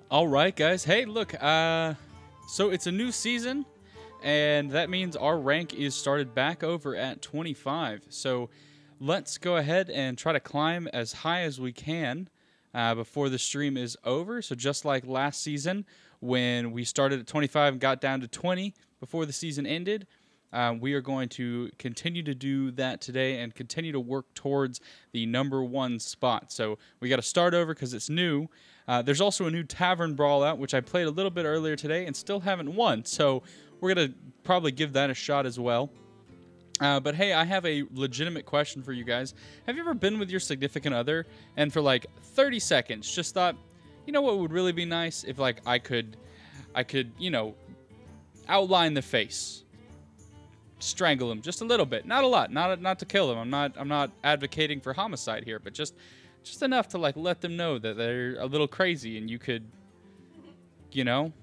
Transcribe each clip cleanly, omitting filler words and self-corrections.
All right, guys. Hey, look. So it's a new season, and that means our rank is started back over at 25. So let's go ahead and try to climb as high as we can before the stream is over. So just like last season, when we started at 25 and got down to 20 before the season ended, we are going to continue to do that today and continue to work towards the #1 spot. So we got to start over because it's new. There's also a new Tavern Brawl out, which I played a little bit earlier today and still haven't won. So we're going to probably give that a shot as well. But hey, I have a legitimate question for you guys. Have you ever been with your significant other and for like 30 seconds just thought, you know what would really be nice if like I could, you know, outline the face, strangle him just a little bit, not a lot, not to kill him. I'm not advocating for homicide here, but just enough to like let them know that they're a little crazy and you could, you know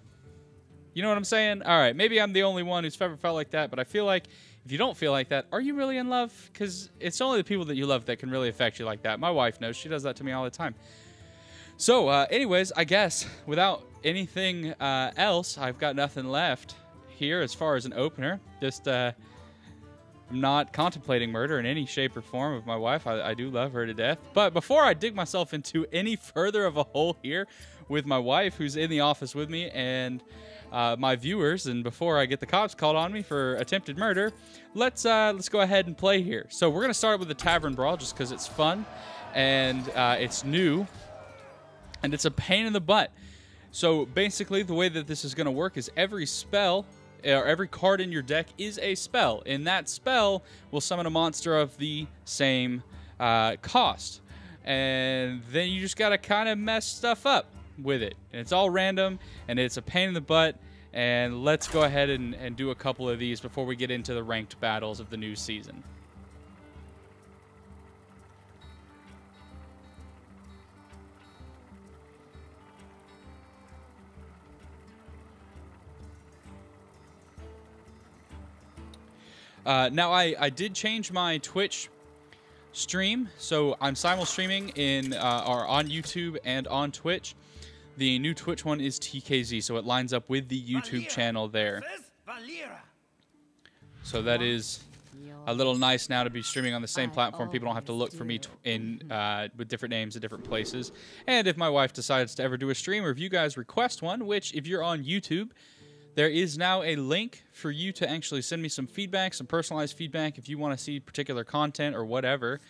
what I'm saying? All right, maybe I'm the only one who's ever felt like that, but I feel like if you don't feel like that, are you really in love? Because it's only the people that you love that can really affect you like that. My wife knows. She does that to me all the time. So, anyways, I guess without anything else, I've got nothing left here as far as an opener. Just, I'm not contemplating murder in any shape or form of my wife. I do love her to death. But before I dig myself into any further of a hole here with my wife, who's in the office with me, and my viewers, and before I get the cops called on me for attempted murder, let's go ahead and play here. So we're gonna start with the Tavern Brawl just because it's fun and it's new and it's a pain in the butt. So basically, the way that this is gonna work is every spell or every card in your deck is a spell, and that spell will summon a monster of the same cost, and then you just gotta kind of mess stuff up with it, and it's all random and it's a pain in the butt. And let's go ahead and do a couple of these before we get into the ranked battles of the new season. Now I did change my Twitch stream, so I'm simul streaming on YouTube and on Twitch. The new Twitch one is TKZ, so it lines up with the YouTube channel there. So that is a little nice now to be streaming on the same platform. People don't have to look for me with different names at different places. And if my wife decides to ever do a stream, or if you guys request one, which if you're on YouTube, there is now a link for you to actually send me some feedback, some personalized feedback if you want to see particular content or whatever.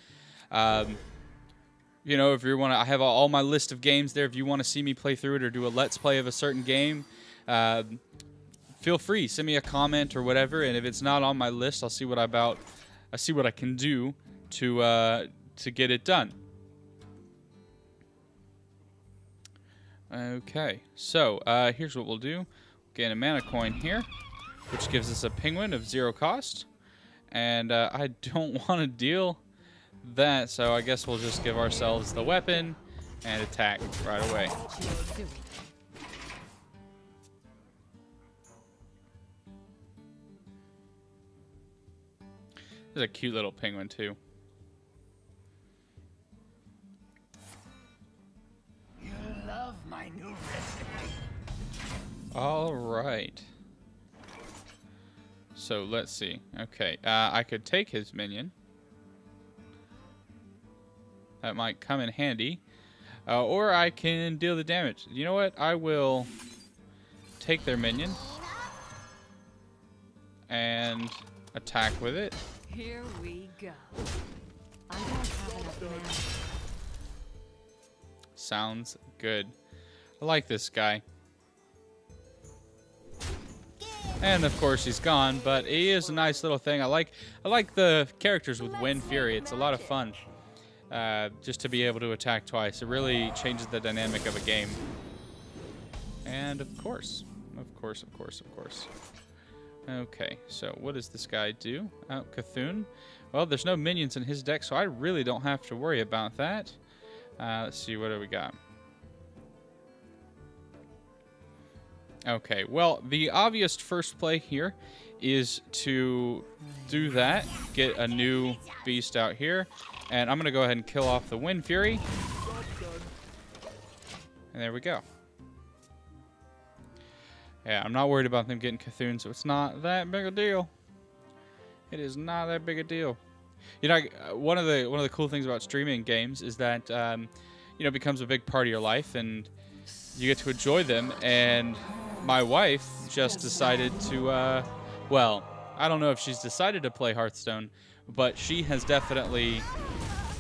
You know, if you want to, I have all my list of games there. If you want to see me play through it or do a let's play of a certain game, feel free. Send me a comment or whatever. And if it's not on my list, I'll see what I can do to get it done. Okay, so here's what we'll do. Gain a mana coin here, which gives us a penguin of 0 cost, and I don't want to deal that, so I guess we'll just give ourselves the weapon and attack right away. There's a cute little penguin too. You love my new recipe. All right. So let's see. Okay, I could take his minion. That might come in handy. Or I can deal the damage. You know what? I will take their minion and attack with it. Here we go. I don't have enough mana. Sounds good. I like this guy. And of course he's gone, but he is a nice little thing. I like the characters with Wind Fury. It's a lot of fun. Just to be able to attack twice. It really changes the dynamic of a game. And of course. Okay, so what does this guy do? Oh, Cthulhu. Well, there's no minions in his deck, so I really don't have to worry about that. Let's see, what do we got? Okay, well, the obvious first play here is to do that. Get a new beast out here. And I'm going to go ahead and kill off the Wind Fury. And there we go. Yeah, I'm not worried about them getting Cthulhu, so it's not that big a deal. It is not that big a deal. You know, one of the cool things about streaming games is that you know, it becomes a big part of your life, and you get to enjoy them. And my wife just decided to, well, I don't know if she's decided to play Hearthstone, but she has definitely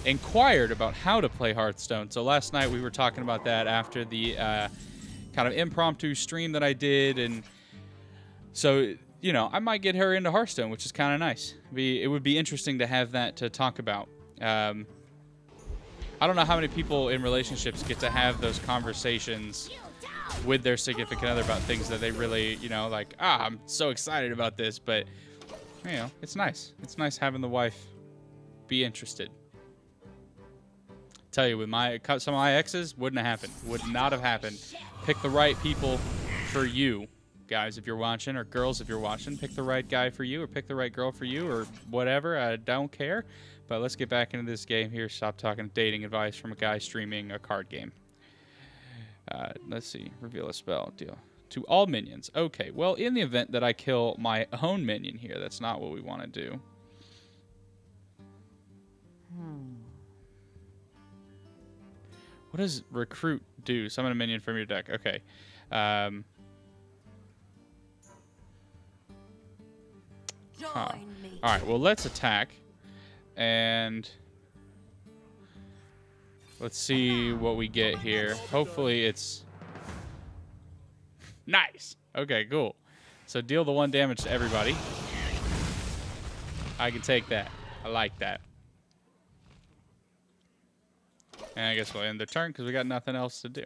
inquired about how to play Hearthstone. So last night we were talking about that after the kind of impromptu stream that I did, and so, you know, I might get her into Hearthstone, which is kind of nice. It would be interesting to have that to talk about. I don't know how many people in relationships get to have those conversations with their significant other about things that they really, you know, like, I'm so excited about this, but, you know, it's nice. It's nice having the wife be interested. Tell you, with some of my exes, wouldn't have happened. Would not have happened. Pick the right people for you, guys, if you're watching, or girls, if you're watching. Pick the right guy for you, or pick the right girl for you, or whatever. I don't care. But let's get back into this game here. Stop talking dating advice from a guy streaming a card game. Let's see. Reveal a spell. Deal to all minions. Okay. Well, in the event that I kill my own minion here, that's not what we want to do. What does recruit do? Summon a minion from your deck. Okay. Huh. Alright, well, let's attack. And let's see what we get here. Hopefully it's... Nice! Okay, cool. So deal the 1 damage to everybody. I can take that. I like that. And I guess we'll end the turn because we got nothing else to do.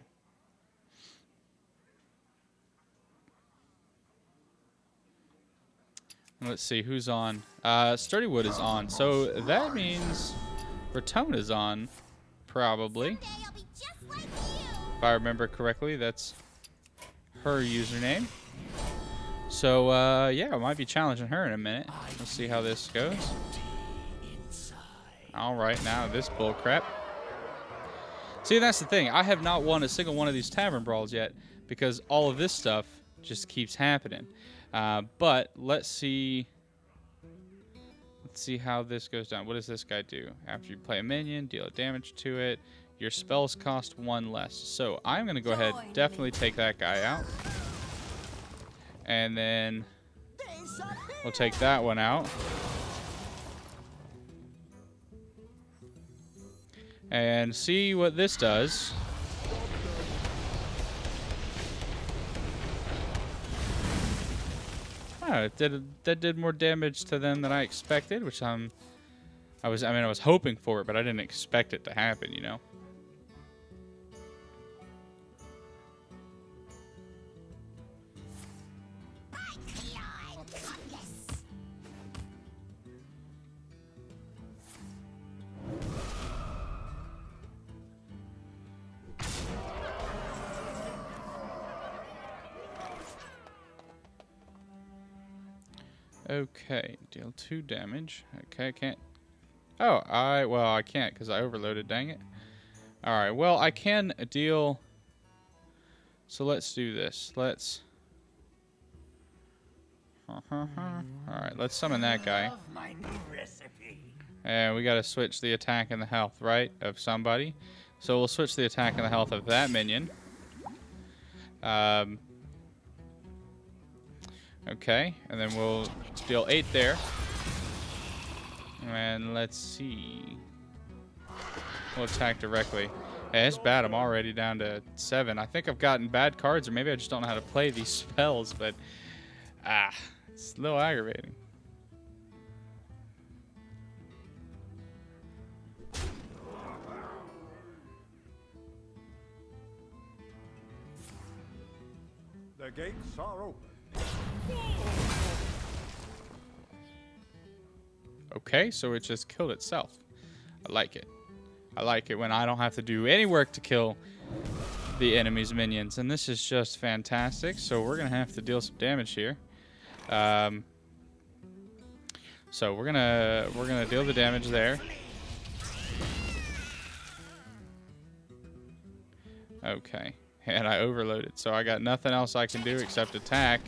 Let's see who's on. Sturdywood is on, so that means Raton is on, probably. If I remember correctly, that's her username. So yeah, I might be challenging her in a minute. Let's see how this goes. All right, now this bull crap. See, that's the thing. I have not won a single one of these tavern brawls yet because all of this stuff just keeps happening. But let's see how this goes down. What does this guy do? After you play a minion, deal damage to it. Your spells cost 1 less. So I'm going to go ahead, definitely take that guy out. And then we'll take that one out. And see what this does. Oh, that did more damage to them than I expected, which I was hoping for it, but I didn't expect it to happen, you know. Okay, deal 2 damage. Okay, I can't. Oh, well, I can't because I overloaded, dang it. Alright, well, I can deal. So let's do this. Let's. Alright, let's summon that guy. And we gotta switch the attack and the health, right? Of somebody. So we'll switch the attack and the health of that minion. Okay, and then we'll deal 8 there. And let's see. We'll attack directly. Hey, it's bad. I'm already down to 7. I think I've gotten bad cards, or maybe I just don't know how to play these spells, but it's a little aggravating. The gates are open. Okay, so it just killed itself. I like it. I like it when I don't have to do any work to kill the enemy's minions, and this is just fantastic. So we're gonna have to deal some damage here. So we're gonna deal the damage there. Okay, and I overloaded. So I got nothing else I can do except attack.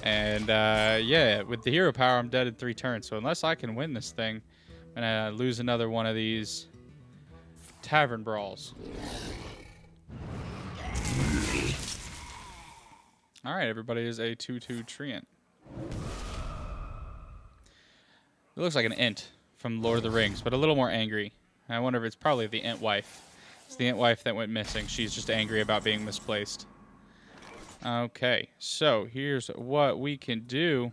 And yeah, with the hero power, I'm dead in 3 turns. So unless I can win this thing, I'm gonna lose another one of these tavern brawls. All right, everybody is a 2/2 treant. It looks like an Ent from Lord of the Rings, but a little more angry. I wonder if it's probably the Ent wife. It's the Ent wife that went missing. She's just angry about being misplaced. Okay, so here's what we can do.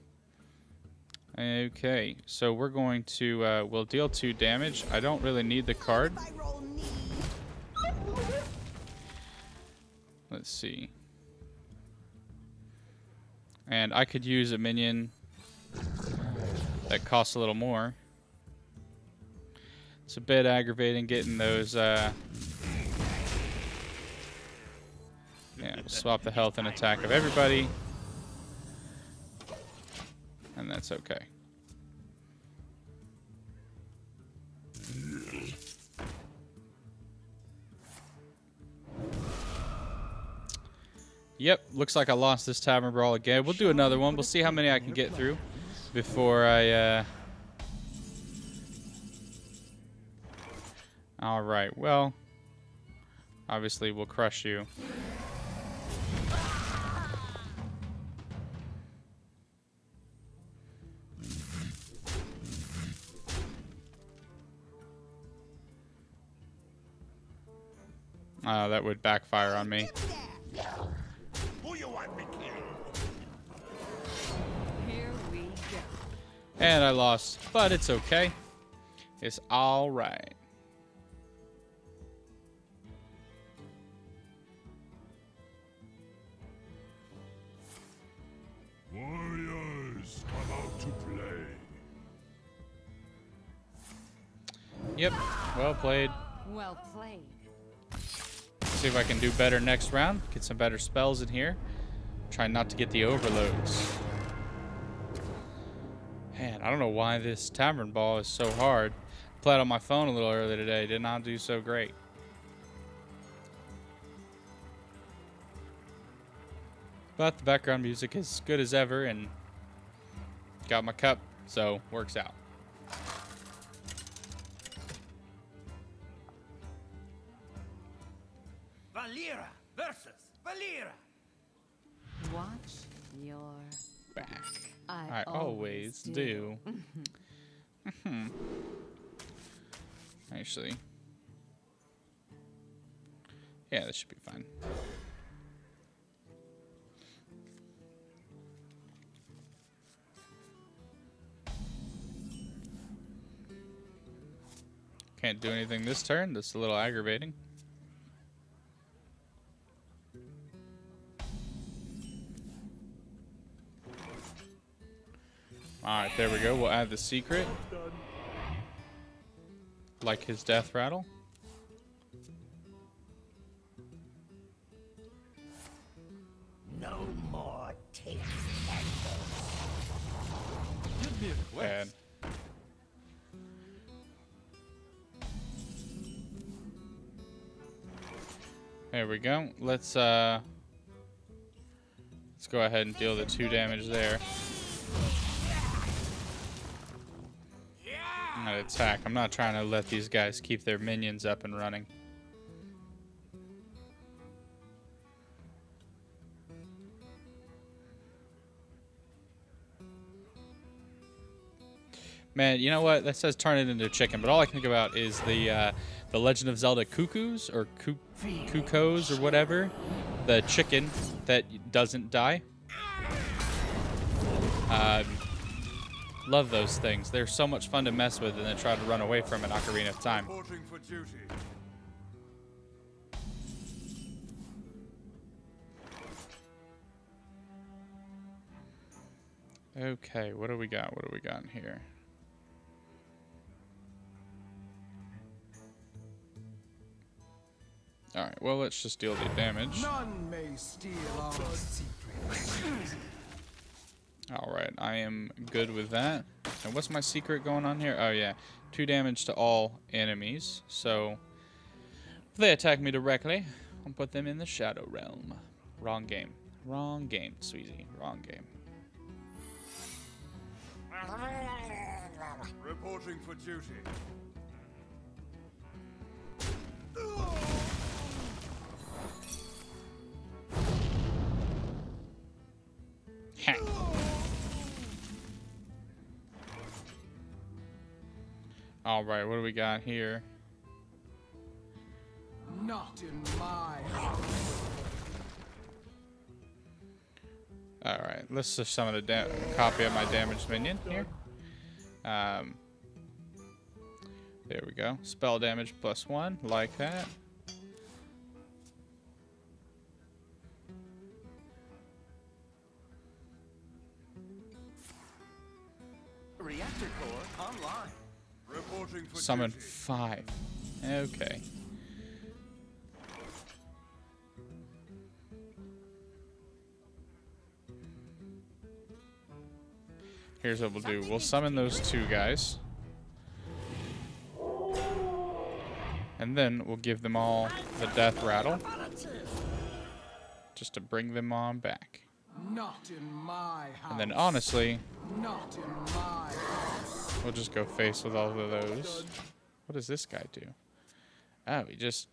Okay, so we're going to, we'll deal 2 damage. I don't really need the card. Let's see. And I could use a minion that costs a little more. It's a bit aggravating getting those, yeah, we'll swap the health and attack of everybody. And that's okay. Yep, looks like I lost this tavern brawl again. We'll do another one. We'll see how many I can get through before I, Alright, well, obviously we'll crush you. That would backfire on me. Who you want me kill? Here we go. And I lost, but it's okay. It's alright. Warriors, come out to play. Yep, well played. Well played. See if I can do better next round. Get some better spells in here. Try not to get the overloads. Man, I don't know why this tavern ball is so hard. Played on my phone a little earlier today. Did not do so great. But the background music is good as ever, and got my cup, so works out. Valera versus Valera. Watch your Back. I always do. Actually. Yeah, this should be fine. Can't do anything this turn. That's a little aggravating. Alright, there we go. We'll add the secret. Like his death rattle. No more taste. Give me a Bad. quest. There we go. Let's go ahead and deal the 2 damage there. I'm gonna attack. I'm not trying to let these guys keep their minions up and running. Man, you know what? That says turn it into a chicken, but all I can think about is the Legend of Zelda Cuckoos or Cuckoos or whatever, the chicken that doesn't die. Love those things. They're so much fun to mess with and then try to run away from in Ocarina of Time. Reporting for duty. Okay, what do we got? What do we got in here? Alright, well, let's just deal the damage. None may steal our secrets. Alright, I am good with that. And what's my secret going on here? Oh, yeah. 2 damage to all enemies. So, if they attack me directly, I'll put them in the Shadow Realm. Wrong game. Wrong game, Tzsweezy. Wrong game. Reporting for duty. All right, what do we got here? Not in my house. All right, let's just summon a copy of my damaged minion here. There we go. Spell damage +1, like that. Reactor core online. Reporting for Summon duty. 5. Okay. Here's what we'll do. We'll summon those 2 guys. And then we'll give them all the death rattle. Just to bring them on back. Not in my house. And then honestly, Not in my house. we'll just go face with all of those. What does this guy do? Oh, he just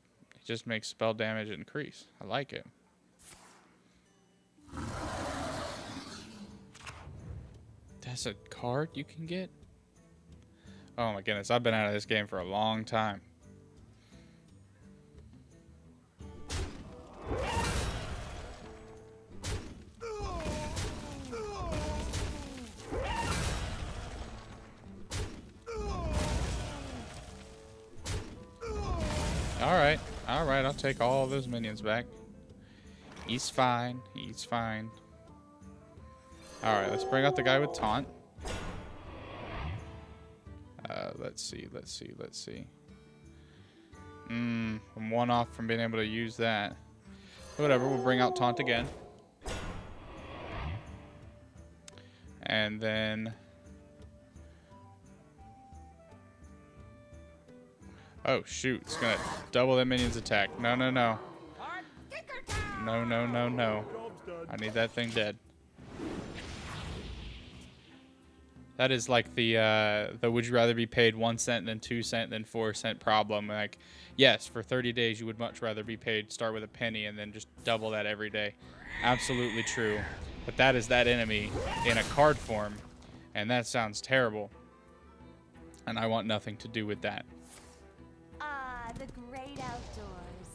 makes spell damage increase. I like it. That's a card you can get? Oh my goodness, I've been out of this game for a long time. Alright, I'll take all those minions back. He's fine, he's fine. Alright, let's bring out the guy with taunt. Let's see. I'm 1 off from being able to use that. Whatever, we'll bring out taunt again. And then... Oh, shoot. It's going to double that minion's attack. No. No. I need that thing dead. That is like the would you rather be paid 1 cent than 2 cent than 4 cent problem. Like, yes, for 30 days you would much rather be paid start with a penny and then just double that every day. Absolutely true. But that is that enemy in a card form, and that sounds terrible. And I want nothing to do with that. Ah, the great outdoors.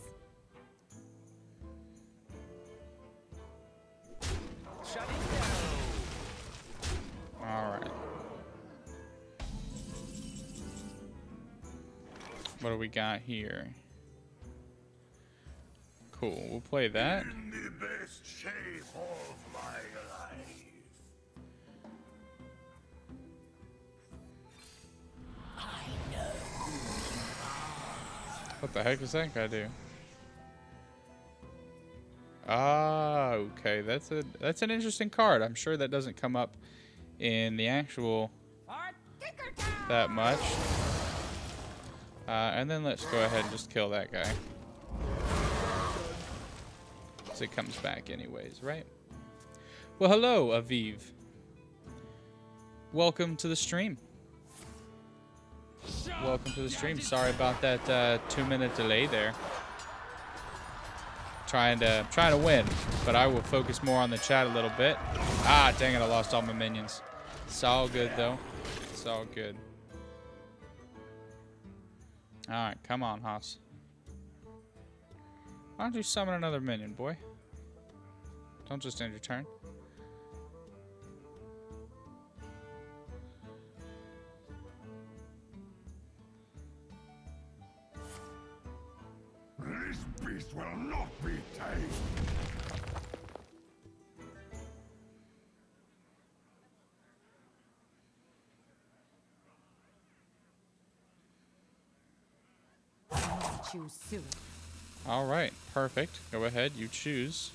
Shut it down. All right. What do we got here? Cool, we'll play that. In the best shape of my life. What the heck does that guy do? Ah, okay. That's an interesting card. I'm sure that doesn't come up in the actual that much. And then let's go ahead and just kill that guy. So it comes back anyways, right? Well, hello, Aviv. Welcome to the stream. Welcome to the stream. Sorry about that 2-minute delay there. Trying to win, but I will focus more on the chat a little bit. Ah, dang it! I lost all my minions. It's all good though. It's all good. All right, come on, Haas. Why don't you summon another minion, boy? Don't just end your turn. This beast will not be tamed. Choose soon. All right, perfect. Go ahead, you choose.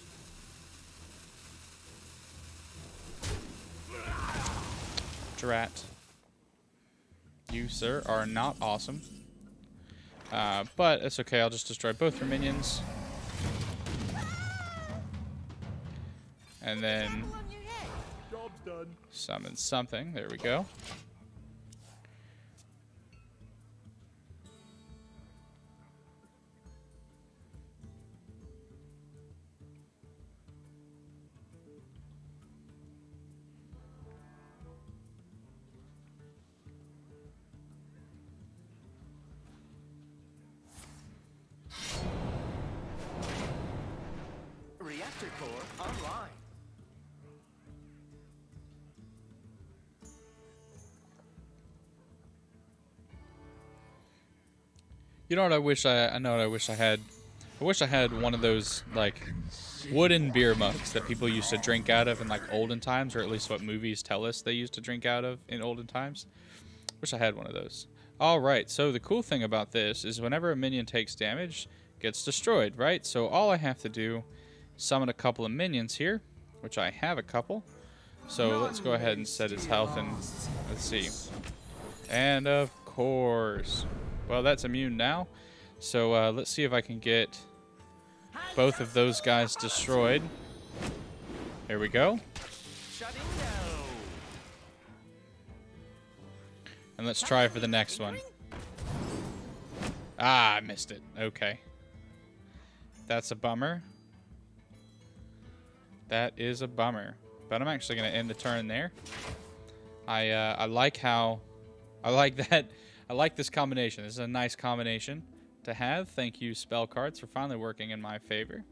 Drat. You, sir, are not awesome. But it's okay. I'll just destroy both your minions. And then summon something. There we go. Reactor core online. You know what I wish I know what I wish I had? I wish I had one of those like wooden beer mugs that people used to drink out of in like olden times, or at least what movies tell us they used to drink out of in olden times. Wish I had one of those. Alright, so the cool thing about this is whenever a minion takes damage, it gets destroyed, right? So all I have to do is summon a couple of minions here, which I have a couple. So let's go ahead and set his health and let's see. And of course, well, that's immune now. So let's see if I can get both of those guys destroyed. Here we go. And let's try for the next one. Ah, I missed it. Okay. That's a bummer. That is a bummer. But I'm actually going to end the turn there. I like how... I like that. I like this combination. This is a nice combination to have. Thank you, spell cards, for finally working in my favor.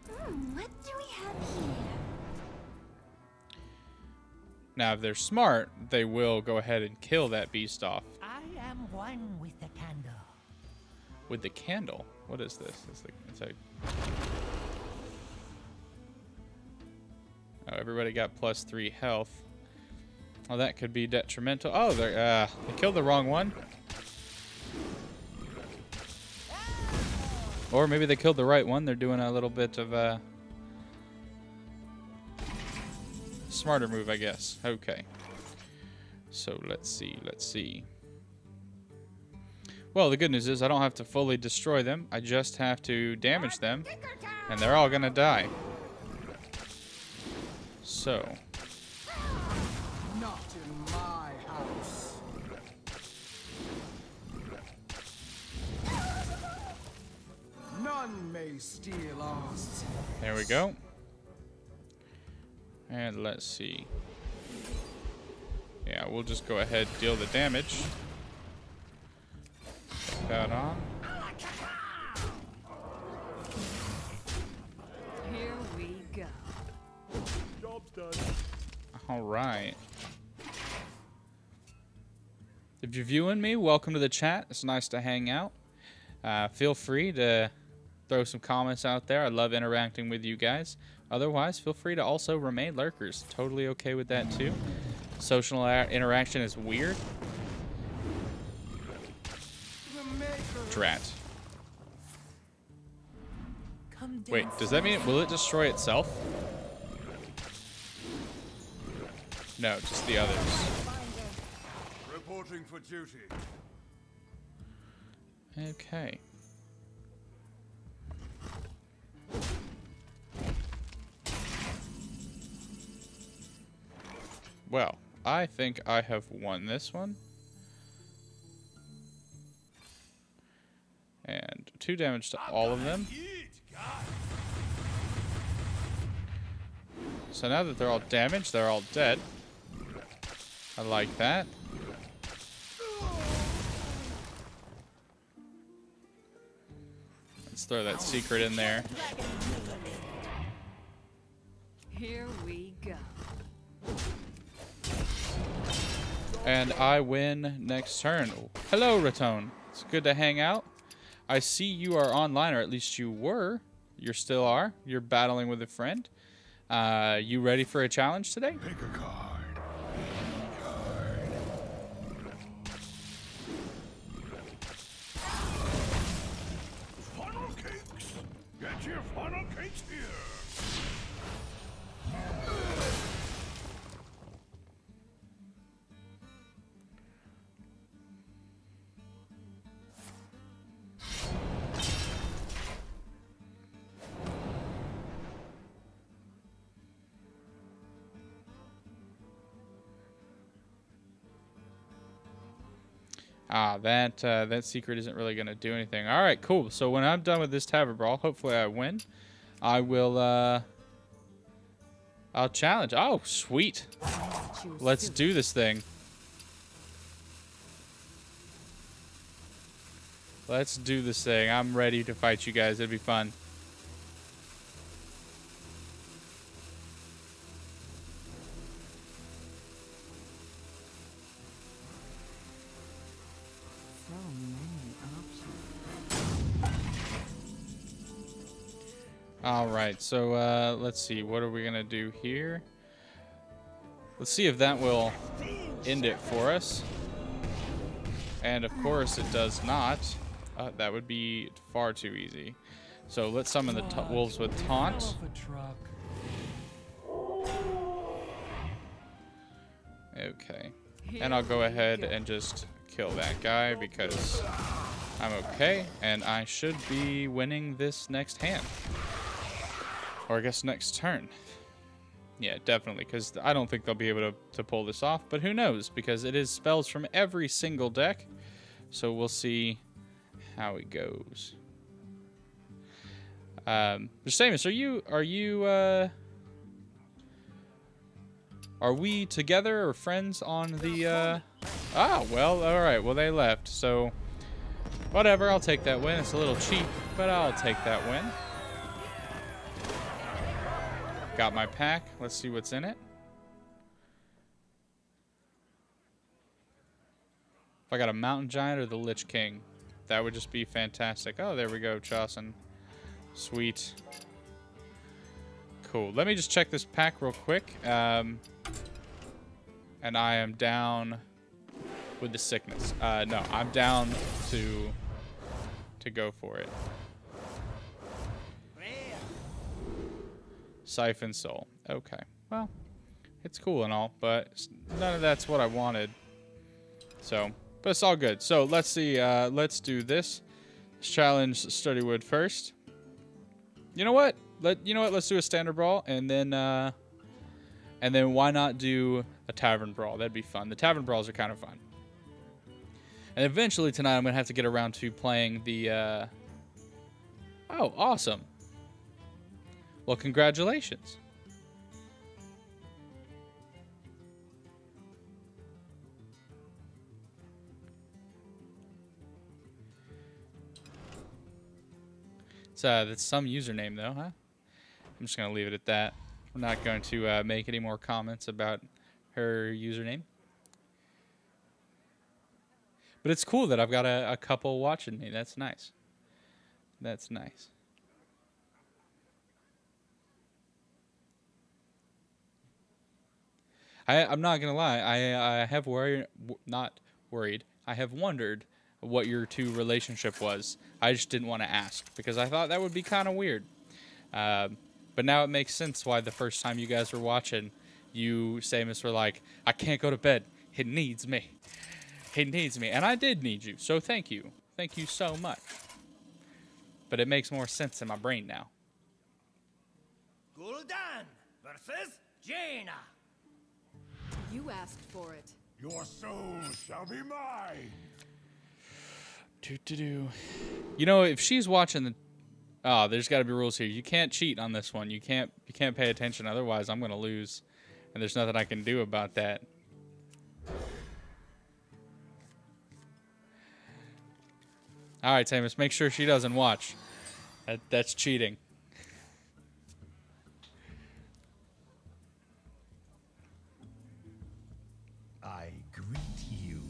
What do we have here? Now, if they're smart, they will go ahead and kill that beast off. I am one with the candle. With the candle? What is this? It's a... Oh, everybody got +3 health. Oh, that could be detrimental. Oh, they killed the wrong one. Or maybe they killed the right one. They're doing a little bit of a smarter move, I guess. Okay. So let's see. Well, the good news is I don't have to fully destroy them. I just have to damage them, and they're all gonna die. So. Not in my house. None may steal our city. There we go. And let's see. Yeah, we'll just go ahead and deal the damage. Put that on. Here we go. Job's done. All right. If you're viewing me, welcome to the chat. It's nice to hang out. Feel free to throw some comments out there. I love interacting with you guys. Otherwise, feel free to also remain lurkers. Totally okay with that too. Social interaction is weird. Drat. Wait, does that mean will it destroy itself? No, just the others. Reporting for duty. Okay. Well, I think I have won this one. And 2 damage to all of them. So now that they're all damaged, they're all dead. I like that. Let's throw that secret in there. Here we go. And I win next turn. Hello, Ratone. It's good to hang out. I see you are online, or at least you were. You still are. You're battling with a friend. You ready for a challenge today? Pick a card. Funnel cakes. Get your funnel cakes here. Ah, that secret isn't really gonna do anything. All right, cool. So when I'm done with this tavern brawl, hopefully I win. I will. I'll challenge. Oh, sweet. Let's do this thing. Let's do this thing. I'm ready to fight you guys. It'll be fun. All right, so let's see. What are we gonna do here? Let's see if that will end it for us. And of course, it does not. That would be far too easy. So let's summon the wolves with taunt. Okay, and I'll go ahead and just kill that guy because I'm okay, and I should be winning this next hand. Or I guess next turn. Yeah, definitely, because I don't think they'll be able to pull this off, but who knows, because it is spells from every single deck. So we'll see how it goes. Seamus, are we together or friends on the, Oh, well, alright, well they left, so whatever, I'll take that win. It's a little cheap, but I'll take that win. Got my pack. Let's see what's in it. If I got a Mountain Giant or the Lich King, that would just be fantastic. Oh, there we go, Chausin. Sweet. Cool. Let me just check this pack real quick. And I am down with the sickness. No, I'm down to go for it. Siphon Soul. Okay. Well, it's cool and all, but none of that's what I wanted. So, but it's all good. So let's see. Let's do this. Let's challenge Studywood first. You know what? Let's do a standard brawl, and then why not do a tavern brawl? That'd be fun. The tavern brawls are kind of fun. And eventually tonight, I'm gonna have to get around to playing the. Oh, awesome! Well, congratulations. That's some username, though, huh? I'm just going to leave it at that. I'm not going to make any more comments about her username. But it's cool that I've got a couple watching me. That's nice. That's nice. I'm not gonna lie. I have not worried. I have wondered what your two relationship was. I just didn't want to ask because I thought that would be kind of weird. But now it makes sense why the first time you guys were watching, you, Samus, were like, "I can't go to bed. It needs me. It needs me," and I did need you. So thank you. Thank you so much. But it makes more sense in my brain now. Gul'dan versus Jaina. You asked for it. Your soul shall be mine. You know, if she's watching the, oh, there's got to be rules here. You can't cheat on this one. You can't pay attention. Otherwise, I'm gonna lose, and there's nothing I can do about that. All right, Samus, make sure she doesn't watch. That's cheating. I greet you.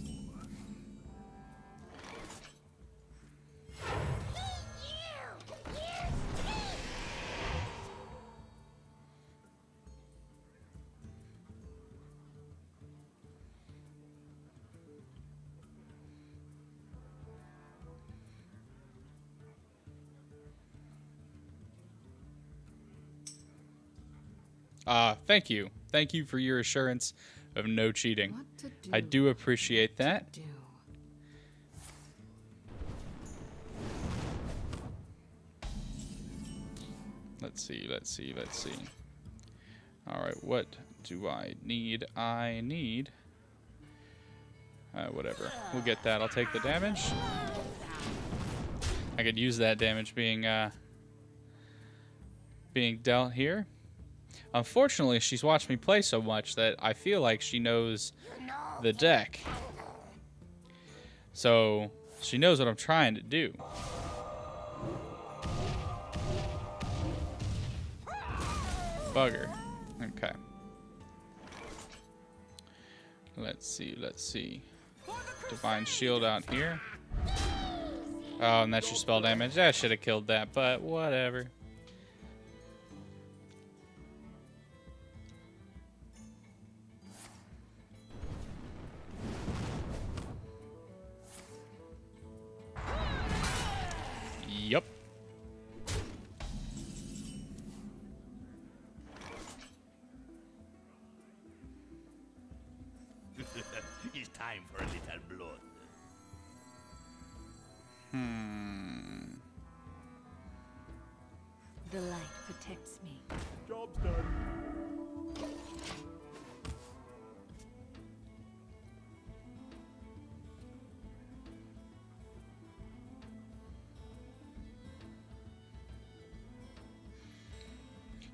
Thank you. Thank you for your assurance of no cheating. What to do? I do appreciate that. Do. Let's see. All right, what do I need? I need... Whatever. We'll get that. I'll take the damage. I could use that damage being dealt here. Unfortunately, she's watched me play so much that I feel like she knows the deck. So she knows what I'm trying to do. Bugger. Okay. Let's see. Divine Shield out here. Oh, and that's your spell damage. I should have killed that, but whatever. Yup. It's time for a little blood. The light protects me. Job's done.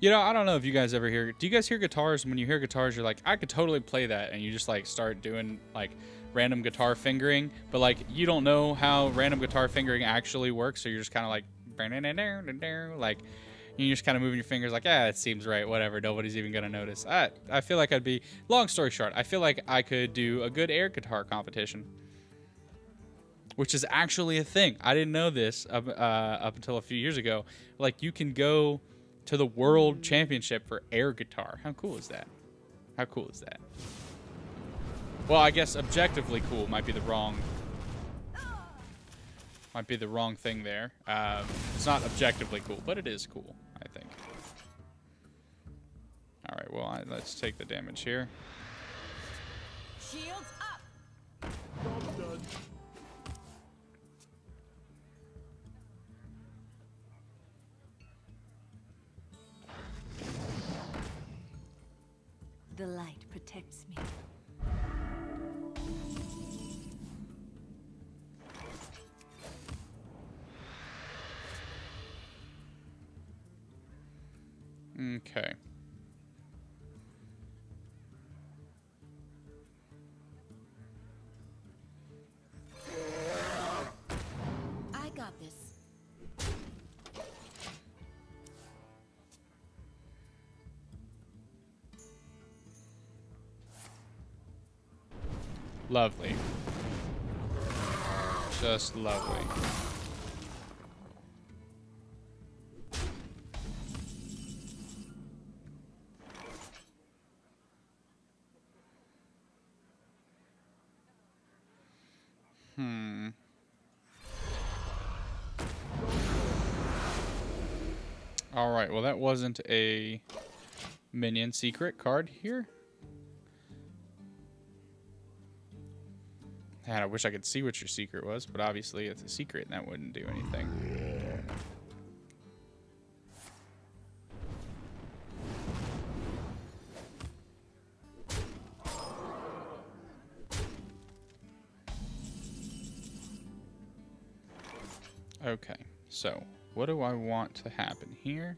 You know, I don't know if you guys ever hear... Do you guys hear guitars? When you hear guitars, you're like, I could totally play that. And you just, like, start doing, like, random guitar fingering. But, like, you don't know how random guitar fingering actually works. So you're just kind of like... Like, you're just kind of moving your fingers like, it seems right. Whatever. Nobody's even going to notice. I feel like I'd be... Long story short, I feel like I could do a good air guitar competition. Which is actually a thing. I didn't know this up until a few years ago. Like, you can go... to the World Championship for air guitar. How cool is that? How cool is that? Well, I guess objectively cool might be the wrong thing there. It's not objectively cool, but it is cool, I think. All right, well, let's take the damage here. Shields up. Job's done. The light protects me. Okay. I got this. Lovely. Just lovely. All right, well, that wasn't a minion secret card here. Man, I wish I could see what your secret was, but obviously it's a secret and that wouldn't do anything. Okay, so what do I want to happen here?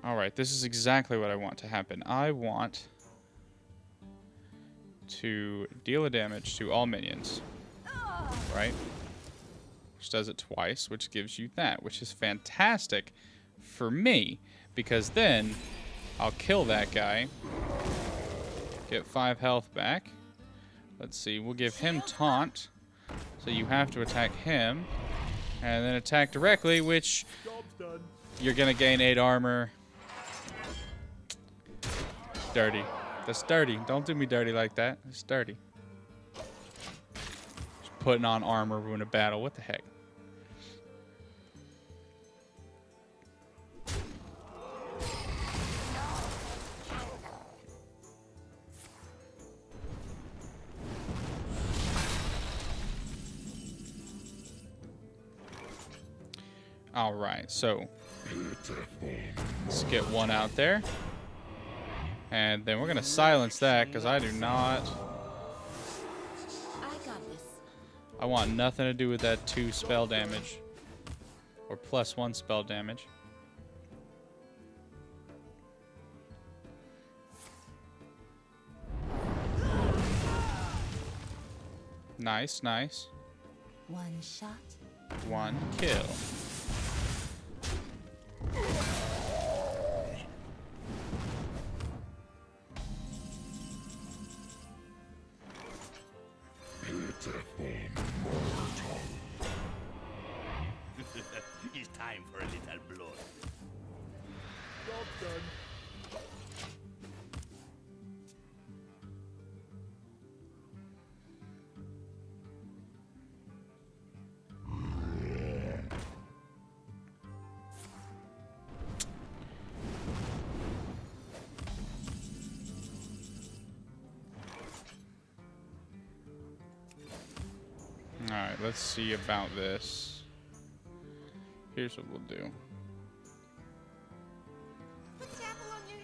All right, this is exactly what I want to happen. I want to deal a damage to all minions, right? Which does it twice, which gives you that, which is fantastic for me, because then I'll kill that guy, get 5 health back. Let's see, we'll give him taunt, so you have to attack him, and then attack directly, which Job's done. you're gonna gain 8 armor. Dirty. That's dirty. Don't do me dirty like that. It's dirty. Just putting on armor when a battle. What the heck? All right, so let's get one out there. And then we're going to silence that because I do not I want nothing to do with that 2 spell damage. Or +1 spell damage. Nice, nice. One shot. 1 kill. It's time for a little blood. Job done. Alright, let's see about this. Here's what we'll do. What's the apple on your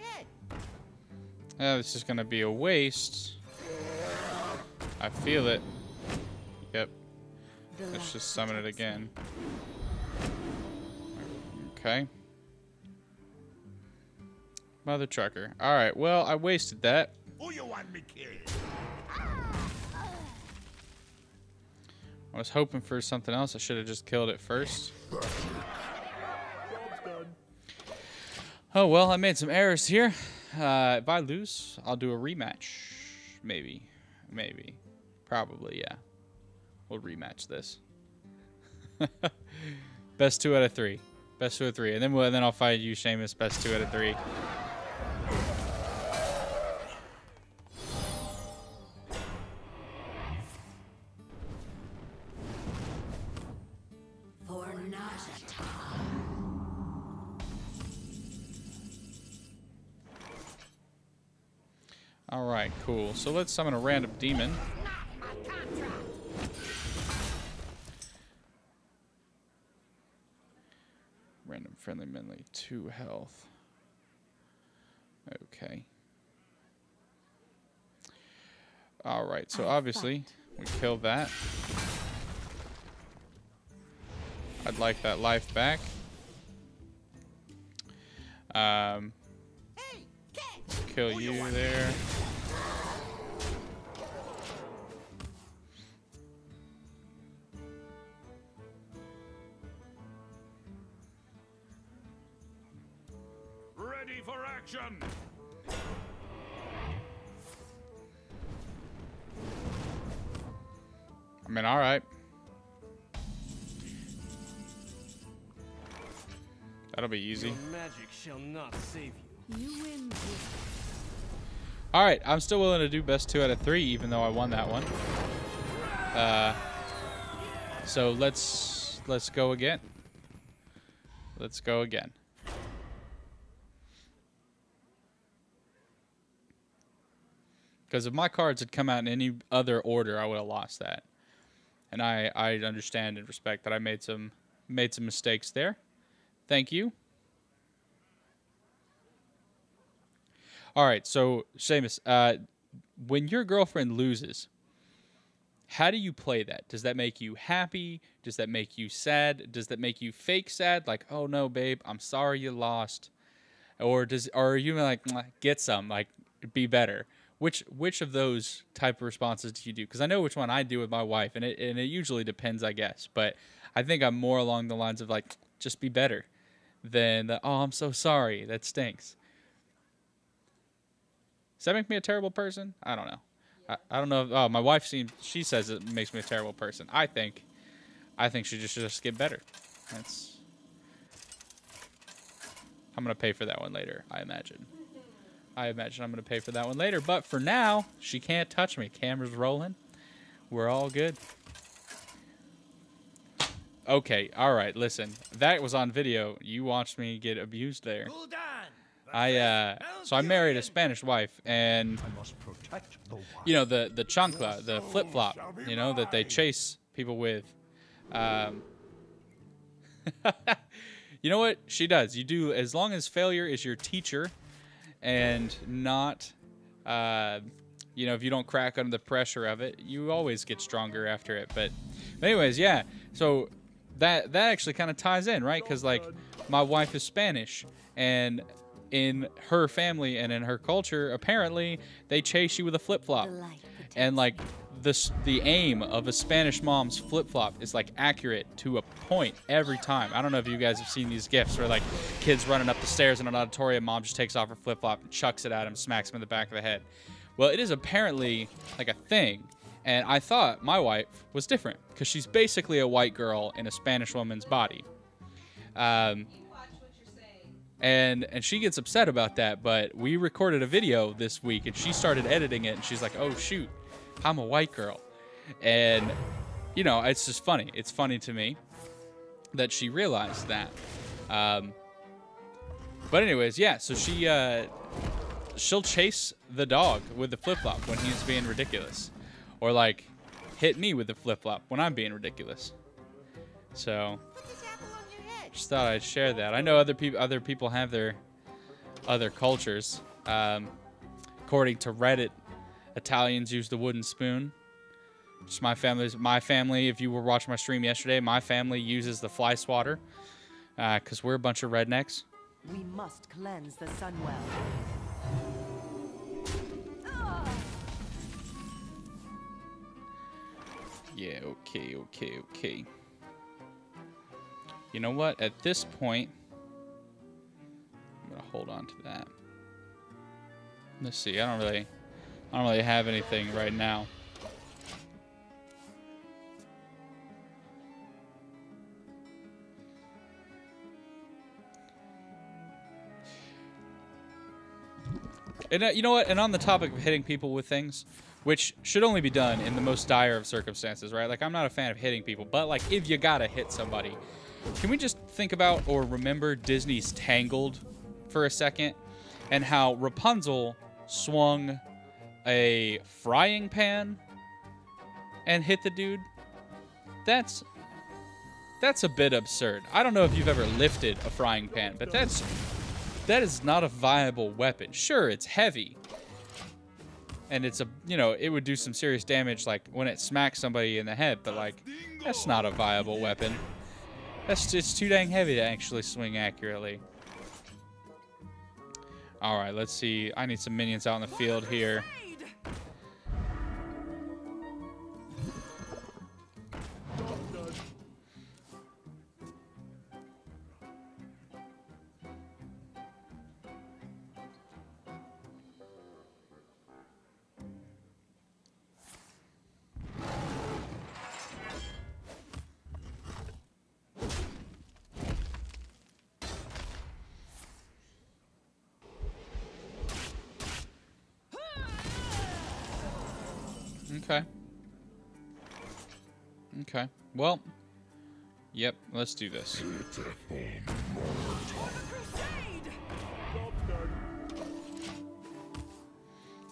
head? This is gonna be a waste. I feel it. Yep. Let's just summon it again. Okay. Mother trucker. Alright, well, I wasted that. Who you want me killed? I was hoping for something else. I should have just killed it first. Job's done. Oh, well, I made some errors here. If I lose, I'll do a rematch. Maybe. Maybe. Probably, yeah. We'll rematch this. Best 2 out of 3. Best 2 out of 3. And then I'll fight you, Seamus. Best 2 out of 3. Alright, cool. So let's summon a random demon. Random friendly melee, 2 health. Okay. Alright, so obviously we killed that. I'd like that life back. Kill you there. Ready for action. I mean, all right. That'll be easy. Magic shall not save you. You win this. All right, I'm still willing to do best 2 out of 3, even though I won that one. So let's go again. Let's go again. Because if my cards had come out in any other order, I would have lost that. And I understand and respect that I made some mistakes there. Thank you. All right, so Seamus, when your girlfriend loses, how do you play that? Does that make you happy? Does that make you sad? Does that make you fake sad? Like, oh no, babe, I'm sorry you lost. Or are you like, get some, like, be better? Which of those type of responses do you do? Because I know which one I do with my wife, and it usually depends, I guess. But I think I'm more along the lines of like, just be better, than the, oh, I'm so sorry, that stinks. Does that make me a terrible person? I don't know. I don't know. Oh, my wife she says it makes me a terrible person. I think she should just get better. I'm gonna pay for that one later, I imagine. I'm gonna pay for that one later. But for now, she can't touch me. Camera's rolling. We're all good. Okay, all right. Listen, that was on video. You watched me get abused there. So I married a Spanish wife, and you know the chancla, the flip flop, you know, that they chase people with. You know what she does? You do, as long as failure is your teacher, and not, you know, if you don't crack under the pressure of it, you always get stronger after it. But But anyways, yeah. So that actually kind of ties in, right? Because like my wife is Spanish, and in her family and in her culture, apparently they chase you with a flip flop, and like the aim of a Spanish mom's flip flop is like accurate to a point every time. I don't know if you guys have seen these gifs where like kids running up the stairs in an auditorium, mom just takes off her flip flop and chucks it at him, smacks him in the back of the head. Well, it is apparently like a thing. And I thought my wife was different because she's basically a white girl in a Spanish woman's body. And she gets upset about that, but we recorded a video this week and she started editing it and she's like, oh shoot, I'm a white girl. And, you know, it's just funny. It's funny to me that she realized that. But anyways, yeah, so she'll chase the dog with the flip-flop when he's being ridiculous. Or, like, hit me with the flip-flop when I'm being ridiculous. So, just thought I'd share that. I know other people have their other cultures. According to Reddit, Italians use the wooden spoon. Just my family, if you were watching my stream yesterday, my family uses the fly swatter. Because we're a bunch of rednecks. We must cleanse the Sunwell. Yeah, okay. You know what? At this point, I'm gonna hold on to that. Let's see. I don't really have anything right now. And you know what? And on the topic of hitting people with things, which should only be done in the most dire of circumstances, right? Like, I'm not a fan of hitting people, but, like, if you gotta hit somebody, can we just think about or remember Disney's Tangled for a second? And how Rapunzel swung a frying pan and hit the dude? That's a bit absurd. I don't know if you've ever lifted a frying pan, but that is not a viable weapon. Sure, it's heavy. And it's it would do some serious damage, like, when it smacks somebody in the head, but, like, that's not a viable weapon. It's too dang heavy to actually swing accurately. Alright, let's see. I need some minions out in the field here. Okay. Well, yep, let's do this.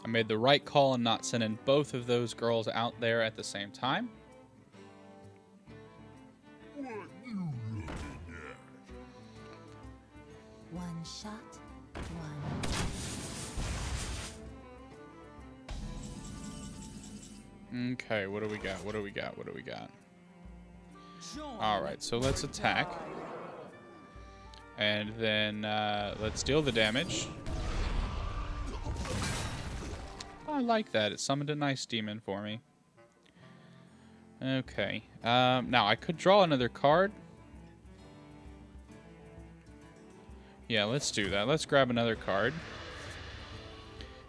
I made the right call in not sending both of those girls out there at the same time. What you looking at? One shot, one. Okay, what do we got? Alright, so let's attack. And then let's deal the damage. I like that. It summoned a nice demon for me. Okay. Now, I could draw another card. Yeah, let's do that. Let's grab another card.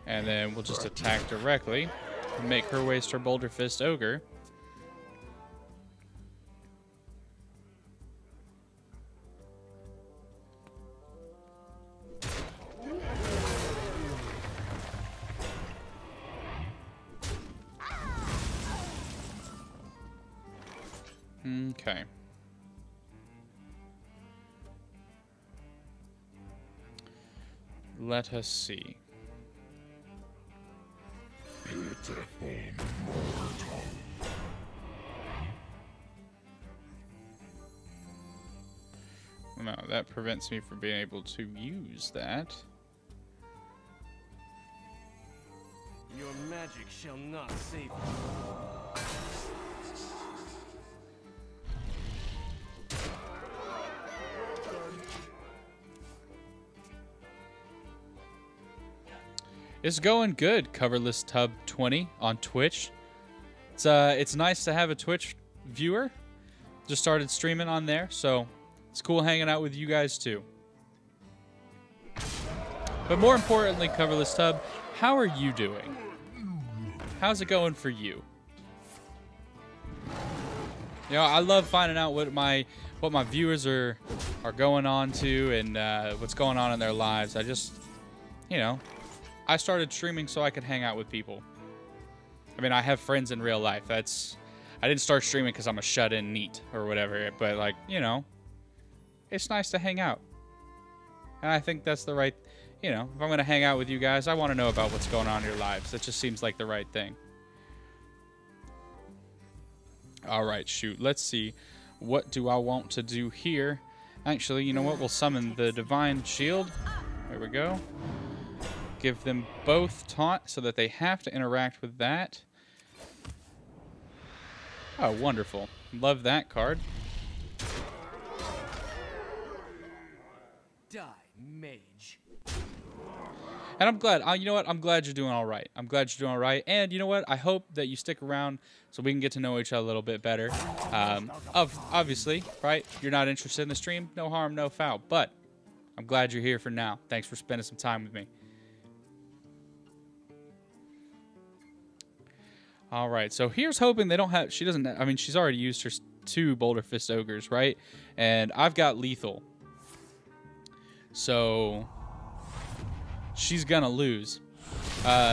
And then we'll just attack directly. And make her waste her Boulder Fist Ogre. Okay. Let us see. No, that prevents me from being able to use that. Your magic shall not save you. It's going good, Coverless Tub 20 on Twitch. It's nice to have a Twitch viewer. Just started streaming on there, so it's cool hanging out with you guys too. But more importantly, Coverless Tub, how are you doing? How's it going for you? You know, I love finding out what my viewers are going on to and what's going on in their lives. I just, you know, I started streaming so I could hang out with people. I mean, I have friends in real life. I didn't start streaming because I'm a shut-in neat or whatever. But, like, you know, it's nice to hang out. And I think that's the right, you know, if I'm going to hang out with you guys, I want to know about what's going on in your lives. That just seems like the right thing. All right, shoot. Let's see. What do I want to do here? Actually, you know what? We'll summon the Divine Shield. There we go. Give them both taunt so that they have to interact with that. Oh, wonderful. Love that card. Die, mage. And I'm glad. You know what? I'm glad you're doing all right. I'm glad you're doing all right. And you know what? I hope that you stick around so we can get to know each other a little bit better. Obviously, right? You're not interested in the stream. No harm, no foul. But I'm glad you're here for now. Thanks for spending some time with me. All right. So here's hoping they don't have... She doesn't... I mean, she's already used her 2 Boulder Fist Ogres, right? And I've got lethal. So... she's gonna lose.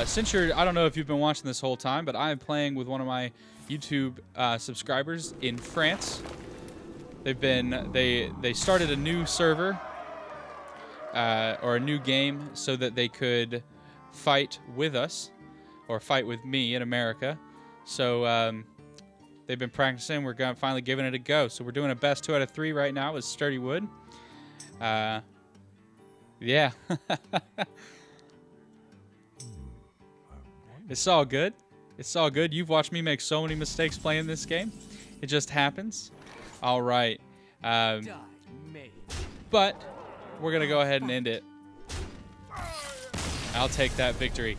Since you're, I don't know if you've been watching this whole time, but I am playing with one of my YouTube subscribers in France. They started a new server or a new game so that they could fight with us or fight with me in America. So they've been practicing. We're finally giving it a go. So we're doing a best 2 out of 3 right now with Sturdy Wood. Yeah. It's all good. It's all good. You've watched me make so many mistakes playing this game. It just happens. All right. But we're going to go ahead and end it. I'll take that victory.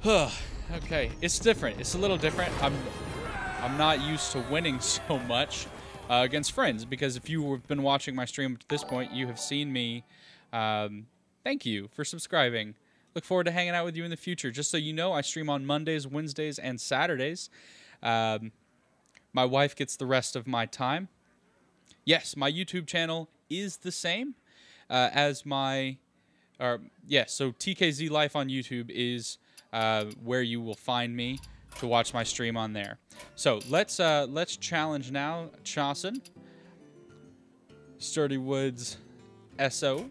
Okay. It's different. It's a little different. I'm not used to winning so much against friends, because if you have been watching my stream to this point, you have seen me. Thank you for subscribing. Look forward to hanging out with you in the future. Just so you know, I stream on Mondays, Wednesdays, and Saturdays. My wife gets the rest of my time. Yes, my YouTube channel is the same as my... so TKZ Life on YouTube is where you will find me to watch my stream on there. So let's challenge now Chasen. Sturdy Woods SO.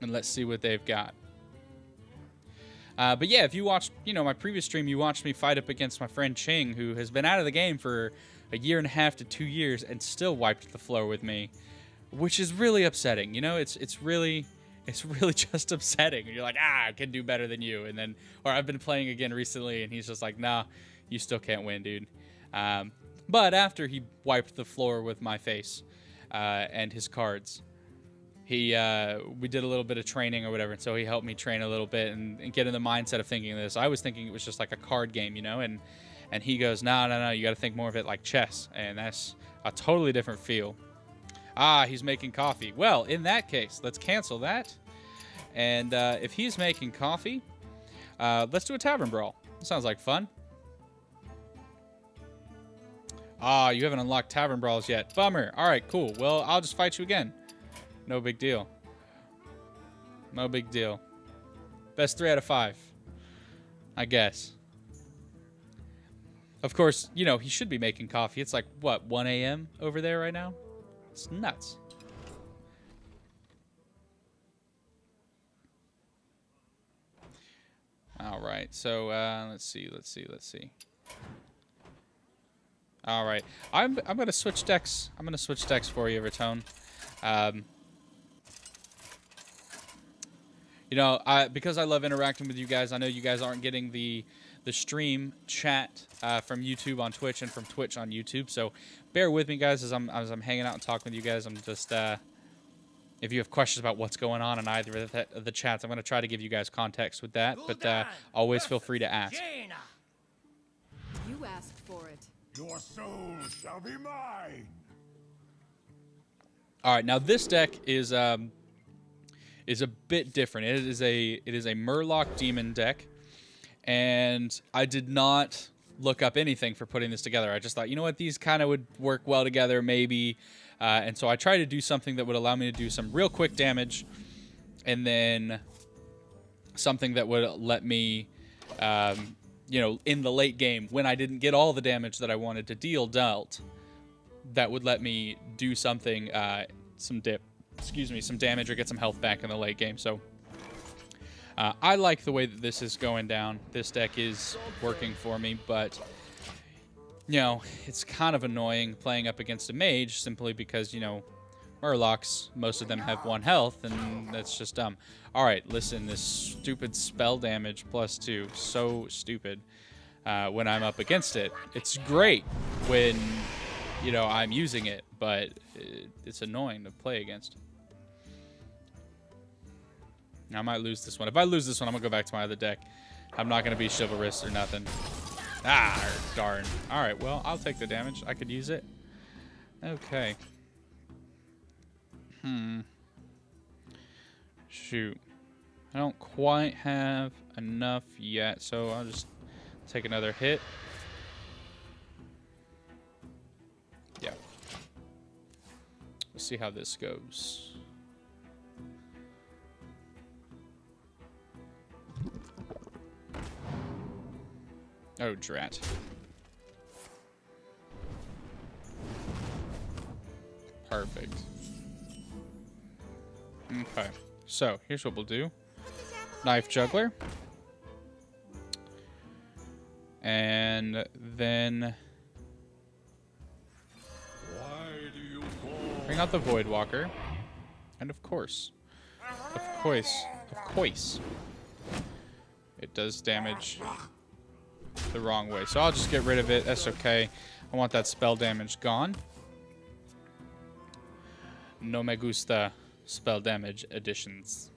And let's see what they've got. But yeah, if you watched, my previous stream, you watched me fight up against my friend Ching, who has been out of the game for 1.5 to 2 years and still wiped the floor with me, which is really upsetting. It's really just upsetting. You're like, I can do better than you, and then, or I've been playing again recently, and he's just like, nah, you still can't win, dude. But after he wiped the floor with my face and his cards. We did a little bit of training or whatever, and so he helped me train a little bit and get in the mindset of thinking this. I was thinking it was just like a card game, and he goes, no, you got to think more of it like chess, and that's a totally different feel. He's making coffee. Well, in that case, let's cancel that, and if he's making coffee, let's do a tavern brawl. That sounds like fun. You haven't unlocked tavern brawls yet. Bummer. All right, cool. Well, I'll just fight you again. No big deal. No big deal. Best 3 out of 5. I guess. Of course, he should be making coffee. It's like, what, 1 a.m. over there right now? It's nuts. All right. So, let's see. All right. I'm going to switch decks. I'm going to switch decks for you, Ratone. Because I love interacting with you guys, I know you guys aren't getting the stream chat from YouTube on Twitch and from Twitch on YouTube. So bear with me, guys, as I'm hanging out and talking with you guys. I'm just if you have questions about what's going on in either of the chats, I'm going to try to give you guys context with that. But always feel free to ask. You asked for it. Your soul shall be mine. All right, now this deck is a bit different. It is a Murloc Demon deck, and I did not look up anything for putting this together. I just thought, you know what, these kind of would work well together, maybe. And so I tried to do something that would allow me to do some real quick damage, and then something that would let me, you know, in the late game, when I didn't get all the damage that I wanted to dealt, that would let me do something, some damage or get some health back in the late game. So I like the way that this is going down. This deck is working for me, but you know, it's kind of annoying playing up against a mage simply because, you know, Murlocs, most of them have 1 health, and that's just dumb. All right, listen, this stupid spell damage +2, so stupid when I'm up against it. It's great when, you know, I'm using it, but it's annoying to play against. I might lose this one. If I lose this one, I'm going to go back to my other deck. I'm not going to be chivalrous or nothing. Ah, darn. All right, well, I'll take the damage. I could use it. Okay. Shoot. I don't quite have enough yet, so I'll just take another hit. Yeah. We'll see how this goes. Oh, drat. Perfect. Okay. So, here's what we'll do. Knife Juggler. And then bring out the Void Walker. And of course, it does damage the wrong way. So I'll just get rid of it. That's okay. I want that spell damage gone. No me gusta spell damage additions.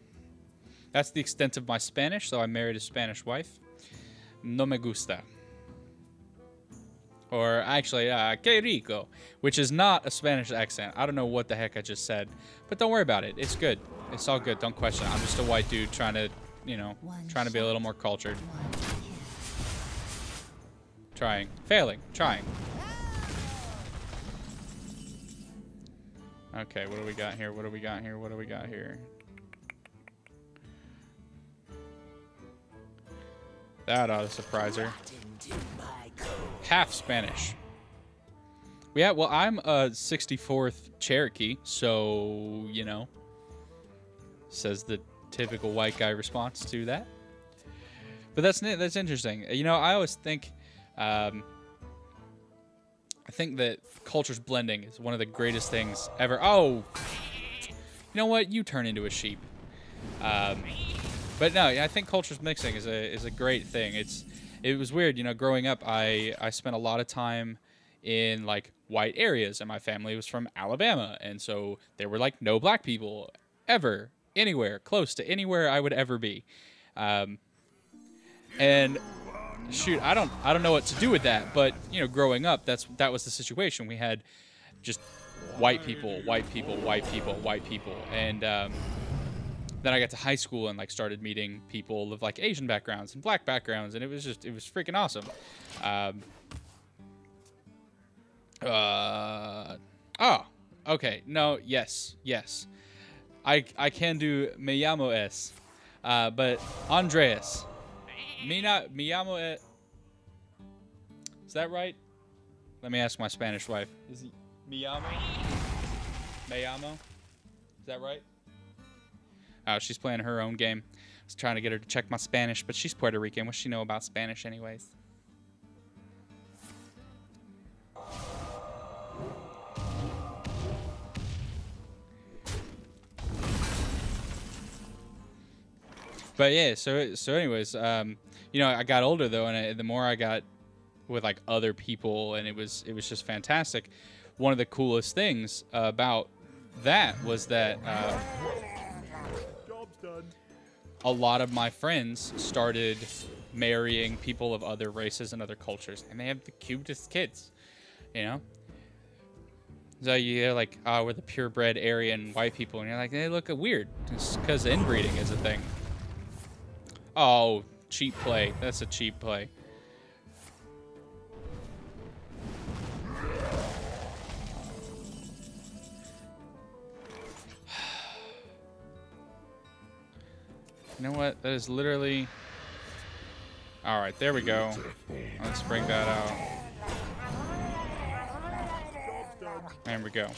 That's the extent of my Spanish, so I married a Spanish wife. No me gusta. Or actually, que rico, which is not a Spanish accent. I don't know what the heck I just said, but don't worry about it. It's good. It's all good. Don't question it. I'm just a white dude trying to, you know, trying to be a little more cultured. Trying. Failing. Trying. Okay, what do we got here? What do we got here? What do we got here? That ought to surprise her. Half Spanish. Yeah, well, I'm a 64th Cherokee, so, you know, says the typical white guy response to that. But that's interesting. You know, I always think, I think that cultures blending is one of the greatest things ever. Oh, you know what? You turn into a sheep. But no, I think cultures mixing is a great thing. It was weird, you know, growing up, I spent a lot of time in like white areas, and my family was from Alabama, and so there were like no black people ever anywhere close to anywhere I would ever be. And shoot, I don't know what to do with that, but you know, growing up, that was the situation. We had just white people, and then I got to high school and like started meeting people of like Asian backgrounds and black backgrounds, and it was freaking awesome. Oh, okay, no, yes, I can do me llamo es, but Andreas, me llamo es. Is that right? Let me ask my Spanish wife. Is he me llamo? Me llamo? Is that right? Oh, she's playing her own game. I was trying to get her to check my Spanish, but she's Puerto Rican. What does she know about Spanish anyways? But yeah, so anyways, you know, I got older though, and the more I got with like other people, and it was just fantastic. One of the coolest things about that was that a lot of my friends started marrying people of other races and other cultures, and they have the cutest kids, you know? So you're like, oh, we're the purebred Aryan white people, and you're like, they look weird. It's because inbreeding is a thing. Oh, cheap play. That's a cheap play. You know what? That is literally... Alright, there we go. Let's bring that out. There we go.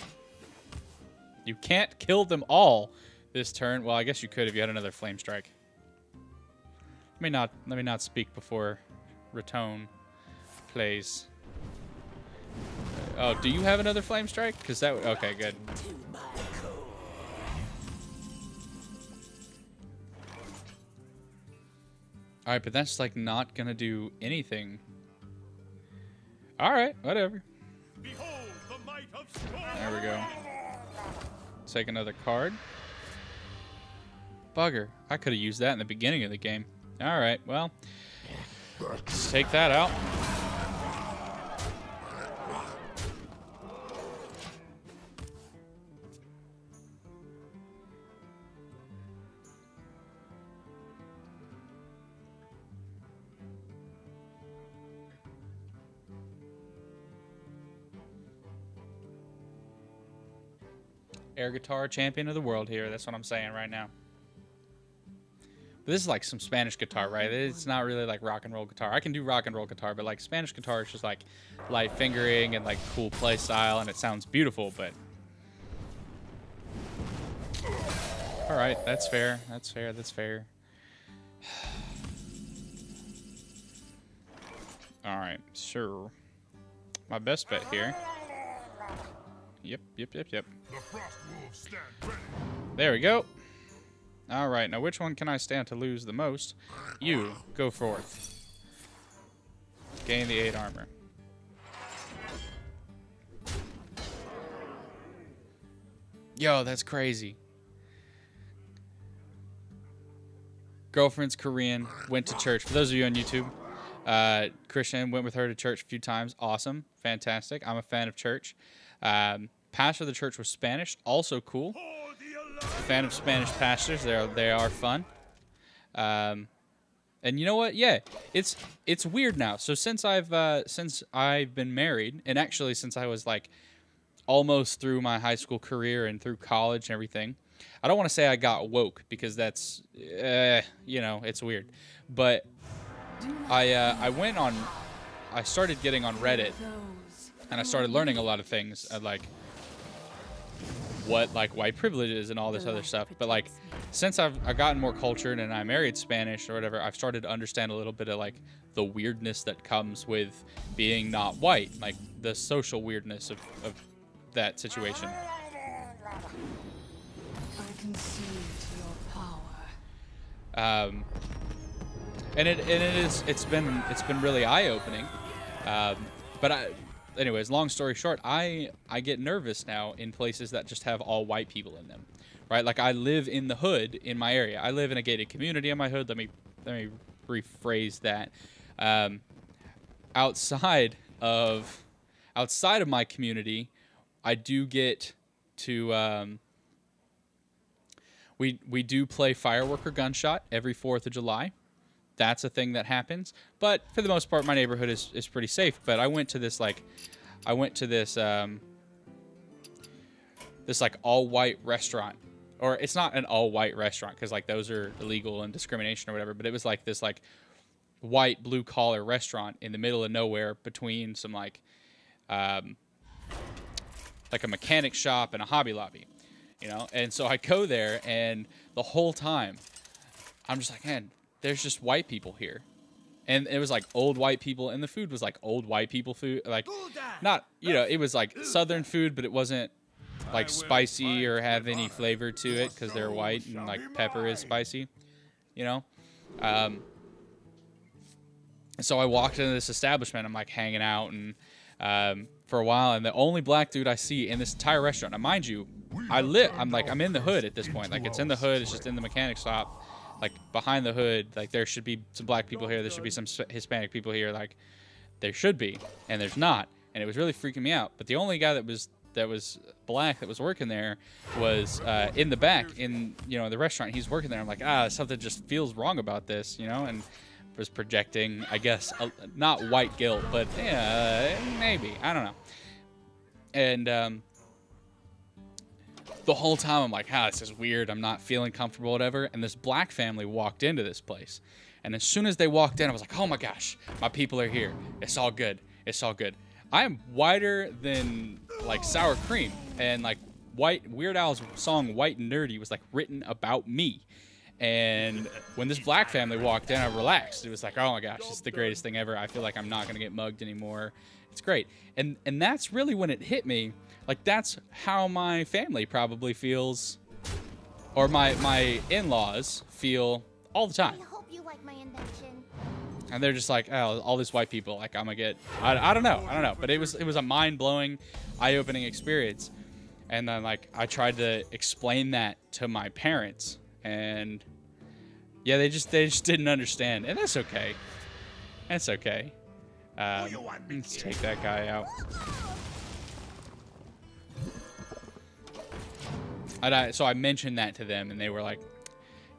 You can't kill them all this turn. Well, I guess you could if you had another flame strike. Let me not speak before Ratone plays. Oh, do you have another flame strike? Because that... Okay, good. Alright, but that's like not gonna do anything. Alright, whatever. There we go. Take another card. Bugger. I could have used that in the beginning of the game. Alright, well. Let's take that out. Air guitar champion of the world here. That's what I'm saying right now. But this is like some Spanish guitar, right? It's not really like rock and roll guitar. I can do rock and roll guitar, but like Spanish guitar is just like light fingering and like cool play style, and it sounds beautiful, but... Alright, that's fair. That's fair. That's fair. Alright, sure. My best bet here. Yep. There we go. Alright, now which one can I stand to lose the most? You, go forth. Gain the 8 armor. Yo, that's crazy. Girlfriend's Korean, went to church. For those of you on YouTube, Christian, went with her to church a few times. Awesome. Fantastic. I'm a fan of church. Pastor of the church was Spanish, also cool. Fan of Spanish pastors, they are fun. And you know what? Yeah, it's weird now. So since I've been married, and actually since I was like almost through my high school career and through college and everything, I don't want to say I got woke because that's you know, it's weird. But I started getting on Reddit, and I started learning a lot of things, like what like white privilege is and all this other stuff. But like since I've gotten more cultured and I married Spanish or whatever, I've started to understand a little bit of like the weirdness that comes with being not white, like the social weirdness of that situation. I can see into your power. And it's been really eye-opening. Anyways, long story short, I get nervous now in places that just have all white people in them, right? Like I live in the hood in my area. I live in a gated community in my hood. Let me rephrase that. Outside of my community, I do get to we do play firework or gunshot every 4th of July. That's a thing that happens, but for the most part, my neighborhood is pretty safe. But I went to this all white restaurant, or it's not an all white restaurant because like those are illegal and discrimination or whatever. But it was like this like white blue collar restaurant in the middle of nowhere between some like a mechanic shop and a Hobby Lobby, you know. And so I go there, and the whole time I'm just like, man, there's just white people here. And it was like old white people, and the food was like old white people food. Like, not, you know, it was like Southern food, but it wasn't like spicy or have any flavor to it because they're white and like pepper is spicy, you know? So I walked into this establishment. I'm like hanging out and for a while, and the only black dude I see in this entire restaurant. Now, mind you, I'm in the hood at this point. Like, it's in the hood. It's just in the mechanic shop. Like, behind the hood, like, there should be some black people here. There should be some Hispanic people here. Like, there should be, and there's not. And it was really freaking me out. But the only guy that was black that was working there was in the back in the restaurant. He's working there. I'm like, something just feels wrong about this, and was projecting, I guess, not white guilt, but yeah, maybe, I don't know. And the whole time I'm like, this is weird. I'm not feeling comfortable, whatever. And this black family walked into this place, and as soon as they walked in, I was like, oh my gosh, my people are here. It's all good. It's all good. I am whiter than like sour cream, and like Weird Al's song "White and Nerdy" was like written about me. And when this black family walked in, I relaxed. It was like, oh my gosh, it's the greatest thing ever. I feel like I'm not gonna get mugged anymore. It's great. And that's really when it hit me. Like, that's how my family probably feels, or my in-laws feel all the time. I hope you like my invention. And they're just like, all these white people, like, I'm gonna get, I don't know. But it was a mind-blowing, eye-opening experience. And then, like, I tried to explain that to my parents, and yeah, they just didn't understand. And that's okay. That's okay. Let's take that guy out. So I mentioned that to them, and they were like,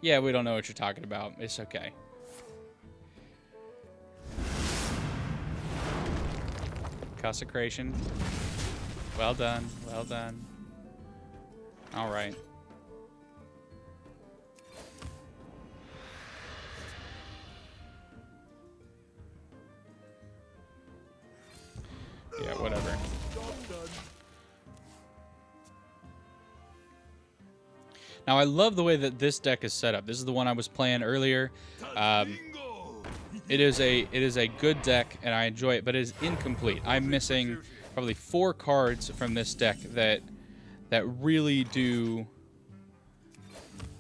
yeah, we don't know what you're talking about. It's okay. Consecration. Well done. Well done. All right. Yeah, whatever. Now, I love the way that this deck is set up. This is the one I was playing earlier. It is a good deck, and I enjoy it, but it is incomplete. I'm missing probably 4 cards from this deck that really do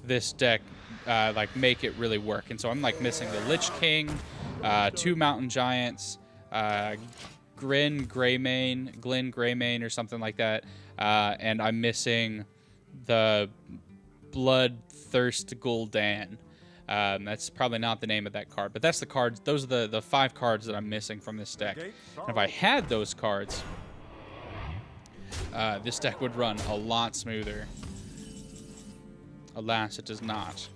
this deck like make it really work. And so I'm like missing the Lich King, 2 Mountain Giants, Glen Greymane or something like that, and I'm missing the Bloodthirst Gul'dan. That's probably not the name of that card, but that's the cards. Those are the 5 cards that I'm missing from this deck. And if I had those cards, this deck would run a lot smoother. Alas, it does not.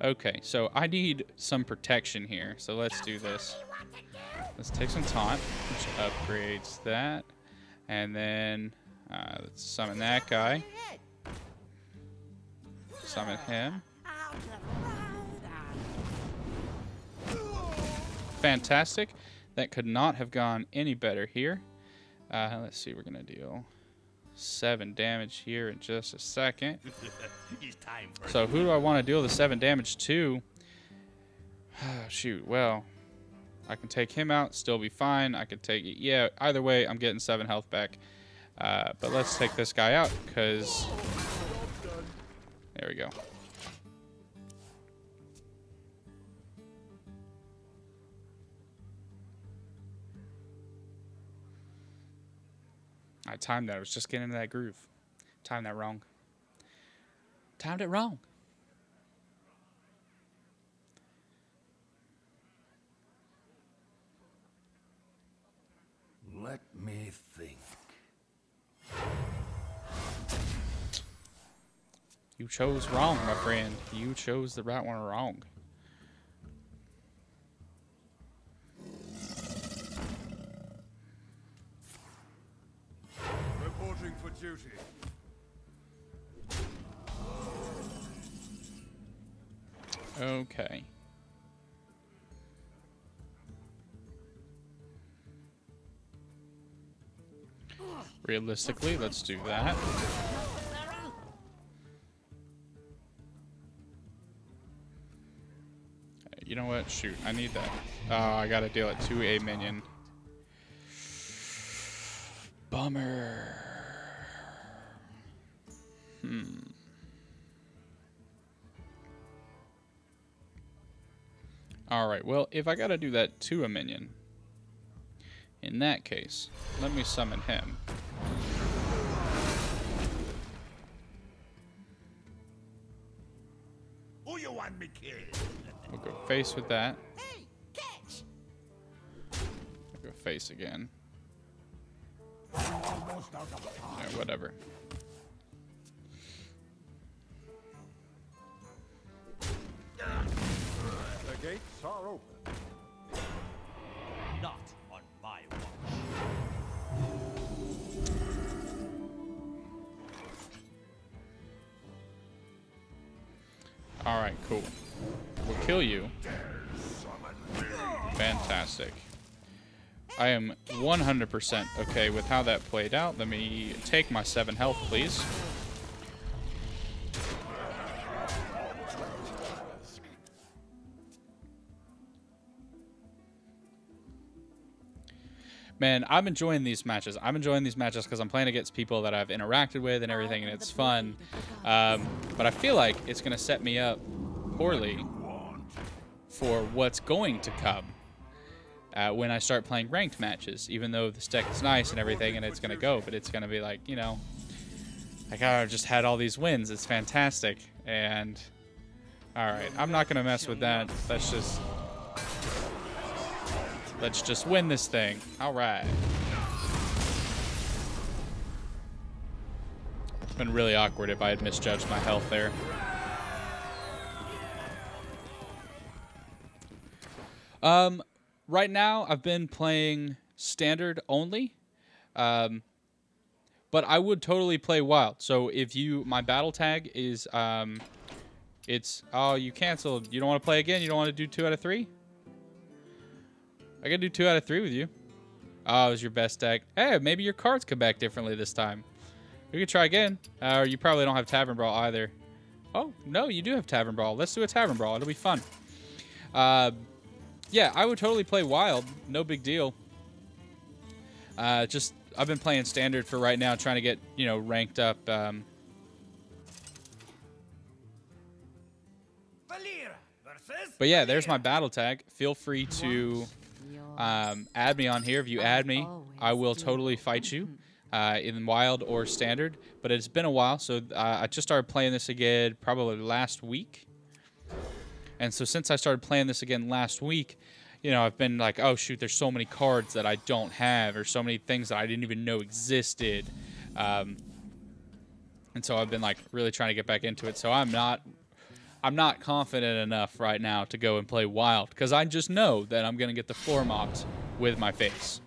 Okay, so I need some protection here, so let's do this. Let's take some taunt, which upgrades that, and then let's summon that guy. Summon him. Fantastic. That could not have gone any better here. Let's see, we're going to deal 7 damage here in just a second. So who do I want to deal the 7 damage to? Shoot, well, I can take him out, still be fine. I could take it. Yeah, either way, I'm getting 7 health back. But let's take this guy out, because... There we go. I timed that. I was just getting into that groove. Timed that wrong. Timed it wrong. Let me think. You chose wrong, my friend. You chose the right one wrong. Reporting for duty. Okay. Realistically, let's do that. You know what? Shoot, I need that. Oh, I gotta deal it to a minion. Bummer. Alright, well, if I gotta do that to a minion, in that case, let me summon him. Who you want me killed? We'll go face with that. Hey, catch! We'll go face again. Almost out of time. Yeah, whatever. The gates are open. Not on my watch. Alright, cool. We'll kill you. Fantastic. I am 100% okay with how that played out. Let me take my 7 health, please. Man, I'm enjoying these matches. I'm enjoying these matches because I'm playing against people that I've interacted with and everything, and it's fun. But I feel like it's going to set me up poorly for what's going to come when I start playing ranked matches, even though this deck is nice and everything and it's going to go. But it's going to be like, you know, like I just had all these wins. It's fantastic. And, all right, I'm not going to mess with that. Let's just win this thing. All right. It's been really awkward if I had misjudged my health there. Right now, I've been playing standard only. But I would totally play wild. So if my battle tag is, oh, you canceled. You don't want to play again? You don't want to do 2 out of 3? I can do 2 out of 3 with you. Oh, it was your best deck. Hey, maybe your cards come back differently this time. We could try again. Or you probably don't have Tavern Brawl either. Oh, no, you do have Tavern Brawl. Let's do a Tavern Brawl. It'll be fun. Yeah, I would totally play Wild. No big deal. I've been playing Standard for right now, trying to get, you know, ranked up. Valir versus. But yeah, there's my battle tag. Feel free to add me on here. If you add me, I will totally fight you in Wild or Standard. But it's been a while, so I just started playing this again probably last week. And so since I started playing this again last week, you know, I've been like, oh shoot, there's so many cards that I don't have, or so many things that I didn't even know existed. And so I've been like really trying to get back into it. So I'm not confident enough right now to go and play Wild, because I just know that I'm going to get the floor mopped with my face.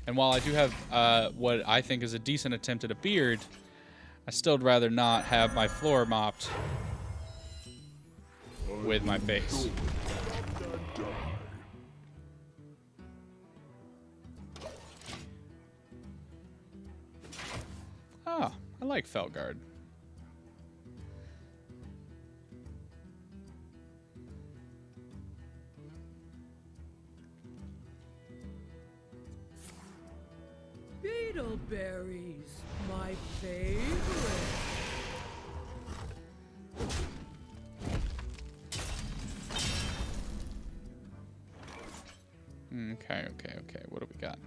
And while I do have what I think is a decent attempt at a beard, I still'd rather not have my floor mopped with my face. Oh, I like Felguard. Beetleberries, my favorite. Okay. What do we got?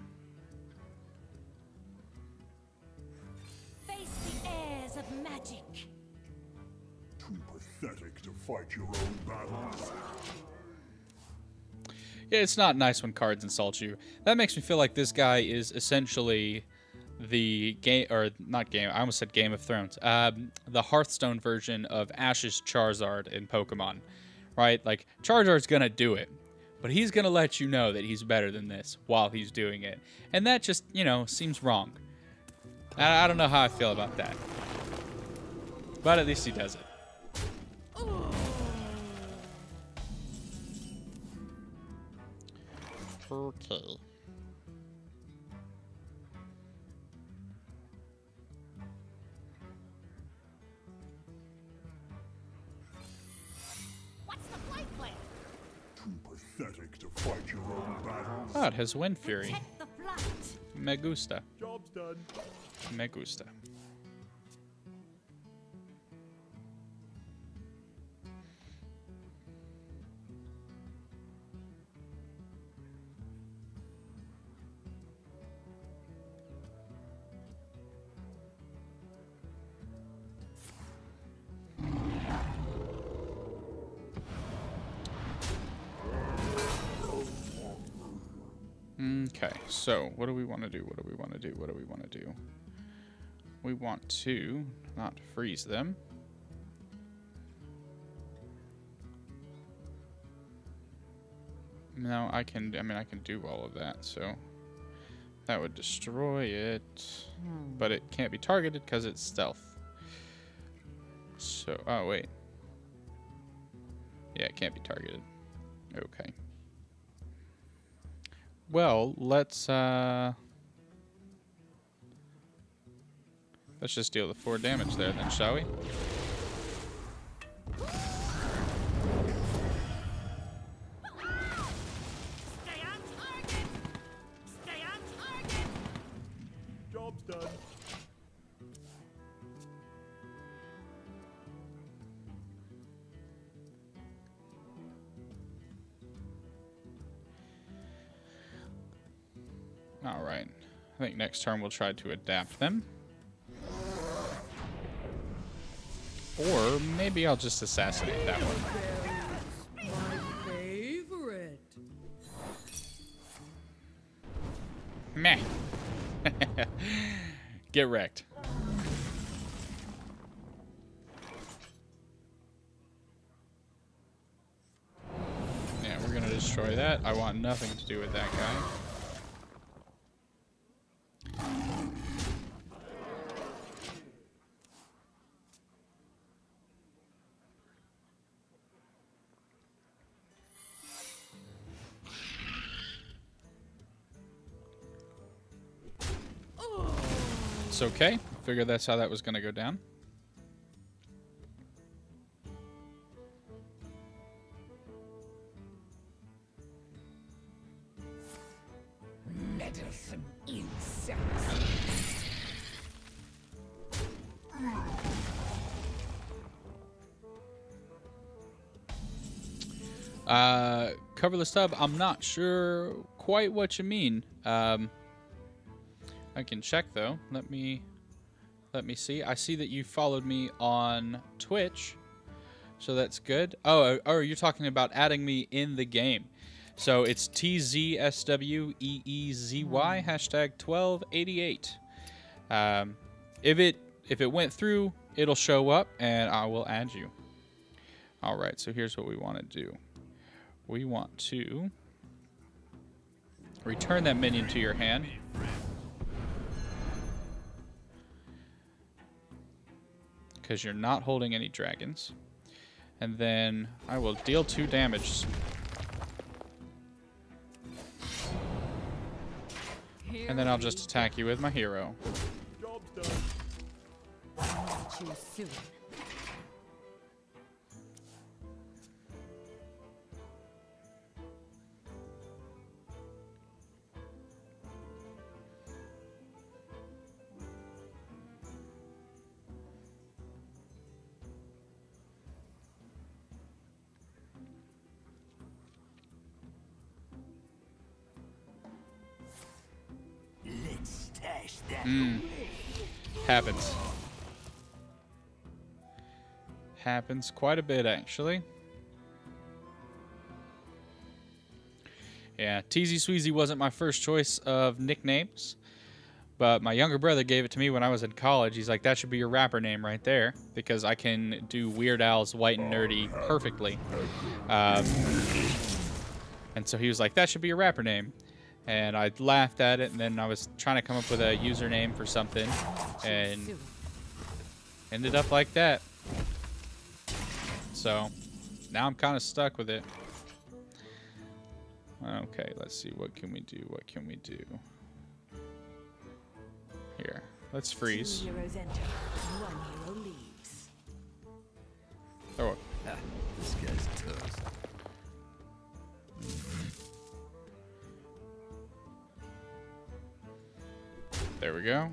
Face the airs of magic. Too pathetic to fight your own battles. Yeah, it's not nice when cards insult you. That makes me feel like this guy is essentially the game, or not game, I almost said Game of Thrones. The Hearthstone version of Ash's Charizard in Pokemon, right? Like, Charizard's gonna do it, but he's gonna let you know that he's better than this while he's doing it. And that just, you know, seems wrong. I don't know how I feel about that. But at least he does it. Okay. What's the flight plan? Too pathetic to fight your own battles. Oh, it has Wind Fury. Protect the flight. Me gusta. Job's done. Me gusta. Okay, so what do we want to do? What do we want to do? What do we want to do? We want to not freeze them. No, I can do all of that, so that would destroy it. But it can't be targeted because it's stealth. So, oh wait. Yeah, it can't be targeted. Okay. Well, let's just deal the 4 damage there then, shall we? Stay on target! Stay on target! Job's done. Alright. I think next turn we'll try to adapt them. Or maybe I'll just assassinate that one. My favorite. Meh. Get wrecked. Yeah, we're gonna destroy that. I want nothing to do with that guy. It's okay. Figured that's how that was gonna go down. Meddlesome insects. Coverless tub, I'm not sure quite what you mean. I can check though. Let me see. I see that you followed me on Twitch, so that's good. Oh, you're talking about adding me in the game. So it's TZSWEEZY #1288. If it went through, it'll show up and I will add you. All right. So here's what we want to do. We want to return that minion to your hand. Because you're not holding any dragons. And then I will deal 2 damage. And then I'll just attack you with my hero. Job's done. Meet you soon. Let's stash that Happens. Happens quite a bit, actually. Yeah, Tzsweezy wasn't my first choice of nicknames, but my younger brother gave it to me when I was in college. He's like, that should be your rapper name right there, because I can do Weird Al's White and Nerdy perfectly. And so he was like, that should be your rapper name. And I laughed at it, and then I was trying to come up with a username for something, and ended up like that. So now I'm kind of stuck with it. Okay, let's see. What can we do? What can we do? Here, let's freeze. 2 heroes enter, 1 hero leaves. Oh, This guy's toast. there we go.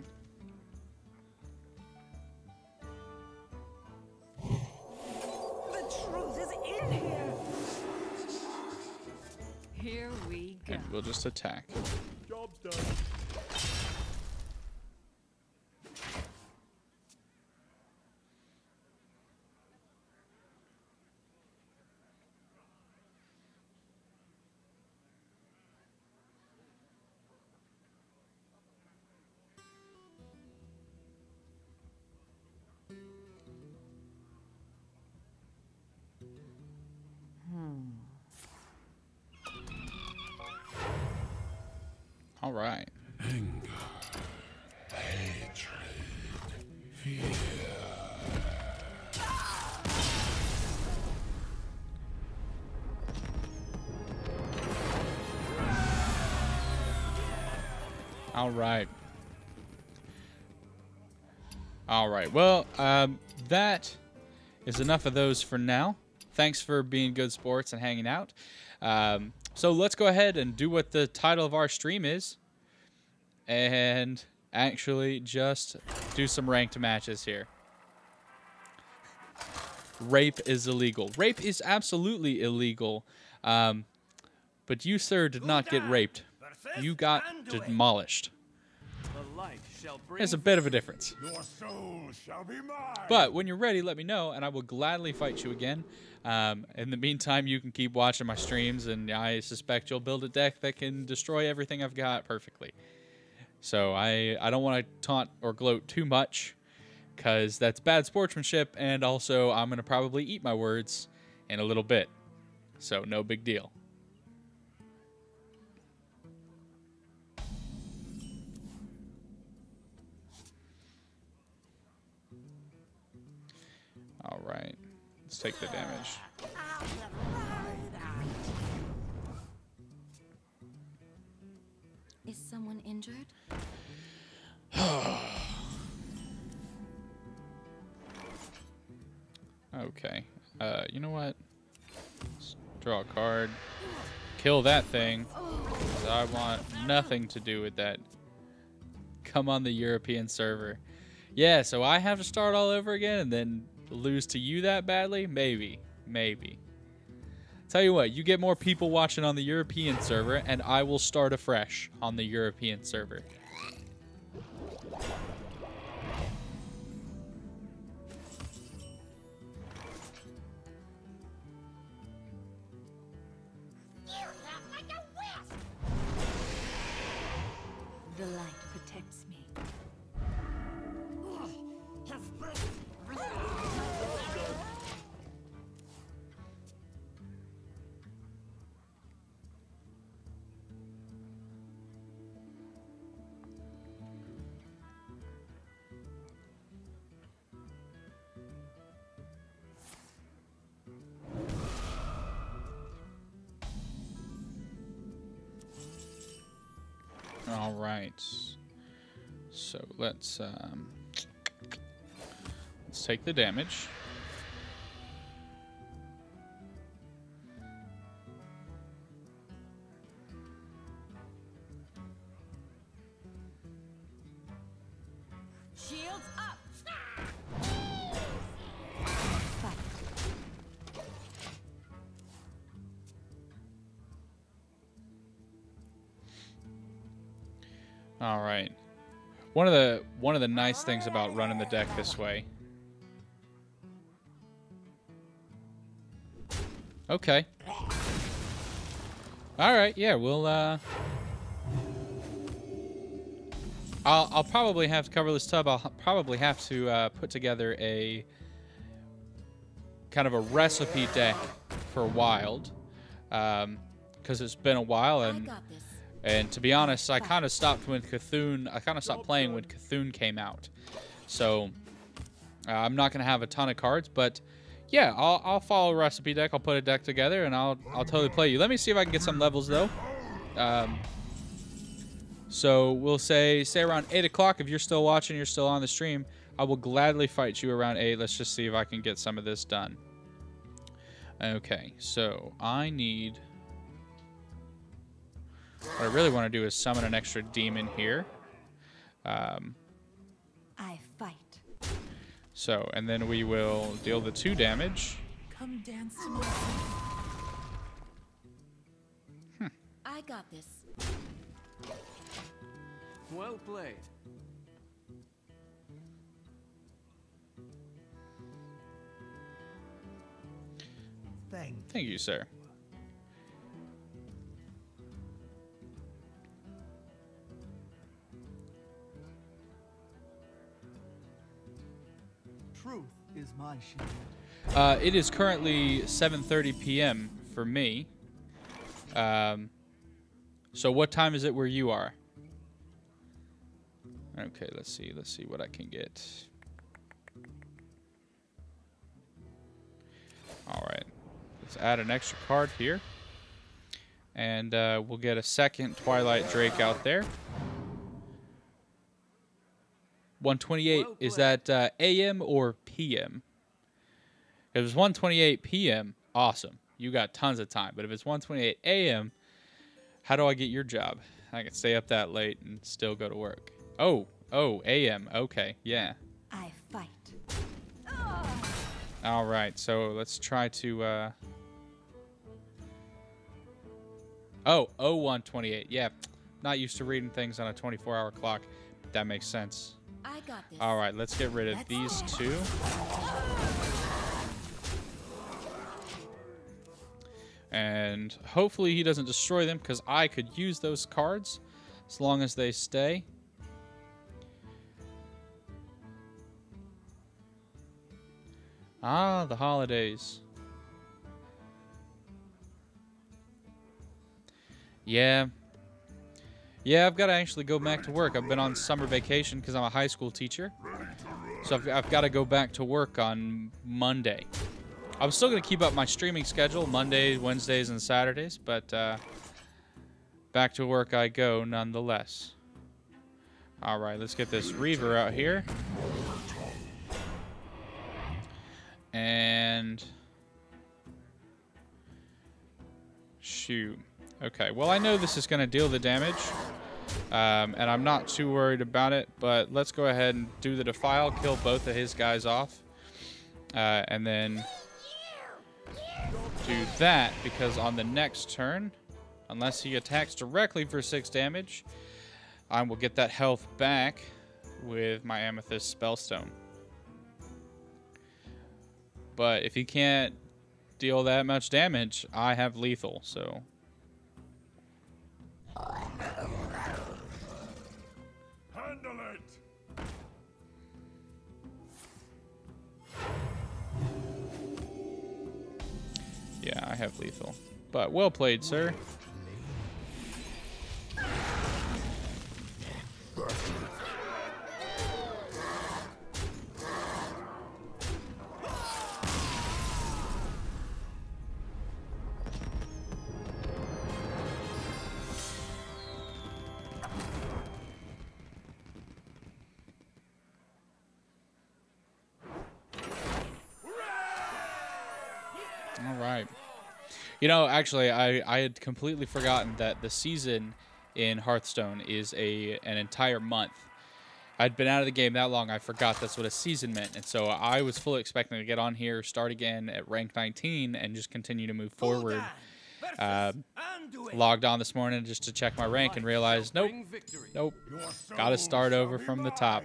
The truth is in here. Here we go. And we'll just attack. Job's done. All right. All right. Well, that is enough of those for now. Thanks for being good sports and hanging out. So let's go ahead and do what the title of our stream is. And actually just do some ranked matches here. Rape is illegal. Rape is absolutely illegal. But you, sir, did not get raped. You got demolished. There's a bit of a difference. Your soul shall be mine. But when you're ready, let me know, and I will gladly fight you again. In the meantime, you can keep watching my streams, and I suspect you'll build a deck that can destroy everything I've got perfectly. So I don't want to taunt or gloat too much, because that's bad sportsmanship, and also I'm going to probably eat my words in a little bit. So no big deal. All right, let's take the damage. Is someone injured? Okay, you know what? Let's draw a card. Kill that thing. 'Cause I want nothing to do with that. Come on the European server. Yeah, so I have to start all over again and then lose to you that badly? Maybe. Maybe. Tell you what, you get more people watching on the European server, and I will start afresh on the European server. Like a wisp. The light protects me. All right. So let's take the damage. Shields up. Fight. All right. One of the nice things about running the deck this way. Okay. All right. Yeah, we'll I'll probably have to cover this tub. I'll probably have to put together a kind of a recipe deck for Wild, because it's been a while, I and got this. and to be honest, I kind of stopped when Cthulhu. I kind of stopped playing when Cthulhu came out, so I'm not gonna have a ton of cards, but yeah, I'll follow a recipe deck. I'll put a deck together, and I'll totally play you. Let me see if I can get some levels though. So we'll say around 8 o'clock. If you're still watching, you're still on the stream, I will gladly fight you around 8. Let's just see if I can get some of this done. Okay, so I need... What I really want to do is summon an extra demon here. I fight. So, and then we will deal the 2 damage. Come dance to me. I got this. Well played. Thank you, sir. Truth is my shield. It is currently 7:30 p.m. for me. So what time is it where you are? Okay, let's see what I can get. All right, let's add an extra card here, and we'll get a second Twilight Drake out there. 1:28, is that AM or PM? If it's 1:28 PM, awesome. You got tons of time. But if it's 1:28 AM, how do I get your job? I can stay up that late and still go to work. Oh, AM. Okay, yeah. I fight. All right, so let's try to... 1:28. Yeah, not used to reading things on a 24-hour clock. That makes sense. I got this. All right, let's get rid of these two. And hopefully he doesn't destroy them, because I could use those cards as long as they stay. Ah, the holidays. Yeah. Yeah, I've got to actually go back to work. I've been on summer vacation because I'm a high school teacher. So I've got to go back to work on Monday. I'm still going to keep up my streaming schedule, Mondays, Wednesdays, and Saturdays, but back to work I go nonetheless. All right, let's get this Reaver out here. And... shoot. Okay, well, I know this is going to deal the damage, and I'm not too worried about it, but let's go ahead and do the Defile, kill both of his guys off, and then do that, because on the next turn, unless he attacks directly for 6 damage, I will get that health back with my Amethyst Spellstone. But if he can't deal that much damage, I have lethal, so... Handle it! Yeah, I have lethal. But well played, sir. All right. You know, actually, I had completely forgotten that the season in Hearthstone is an entire month. I'd been out of the game that long, I forgot that's what a season meant. And so I was fully expecting to get on here, start again at rank 19, and just continue to move forward. Logged on this morning just to check my rank and realized, nope, got to start over from the top.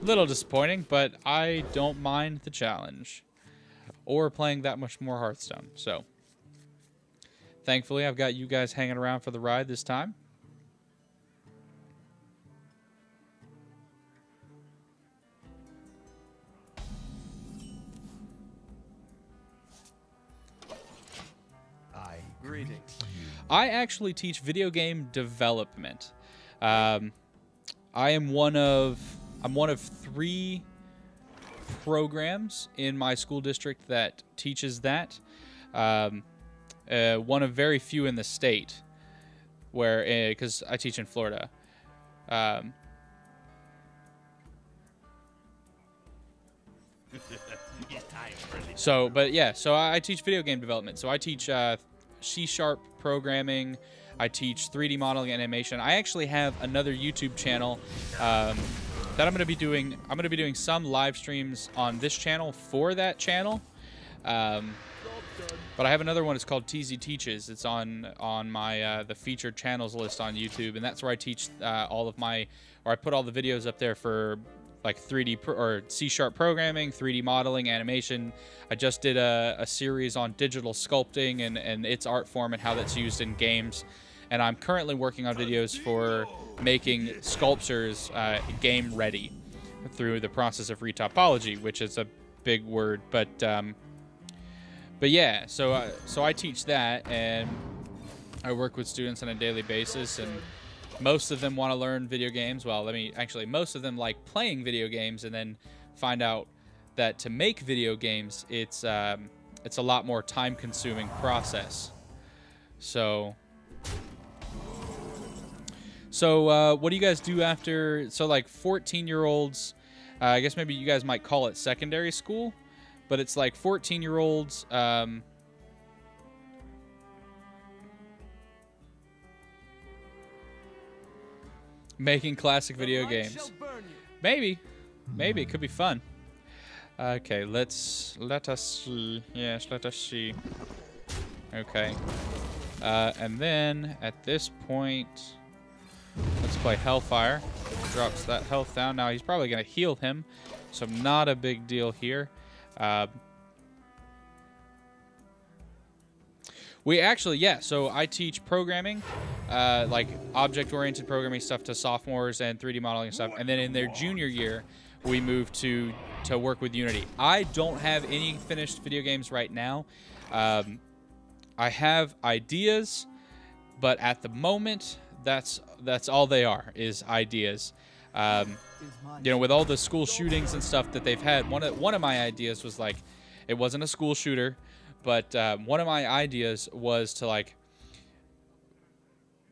Little disappointing, but I don't mind the challenge. Or playing that much more Hearthstone. So, thankfully, I've got you guys hanging around for the ride this time. I actually teach video game development. I'm one of 3 programs in my school district that teaches that. One of very few in the state, where because I teach in Florida. So I teach video game development. So I teach C# programming. I teach 3D modeling and animation. I actually have another YouTube channel that I'm going to be doing. I'm going to be doing some live streams on this channel for that channel. But I have another one. It's called Tzsweezy Teaches. It's on my the featured channels list on YouTube, and that's where I teach all of my, or I put all the videos up there for like 3D or C# programming, 3D modeling, animation. I just did a series on digital sculpting and its art form and how that's used in games. And I'm currently working on videos for making sculptures game ready through the process of retopology, which is a big word, but yeah. So I teach that, and I work with students on a daily basis, and most of them want to learn video games. Well, most of them like playing video games, and then find out that to make video games, it's a lot more time-consuming process. So So what do you guys do after? So like 14-year-olds, I guess maybe you guys might call it secondary school, but it's like 14-year-olds. Making classic video games. Maybe it could be fun. Okay, let us see. Yes, let us see. Okay, and then at this point, let's play Hellfire. Drops that health down. Now he's probably gonna heal him, so not a big deal here. We actually, yeah, so I teach programming, like object-oriented programming stuff to sophomores and 3D modeling stuff. And then in their junior year, we moved to work with Unity. I don't have any finished video games right now. I have ideas, but at the moment, that's all they are, is ideas. You know, with all the school shootings and stuff that they've had, one of my ideas was like, it wasn't a school shooter, but one of my ideas was to like,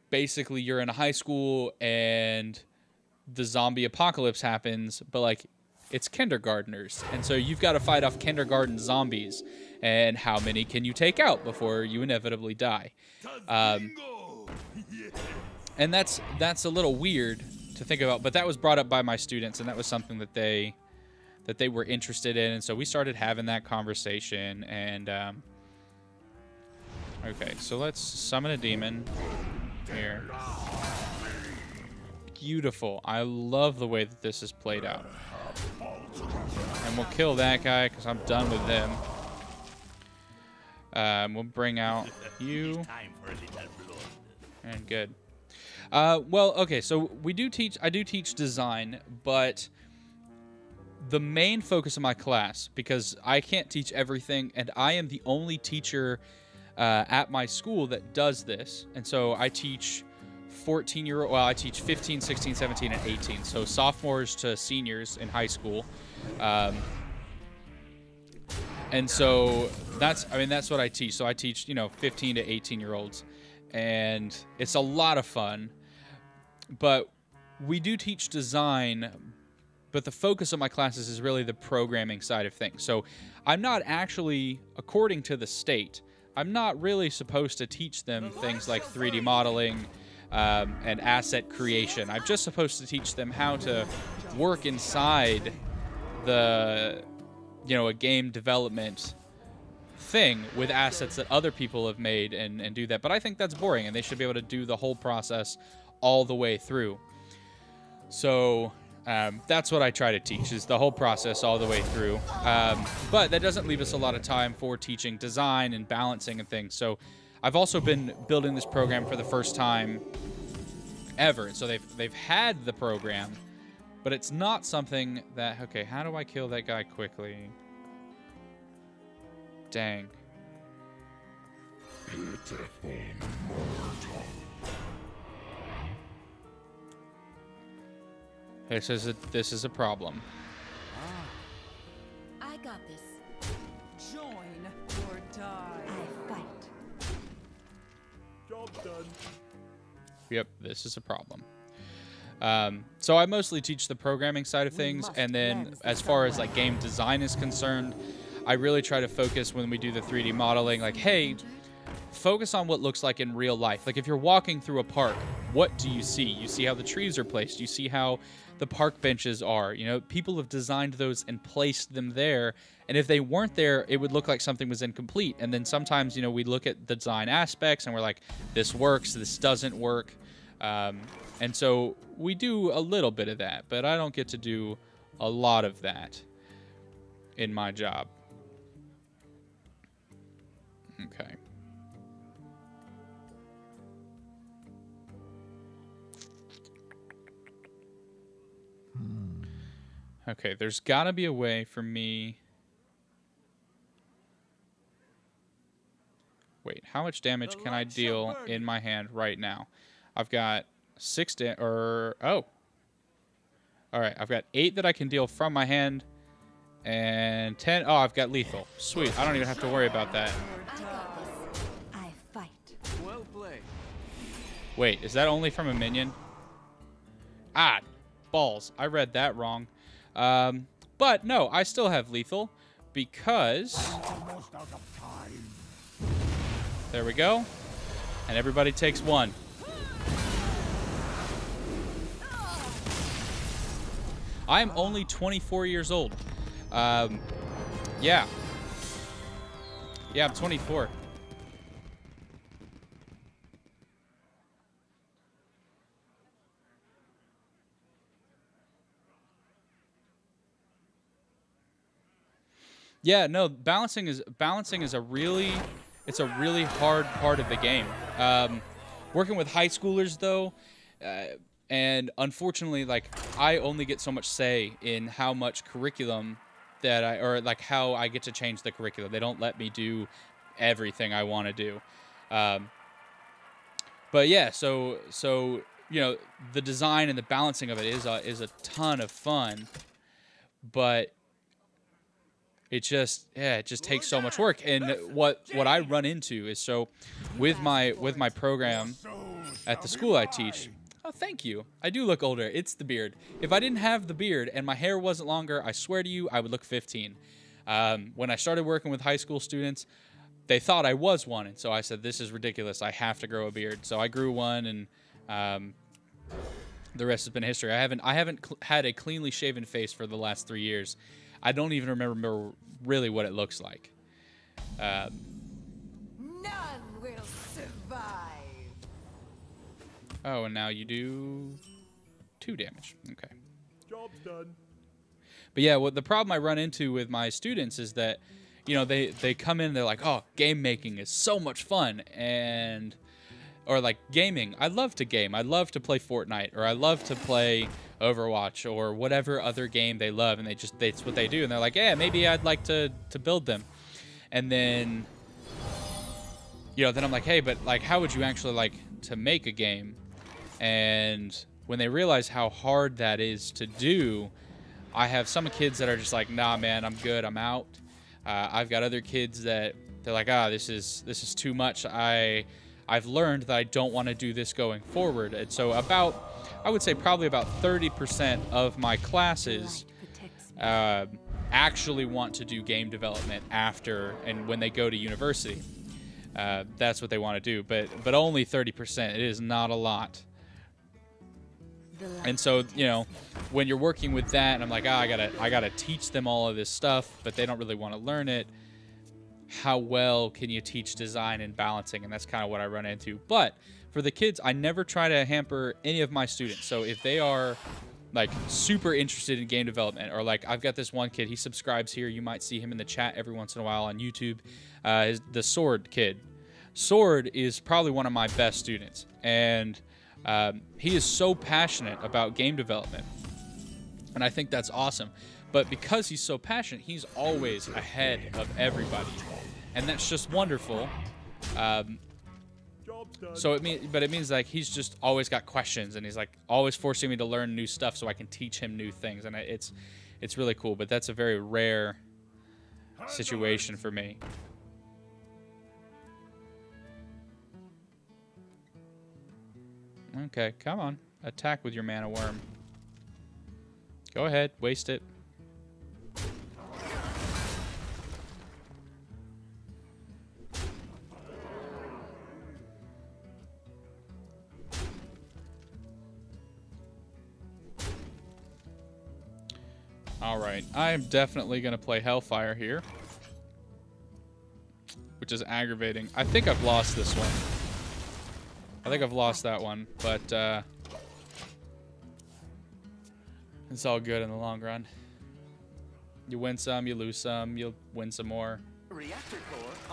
basically you're in a high school and the zombie apocalypse happens, but like it's kindergartners, and so you've got to fight off kindergarten zombies, and how many can you take out before you inevitably die? And that's a little weird to think about, but that was brought up by my students, and that was something that they were interested in, and so we started having that conversation. And okay, so let's summon a demon here. Beautiful. I love the way that this is played out. And we'll kill that guy because I'm done with them. We'll bring out you. And good. Well, okay, so I do teach design, but the main focus of my class, because I can't teach everything, and I am the only teacher at my school that does this. And so I teach 14-year-old, well, I teach 15, 16, 17, and 18. So sophomores to seniors in high school. And so that's what I teach. So I teach, 15 to 18-year-olds, and it's a lot of fun. But we do teach design, but the focus of my classes is really the programming side of things. So I'm not actually, according to the state, I'm not really supposed to teach them things like 3D modeling and asset creation. I'm just supposed to teach them how to work inside the, a game development thing with assets that other people have made and do that. But I think that's boring, and they should be able to do the whole process all the way through. So that's what I try to teach, is the whole process all the way through. But that doesn't leave us a lot of time for teaching design and balancing and things. So I've also been building this program for the first time ever. So they've had the program, but it's not something that, okay, how do I kill that guy quickly? Dang. This is a problem. I got this. Join or die. I fight. Job's done. Yep, this is a problem. So I mostly teach the programming side of things, and then as far as like game design is concerned, I really try to focus when we do the 3D modeling, like, hey, focus on what looks like in real life. Like if you're walking through a park, what do you see? You see how the trees are placed. You see how the park benches are. People have designed those and placed them there. And if they weren't there, it would look like something was incomplete. And then sometimes, we look at the design aspects and we're like, this works, this doesn't work. And so we do a little bit of that, but I don't get to do a lot of that in my job. Okay. Okay, there's got to be a way for me. Wait, how much damage can I deal in my hand right now? I've got 6 oh. All right, I've got 8 that I can deal from my hand, and 10. Oh, I've got lethal. Sweet. I don't even have to worry about that. I got this. I fight. Well played. Wait, is that only from a minion? Ah, balls. I read that wrong. But no, I still have lethal because... Almost out of time. There we go. And everybody takes one. I am only 24 years old. Yeah. Yeah, I'm 24. Yeah, no, balancing is a really hard part of the game. Working with high schoolers though, and unfortunately, like I only get so much say in how much curriculum that how I get to change the curriculum. They don't let me do everything I want to do. But yeah, so you know, the design and the balancing of it is a ton of fun, but it just takes so much work. And what I run into is, so with my program at the school I teach. Oh, thank you. I do look older. It's the beard. If I didn't have the beard and my hair wasn't longer, I swear to you, I would look 15. When I started working with high school students, they thought I was one, and so I said, "This is ridiculous. I have to grow a beard." So I grew one, and the rest has been history. I haven't had a cleanly shaven face for the last 3 years. I don't even remember really what it looks like. None will survive. Oh, and now you do 2 damage. Okay. Job's done. But yeah, what the problem I run into with my students is that, you know, they come in and they're like, "Oh, game making is so much fun," or like gaming. I love to game. I love to play Fortnite, or I love to play Overwatch, or whatever other game they love, and that's what they do. And they're like, "Yeah, maybe I'd like to build them." And then, you know, then I'm like, "Hey, but like, how would you actually like to make a game?" And when they realize how hard that is to do, I have some kids that are just like, "Nah, man, I'm good. I'm out." I've got other kids that they're like, "This is too much. I've learned that I don't want to do this going forward." And so I would say probably about 30% of my classes actually want to do game development after and when they go to university. That's what they want to do, but only 30%. It is not a lot. And so, you know, when you're working with that, and I'm like, I gotta teach them all of this stuff, but they don't really want to learn it. How well can you teach design and balancing? And that's kind of what I run into. But for the kids, I never try to hamper any of my students. So if they are like super interested in game development, or like I've got this one kid, he subscribes here. You might see him in the chat every once in a while on YouTube. The Sword kid. Sword is probably one of my best students, and he is so passionate about game development, and I think that's awesome. But because he's so passionate, he's always ahead of everybody, and that's just wonderful. So it means like he's just always got questions, and he's like always forcing me to learn new stuff so I can teach him new things, and it's really cool. But that's a very rare situation for me. Okay, come on. Attack with your mana worm. Go ahead, waste it. Alright, I am definitely going to play Hellfire here, which is aggravating. I think I've lost this one. I think I've lost that one, but it's all good in the long run. You win some, you lose some, you'll win some more.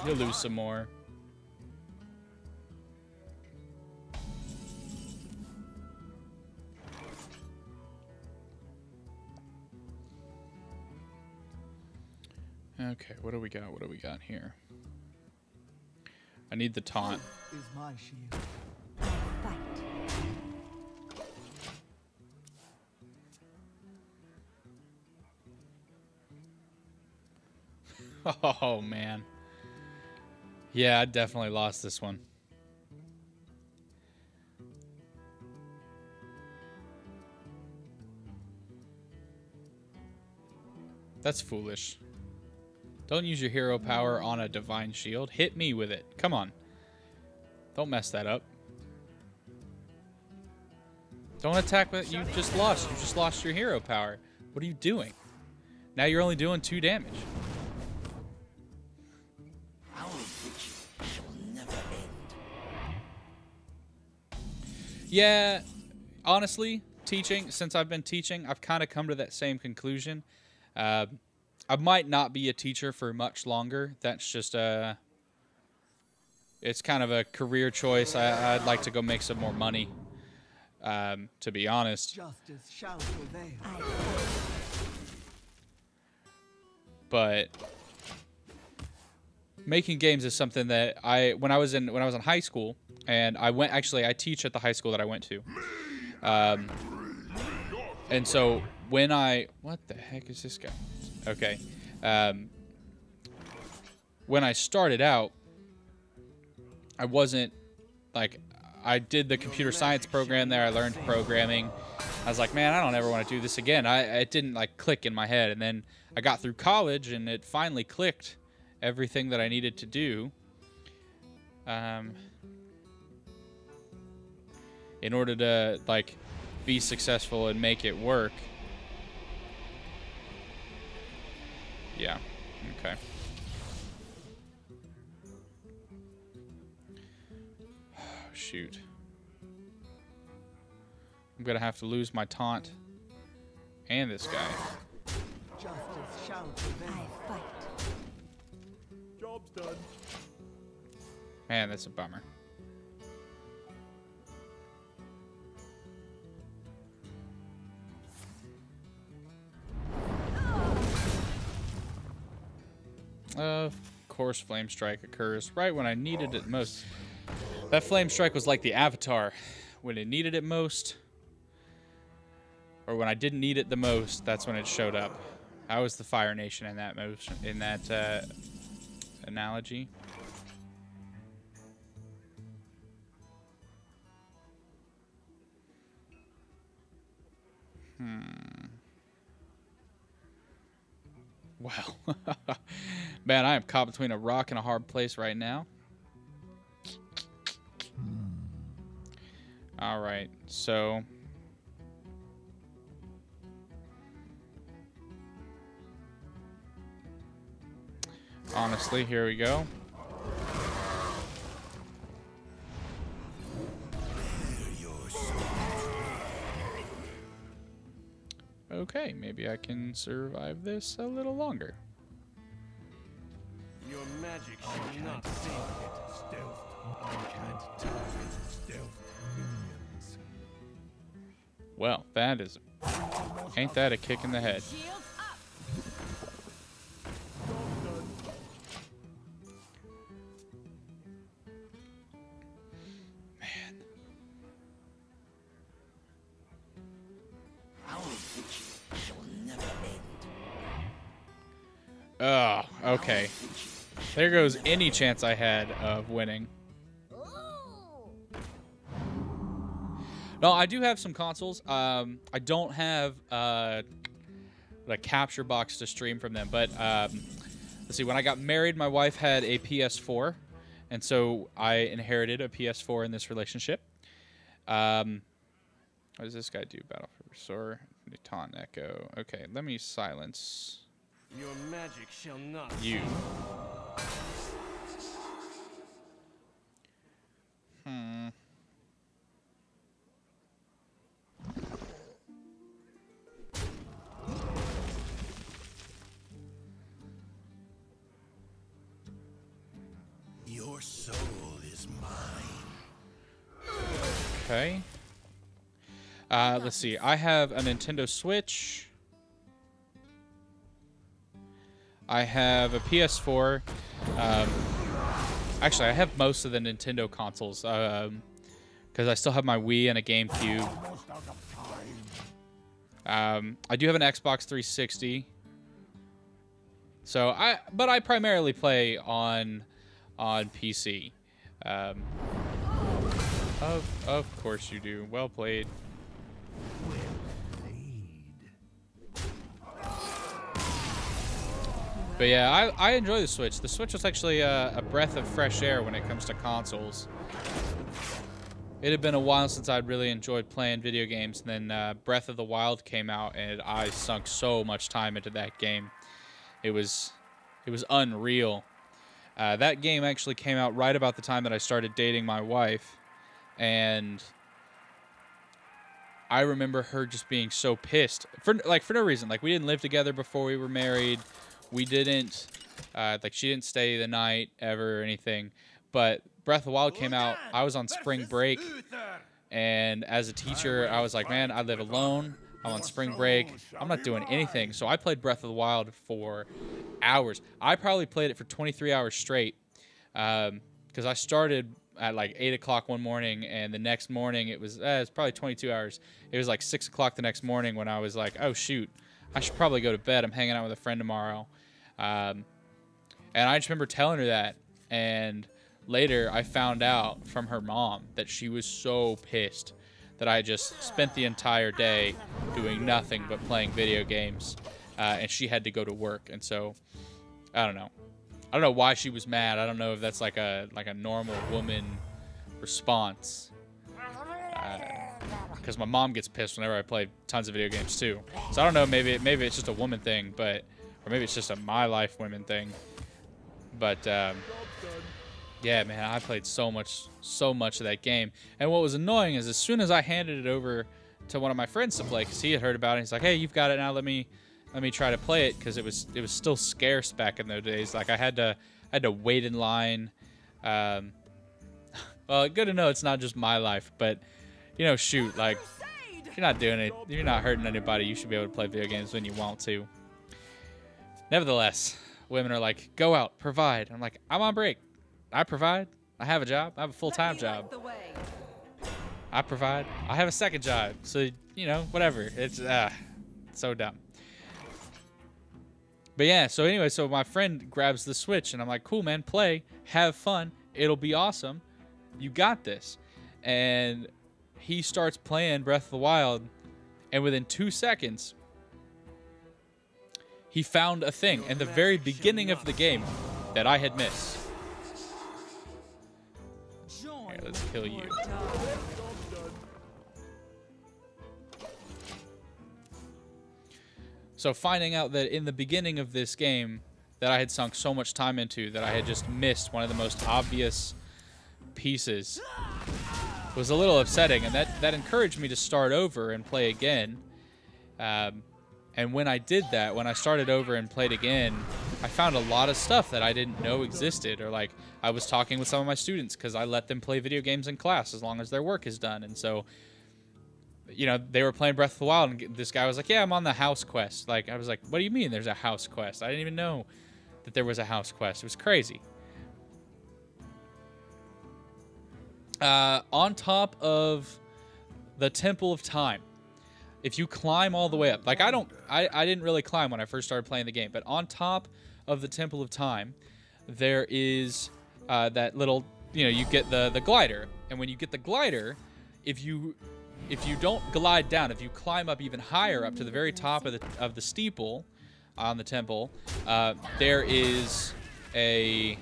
You'll lose some more. Okay, what do we got? What do we got here? I need the taunt. Is my shield. Oh, man. Yeah, I definitely lost this one. That's foolish. Don't use your hero power on a divine shield. Hit me with it. Come on. Don't mess that up. Don't attack what you just lost. You just lost your hero power. What are you doing? Now you're only doing 2 damage. Our vigil shall never end. Yeah, honestly, since I've been teaching, I've kind of come to that same conclusion. I might not be a teacher for much longer. That's just it's kind of a career choice. I'd like to go make some more money, to be honest. Justice shall prevail. But making games is something that when I was in high school, and I teach at the high school that I went to. And so when what the heck is this guy? Okay. When I started out, I wasn't like, I did the computer science program there. I learned programming. I was like, man, I don't ever want to do this again. It didn't like click in my head. And then I got through college and it finally clicked, everything that I needed to do. In order to like be successful and make it work. Yeah. Okay. Shoot. I'm gonna have to lose my taunt and this guy. Justice shall prevail. I fight. Job's done. Man, that's a bummer. Of course, Flame Strike occurs right when I needed it most. That Flame Strike was like the Avatar. When it needed it most, or when I didn't need it the most, that's when it showed up. I was the Fire Nation in that analogy. Well, man, I am caught between a rock and a hard place right now. All right, so honestly, here we go. Okay, maybe I can survive this a little longer. Your magic shall not save it. Stealth. Uncan't target. Stealth. Minions. Well, ain't that a kick in the head? Shields up. Job done. Man. Our vigil shall never end. Oh, okay. There goes any chance I had of winning. No, I do have some consoles. I don't have a capture box to stream from them, but let's see. When I got married, my wife had a PS4, and so I inherited a PS4 in this relationship. What does this guy do? Battle for Restore, Taunt Echo. Okay, let me silence Your magic shall not. you. Your soul is mine. Okay. Let's see. I have a Nintendo Switch. I have a PS4. Actually, I have most of the Nintendo consoles because I still have my Wii and a GameCube. I do have an Xbox 360. So but I primarily play on PC. Of course you do. Well played. But yeah, I enjoy the Switch. The Switch was actually a breath of fresh air when it comes to consoles. It had been a while since I'd really enjoyed playing video games, and then Breath of the Wild came out, and I sunk so much time into that game. It was unreal. That game actually came out right about the time that I started dating my wife, and I remember her just being so pissed for no reason. Like, we didn't live together before we were married. We didn't she didn't stay the night ever or anything. But Breath of the Wild came out. I was on spring break, and as a teacher, I was like, man, I live alone. I'm on spring break. I'm not doing anything. So I played Breath of the Wild for hours. I probably played it for 23 hours straight, because I started at like 8 o'clock one morning, and the next morning it's probably 22 hours. It was like 6 o'clock the next morning when I was like, oh shoot, I should probably go to bed. I'm hanging out with a friend tomorrow. And I just remember telling her that, and later I found out from her mom that she was so pissed that I just spent the entire day doing nothing but playing video games, and she had to go to work. And so I don't know why she was mad. I don't know if that's like a normal woman response, because my mom gets pissed whenever I play tons of video games too. So I don't know, maybe it's just a woman thing, or maybe it's just a my life women thing. But yeah, man, I played so much of that game. And what was annoying is as soon as I handed it over to one of my friends to play, because he had heard about it, he's like, hey, you've got it now, let me try to play it, because it was still scarce back in those days. Like, I had to wait in line. Well, good to know it's not just my life, but shoot, like, if you're not doing it, if you're not hurting anybody, you should be able to play video games when you want to. Nevertheless, women are like, go out, provide. I'm like, I'm on break. I provide. I have a job. I have a full-time job. I provide. I have a second job. So, whatever. It's so dumb. But yeah, so anyway, so my friend grabs the Switch, and I'm like, cool, man, play, have fun, it'll be awesome, you got this. And he starts playing Breath of the Wild, and within 2 seconds, he found a thing in the very beginning of the game that I had missed. Here, let's kill you. So finding out that in the beginning of this game that I had sunk so much time into that I had just missed one of the most obvious pieces was a little upsetting, and that encouraged me to start over and play again. And when I did that, when I started over and played again, I found a lot of stuff that I didn't know existed, or like I was talking with some of my students because I let them play video games in class as long as their work is done. And so, they were playing Breath of the Wild, and this guy was like, yeah, I'm on the house quest. Like, I was like, what do you mean there's a house quest? I didn't even know that there was a house quest. It was crazy. On top of the Temple of Time, if you climb all the way up, like I didn't really climb when I first started playing the game, but on top of the Temple of Time, there is that little, you get the glider. And when you get the glider, if you don't glide down, if you climb up even higher, up to the very top of the steeple on the temple, there is the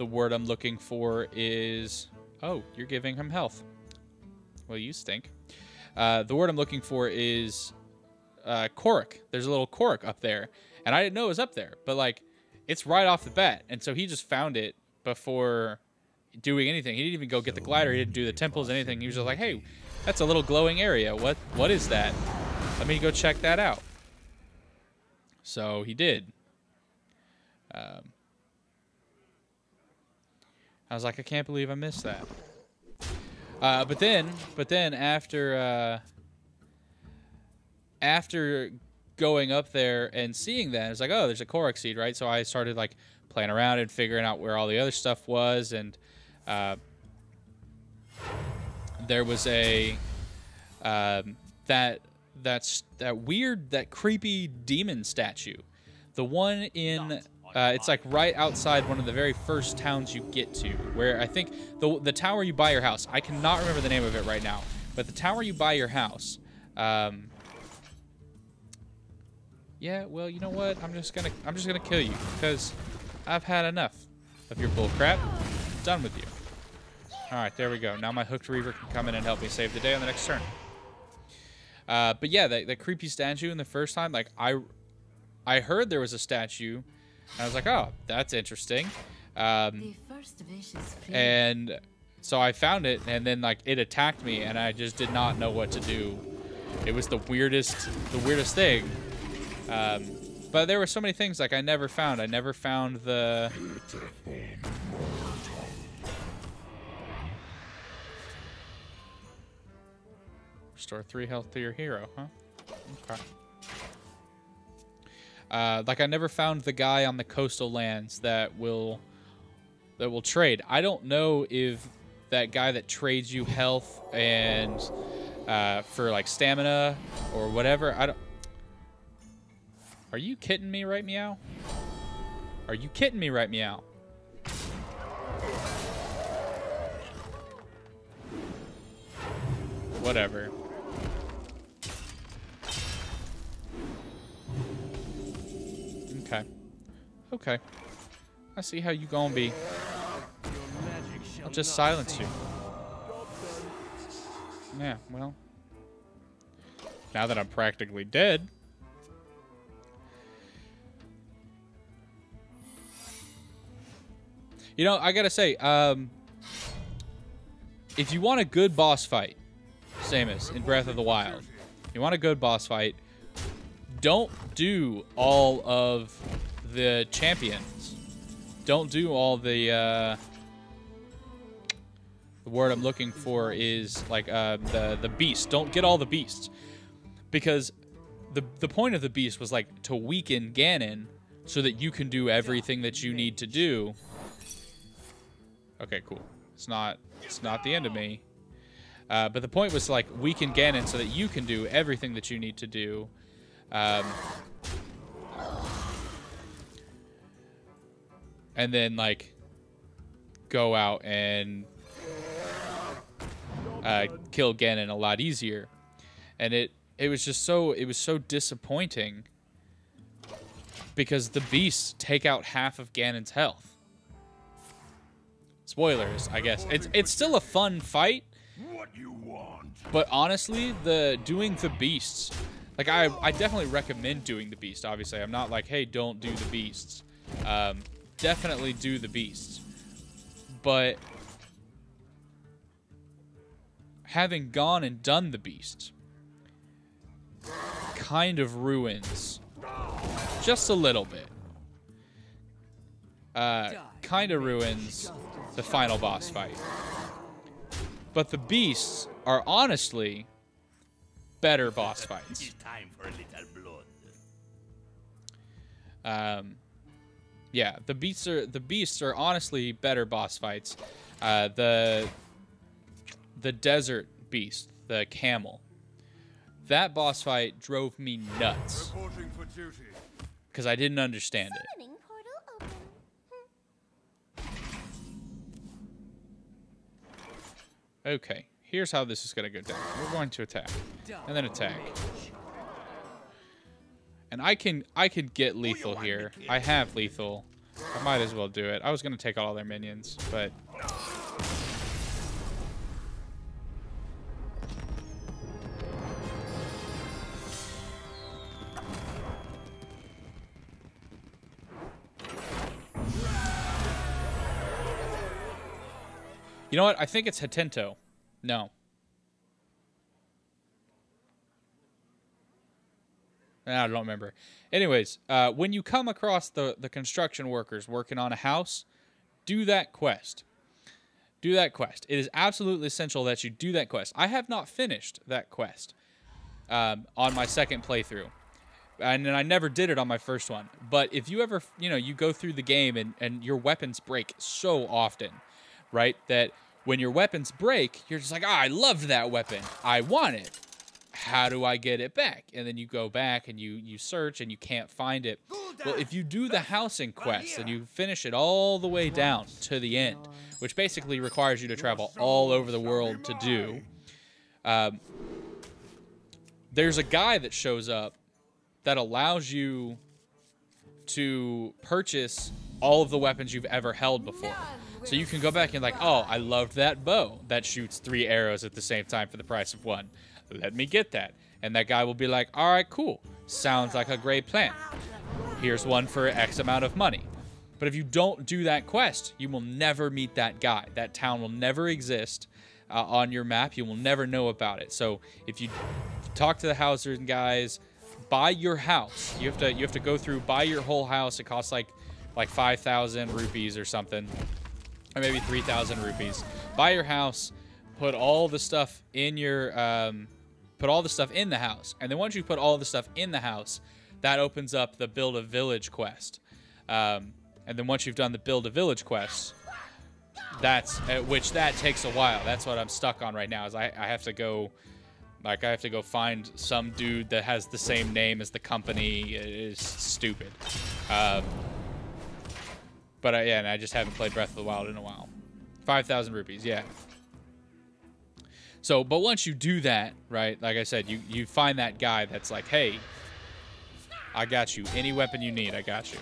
word I'm looking for is, oh, you're giving him health. Well, you stink. The word I'm looking for is Korok. There's a little Korok up there, and I didn't know it was up there, but like, it's right off the bat, and so he just found it before doing anything. He didn't even go get the glider. He didn't do the temples, anything. He was just like, hey, that's a little glowing area. What is that? Let me go check that out. So he did. I was like, I can't believe I missed that. But then after going up there and seeing that, it's like, oh, there's a Korok seed, right? So I started like playing around and figuring out where all the other stuff was, and there was that creepy demon statue, the one in it's like right outside one of the very first towns you get to, where I think the tower you buy your house. I cannot remember the name of it right now, but the tower you buy your house. Yeah, well, you know what? I'm just gonna kill you because I've had enough of your bull crap. Done with you. All right, there we go. Now my hooked reaver can come in and help me save the day on the next turn. But yeah, that creepy statue in the first time, like I heard there was a statue, and I was like, oh, that's interesting. The first wish is free. And so I found it, and then like it attacked me, and I just did not know what to do. It was the weirdest thing. But there were so many things like I never found. I never found the. Restore 3 health to your hero, huh? Okay. Like I never found the guy on the coastal lands that will trade. I don't know if that guy that trades you health and for like stamina or whatever. I don't. Are you kidding me, right, Meow? Are you kidding me, right, Meow? Whatever. Okay. Okay. I see how you gonna be. I'll just silence you. Yeah, well. Now that I'm practically dead. You know, I gotta say, if you want a good boss fight, same as in Breath of the Wild, you want a good boss fight, don't do all of the champions. Don't do all the word I'm looking for is like the beasts. Don't get all the beasts, because the point of the beast was like to weaken Ganon so that you can do everything that you need to do. Okay, cool. It's not the end of me. But the point was to, like, weaken Ganon so that you can do everything that you need to do. And then, like, go out and kill Ganon a lot easier. And it was just so disappointing because the beasts take out half of Ganon's health. Spoilers, I guess. It's still a fun fight. What you want? But honestly, doing the beasts, like I definitely recommend doing the beast. Obviously, I'm not like, hey, don't do the beasts. Definitely do the beasts. But having gone and done the beasts kind of ruins just a little bit. Kind of ruins the final boss fight. But the beasts are honestly better boss fights. It's time for a little blood. Yeah, the beasts are honestly better boss fights. The desert beast, the camel. That boss fight drove me nuts. Reporting for duty. Because I didn't understand it. Summoning portal open. Okay, here's how this is going to go down. We're going to attack, and then attack. And I can get lethal here. I have lethal. I might as well do it. I was going to take all their minions, but... You know what? I think it's Hatento. No. I don't remember. Anyways, when you come across the construction workers working on a house, do that quest. Do that quest. It is absolutely essential that you do that quest. I have not finished that quest on my second playthrough. And I never did it on my first one. But if you ever, you go through the game and your weapons break so often, right? That when your weapons break, you're just like, I loved that weapon. I want it. How do I get it back? And then you go back and you search and you can't find it. Well, if you do the housing quest and you finish it all the way down to the end, which basically requires you to travel all over the world to do, there's a guy that shows up that allows you to purchase all of the weapons you've ever held before. So you can go back and like, oh, I loved that bow that shoots 3 arrows at the same time for the price of 1. Let me get that. And that guy will be like, all right, cool. Sounds like a great plan. Here's one for X amount of money. But if you don't do that quest, you will never meet that guy. That town will never exist on your map. You will never know about it. So if you talk to the Hauser guys, buy your house. You have to go through, buy your whole house. It costs like 5,000 rupees or something, or maybe 3,000 rupees. Buy your house, put all the stuff in your put all the stuff in the house, and then once you put all the stuff in the house, that opens up the build a village quest. And then once you've done the build a village quest, that's which that takes a while. That's what I'm stuck on right now. Is I have to go, like I have to go find some dude that has the same name as the company. It is stupid. But yeah, and I just haven't played Breath of the Wild in a while. 5,000 rupees, yeah. So, but once you do that, right, like I said, you find that guy that's like, hey, I got you. Any weapon you need, I got you.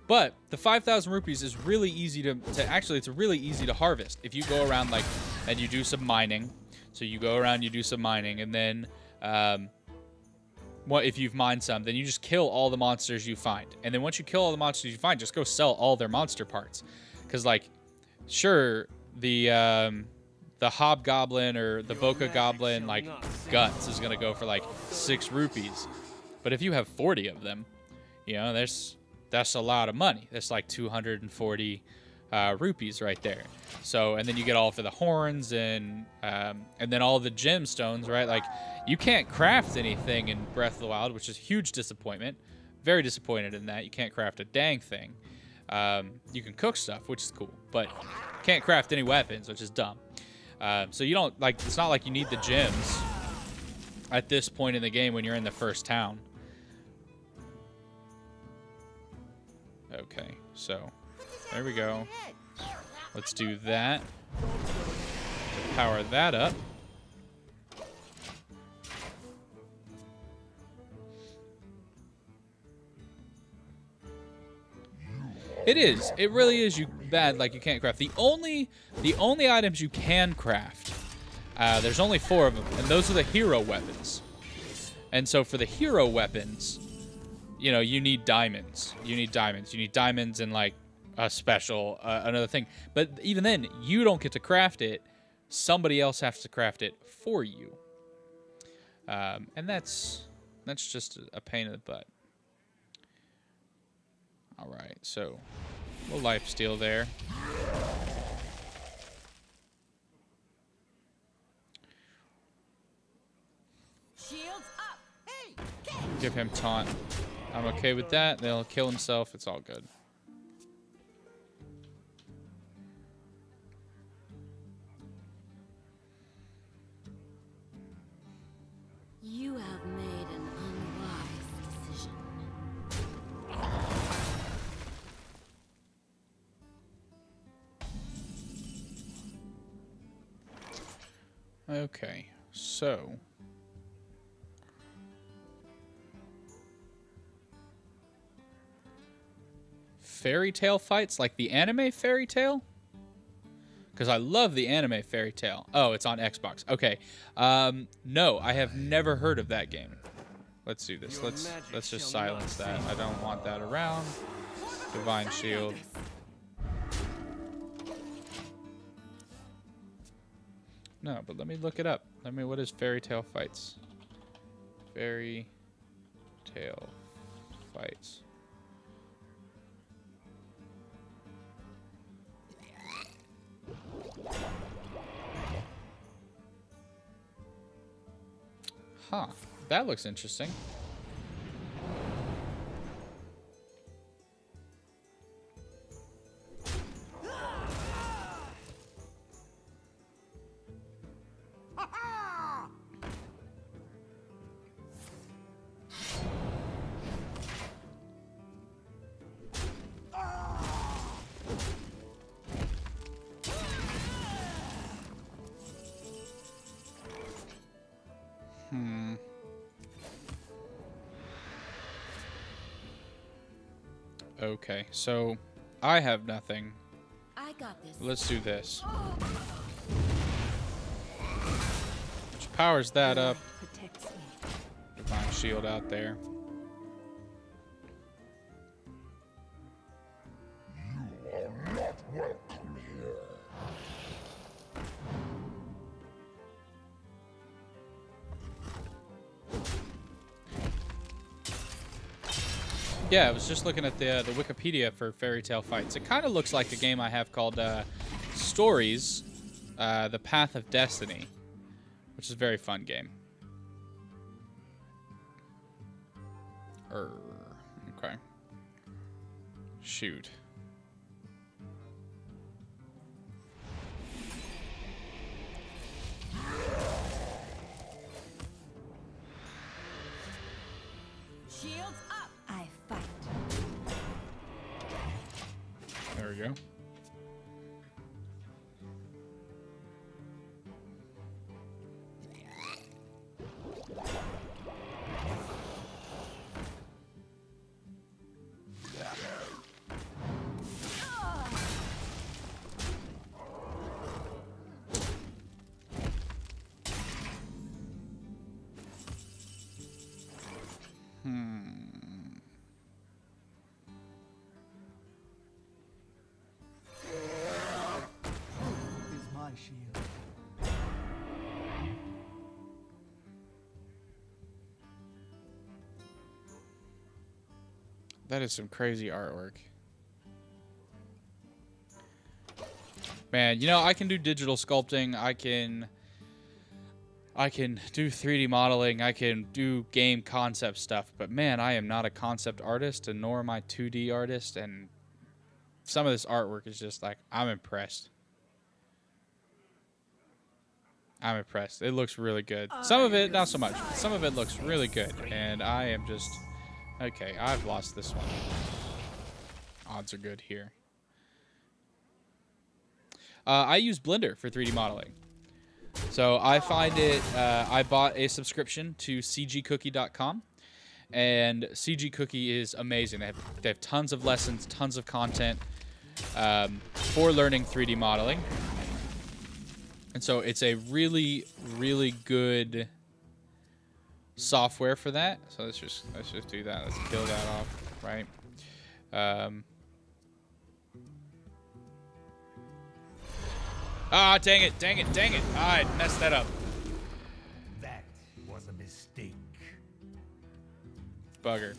But the 5,000 rupees is really easy to actually, it's really easy to harvest. If you go around like, and you do some mining. So you go around, you do some mining, and then if you've mined some, then you just kill all the monsters you find. And then once you kill all the monsters you find, just go sell all their monster parts. Because like, sure, the hobgoblin or the Boca goblin like guts is gonna go for like 6 rupees. But if you have 40 of them, you know, that's a lot of money. That's like 240 rupees right there. So, and then you get all for the horns and then all the gemstones, right? Like, you can't craft anything in Breath of the Wild, which is a huge disappointment. Very disappointed in that. You can't craft a dang thing. You can cook stuff, which is cool, but can't craft any weapons, which is dumb. So you don't, like, it's not like you need the gems at this point in the game when you're in the first town. Okay, so there we go. Let's do that. Power that up. It is. It really is bad, like you can't craft. The only items you can craft, there's only 4 of them, and those are the hero weapons. And so for the hero weapons, you know, you need diamonds. You need diamonds. You need diamonds and like a special, another thing. But even then, you don't get to craft it. Somebody else has to craft it for you. And that's just a pain in the butt. All right, so a little life steal there. Shields up. Hey, Give him taunt. I'm okay with that. They'll kill himself. It's all good. You have made an unwise decision. Okay, so fairy tale fights, like the anime Fairy Tail? Because I love the anime Fairy Tail. Oh, it's on Xbox. Okay. No, I have never heard of that game. Let's do this. Let's just silence that. I don't want that around. Divine Shield. No, but let me look it up. What is Fairy Tail fights? Fairy Tail fights. Huh, that looks interesting. Okay, so I have nothing. I got this. Let's do this. Which powers that up. Protects me. Divine shield out there. You are not welcome here. Yeah, I was just looking at the Wikipedia for Fairy Tail Fights. It kind of looks like a game I have called Stories, The Path of Destiny, which is a very fun game. Okay. Shoot. Shields up. I fight. There we go. Is my shield. That is some crazy artwork. Man, you know, I can do digital sculpting. I can do 3D modeling. I can do game concept stuff. But man, I am not a concept artist, and nor am I 2D artist. And some of this artwork is just like, I'm impressed. I'm impressed. It looks really good. Some of it, not so much. Some of it looks really good. And I am just... Okay, I've lost this one. Odds are good here. I use Blender for 3D modeling. So I find it... I bought a subscription to cgcookie.com. And CG Cookie is amazing. They have tons of lessons, tons of content for learning 3D modeling. And so it's a really, really good software for that. So let's just do that. Let's kill that off, right? Ah, dang it. I messed that up. That was a mistake. Bugger.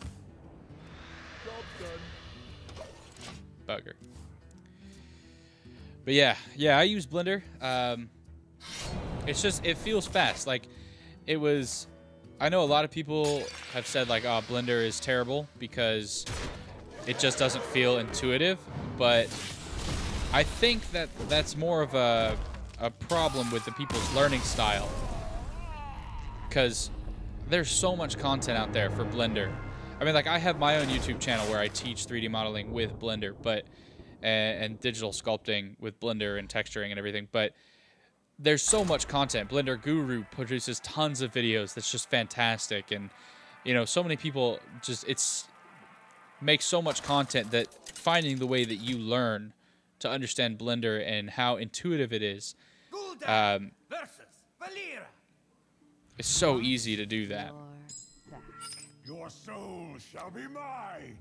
Bugger. But yeah, I use Blender. It's just, it feels fast. Like, it was... I know a lot of people have said, like, oh, Blender is terrible because it just doesn't feel intuitive. But I think that that's more of a problem with the people's learning style. Because there's so much content out there for Blender. I mean, like, I have my own YouTube channel where I teach 3D modeling with Blender, but and digital sculpting with Blender and texturing and everything, but there's so much content. Blender Guru produces tons of videos that's just fantastic, and you know, so many people just make so much content that finding the way that you learn to understand Blender and how intuitive it is, Versus Valera. it's so easy to do that. You're back. Your soul shall be mine.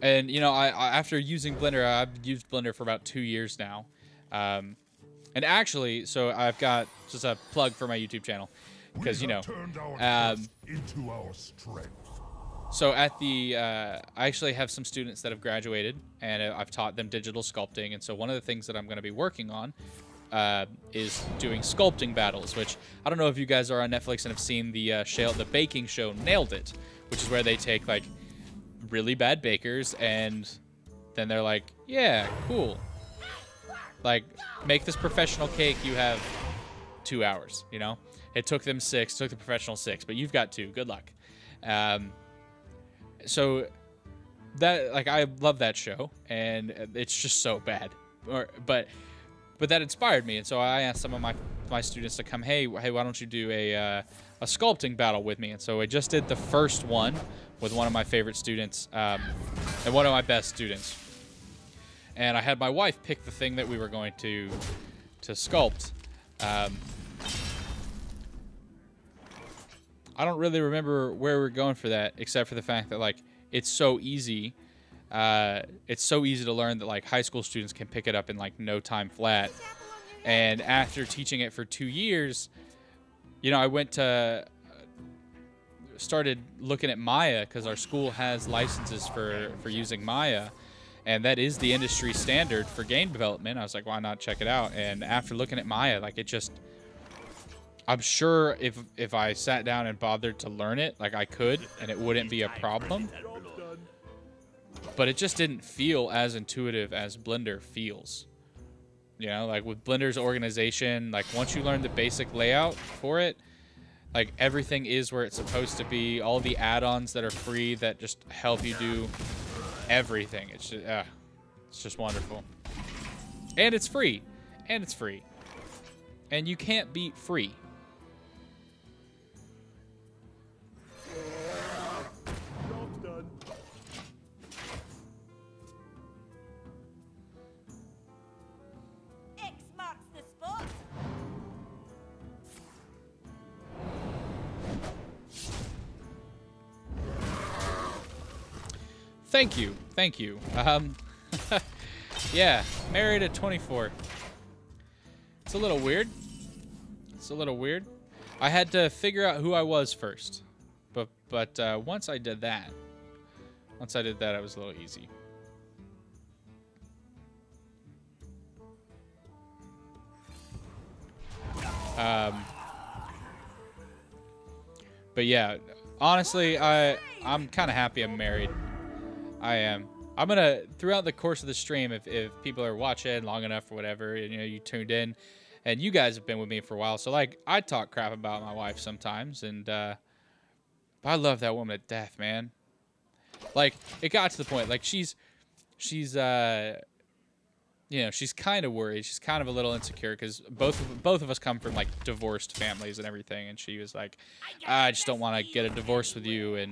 And you know, I after using Blender, I've used Blender for about 2 years now. And actually, so I've got just a plug for my YouTube channel, because you know, turned our thirst into our strength. so at the I actually have some students that have graduated, and I've taught them digital sculpting. And so one of the things that I'm going to be working on is doing sculpting battles, which I don't know if you guys are on Netflix and have seen the baking show Nailed It, which is where they take like really bad bakers and then they're like, yeah, cool, like, make this professional cake. You have 2 hours, you know? It took them 6, took the professional 6, but you've got 2. Good luck. So that, like, I love that show, and it's just so bad. But that inspired me, and so I asked some of my students to come, hey, why don't you do a sculpting battle with me? And so I just did the first one with one of my favorite students and one of my best students. And I had my wife pick the thing that we were going to sculpt. I don't really remember where we were going for that, except for the fact that like it's so easy. It's so easy to learn that like high school students can pick it up in like no time flat. And after teaching it for 2 years, you know, I started looking at Maya because our school has licenses for using Maya, and that is the industry standard for game development. I was like, why not check it out? And after looking at Maya, like it just, I'm sure if I sat down and bothered to learn it, like I could, and it wouldn't be a problem. But it just didn't feel as intuitive as Blender feels. You know, like with Blender's organization, like once you learn the basic layout for it, like everything is where it's supposed to be. All the add-ons that are free that just help you do everything. It's just wonderful. And it's free. And it's free. And you can't beat free. X marks the spot. Thank you. Thank you. Yeah, married at 24. It's a little weird. It's a little weird. I had to figure out who I was first. But once I did that, it was a little easy. But yeah, honestly, I'm kind of happy I'm married. I am. I'm gonna, throughout the course of the stream, if people are watching long enough or whatever, and you know you tuned in, and you guys have been with me for a while, so like I talk crap about my wife sometimes, and I love that woman to death, man. Like it got to the point, like she's you know, she's kind of worried. She's kind of a little insecure because both of us come from like divorced families and everything. And she was like, I just don't want to get a divorce with you. And,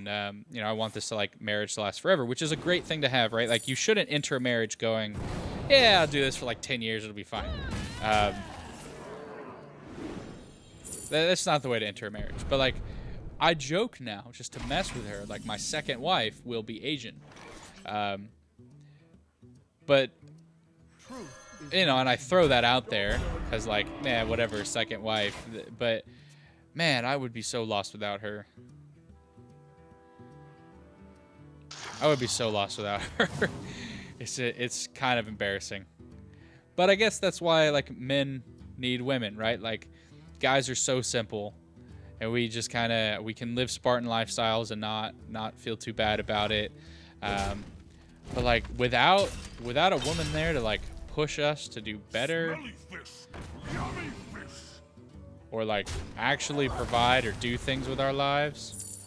you know, I want this to like marriage to last forever, which is a great thing to have, right? Like you shouldn't enter a marriage going, yeah, I'll do this for like 10 years. It'll be fine. That's not the way to enter a marriage. But like, I joke now just to mess with her. Like my second wife will be Asian. But you know, and I throw that out there because, like, man, whatever, second wife. But, man, I would be so lost without her. I would be so lost without her. It's kind of embarrassing. But I guess that's why, like, men need women, right? Like, guys are so simple. And we just kind of, we can live Spartan lifestyles and not feel too bad about it. But, like, without a woman there to, like, push us to do better or like actually provide or do things with our lives,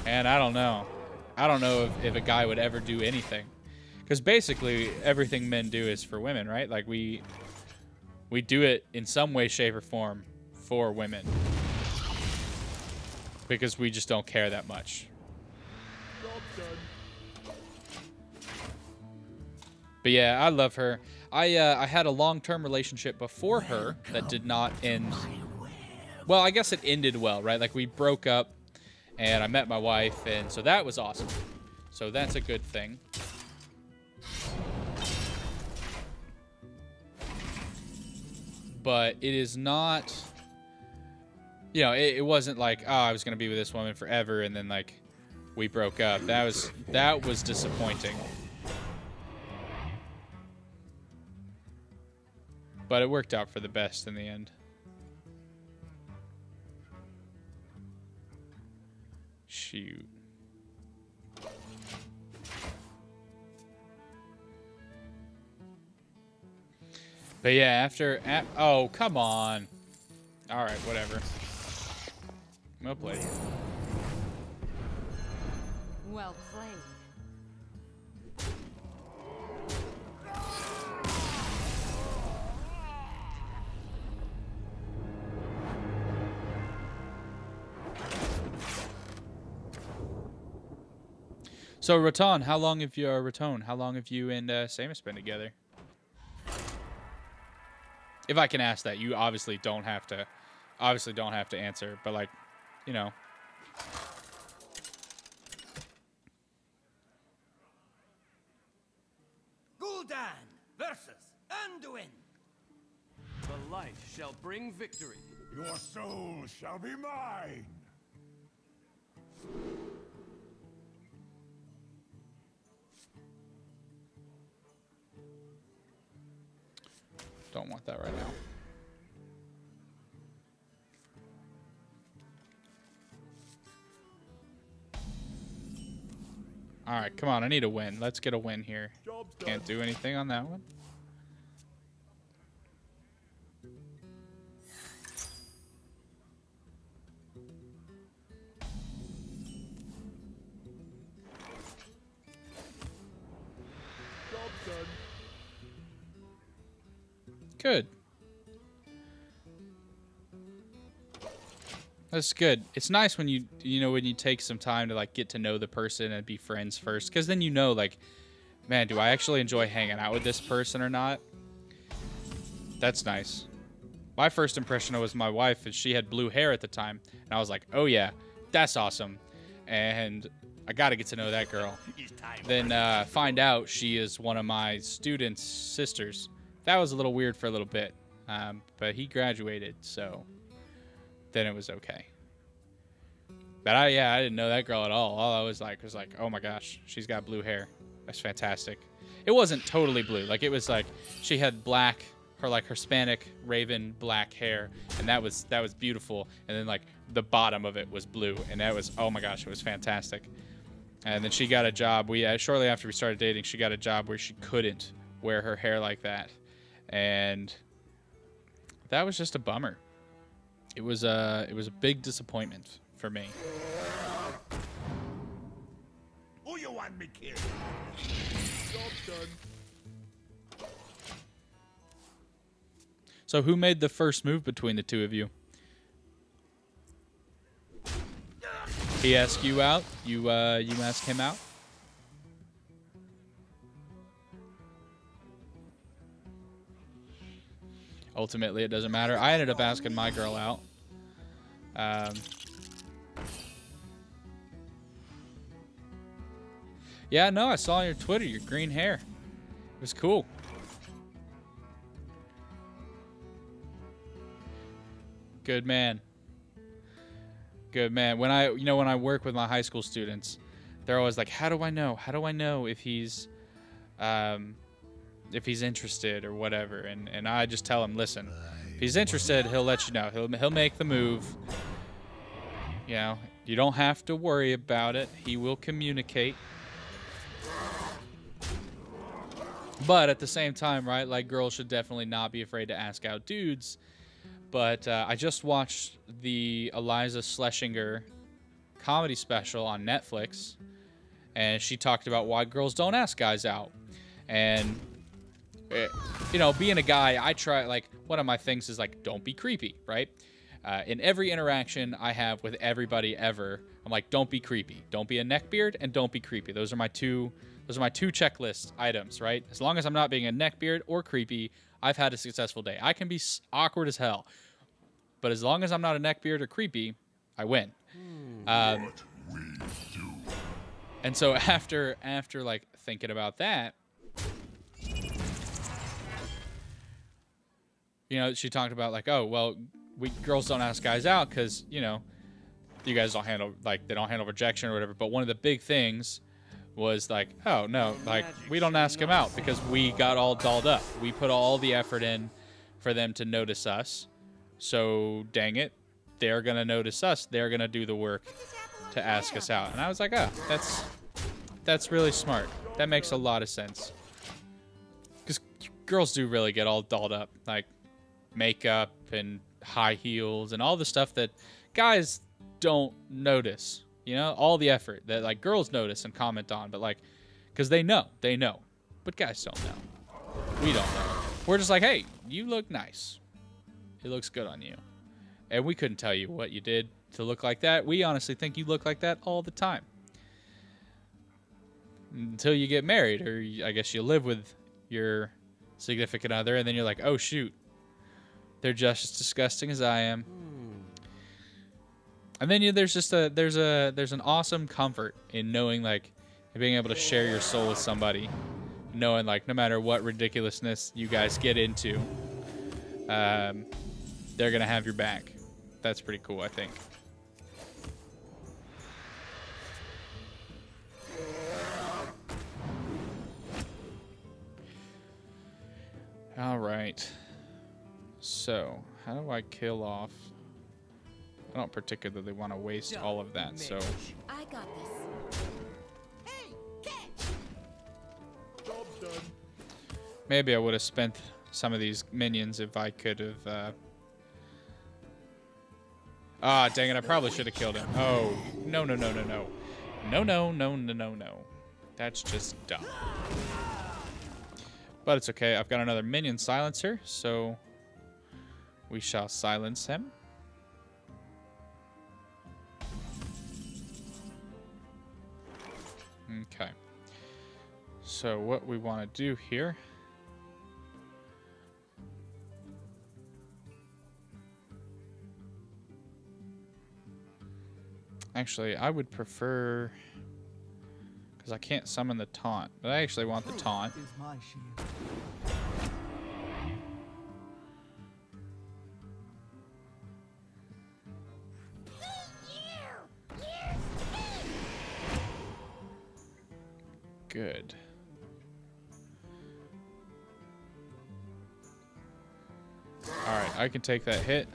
and I don't know if a guy would ever do anything, because basically everything men do is for women, right? Like we do it in some way, shape, or form for women because we just don't care that much. But yeah, I love her. I had a long-term relationship before her that did not end. Well, I guess it ended well, right? Like we broke up, and I met my wife, and so that was awesome. So that's a good thing. But it is not, you know, it wasn't like, oh, I was gonna be with this woman forever, and then like we broke up. That was disappointing. But it worked out for the best in the end. Shoot. But yeah, oh, come on. All right, whatever. Well played. Well played. So Raton, how long have you and Samus been together? If I can ask that, you obviously don't have to answer, but like, you know. Gul'dan versus Anduin. The light shall bring victory. Your soul shall be mine. Don't want that right now. All right, come on. I need a win. Let's get a win here. Can't do anything on that one. Good. That's good. It's nice when you take some time to like get to know the person and be friends first, because then you know, like, man, do I actually enjoy hanging out with this person or not? That's nice. My first impression was my wife, and she had blue hair at the time, and I was like, oh yeah, that's awesome, and I got to get to know that girl. Then find out she is one of my students' sisters. That was a little weird for a little bit, but he graduated, so then it was okay. But I didn't know that girl at all. All I was like, oh my gosh, she's got blue hair. That's fantastic. It wasn't totally blue. Like, it was like she had black, her like Hispanic raven black hair, and that was beautiful. And then like the bottom of it was blue, and that was, oh my gosh, it was fantastic. And then she got a job. Shortly after we started dating, she got a job where she couldn't wear her hair like that. And that was just a bummer. It was a big disappointment for me. Who you want me killed? Job done. So who made the first move between the two of you? He asked you out. You asked him out. Ultimately, it doesn't matter. I ended up asking my girl out. Yeah, no, I saw on your Twitter your green hair. It was cool. Good man. Good man. When I work with my high school students, they're always like, "How do I know? How do I know if he's interested or whatever?" And I just tell him, listen, if he's interested, he'll let you know. He'll make the move. You know, you don't have to worry about it. He will communicate. But at the same time, right, like, girls should definitely not be afraid to ask out dudes. But I just watched the Eliza Schlesinger comedy special on Netflix, and she talked about why girls don't ask guys out. And you know, being a guy, I try, like, one of my things is, like, don't be creepy, right? In every interaction I have with everybody ever, I'm like, don't be creepy. Don't be a neckbeard, and don't be creepy. Those are my two checklist items, right? As long as I'm not being a neckbeard or creepy, I've had a successful day. I can be awkward as hell, but as long as I'm not a neckbeard or creepy, I win. And so after like thinking about that, you know, she talked about, like, oh, well, girls don't ask guys out because, you know, you guys don't handle, like, they don't handle rejection or whatever. But one of the big things was, like, oh, no, like, we don't ask them out because we got all dolled up. We put all the effort in for them to notice us. So, dang it, they're going to notice us. They're going to do the work to ask us out. And I was like, oh, that's really smart. That makes a lot of sense. Because girls do really get all dolled up. Like, makeup and high heels and all the stuff that guys don't notice, you know, all the effort that, like, girls notice and comment on, but, like, because they know, but guys don't know. We don't know. We're just like, hey, you look nice. It looks good on you. And we couldn't tell you what you did to look like that. We honestly think you look like that all the time. until you get married, or I guess you live with your significant other, and then you're like, oh shoot, they're just as disgusting as I am. And then there's an awesome comfort in knowing, like, being able to share your soul with somebody, knowing, like, no matter what ridiculousness you guys get into, they're gonna have your back. That's pretty cool, I think. All right. So, how do I kill off? I don't particularly want to waste all of that, so... I got this. Job's done. Maybe I would have spent some of these minions if I could have... Ah, dang it, I probably should have killed him. Oh, no, no, no, no, no. No, no, no, no, no, no. That's just dumb. But it's okay, I've got another minion silencer, so... we shall silence him. Okay. So what we want to do here... Actually, I would prefer... because I can't summon the taunt, but I actually want the taunt. Is my shield. Good. Alright, I can take that hit.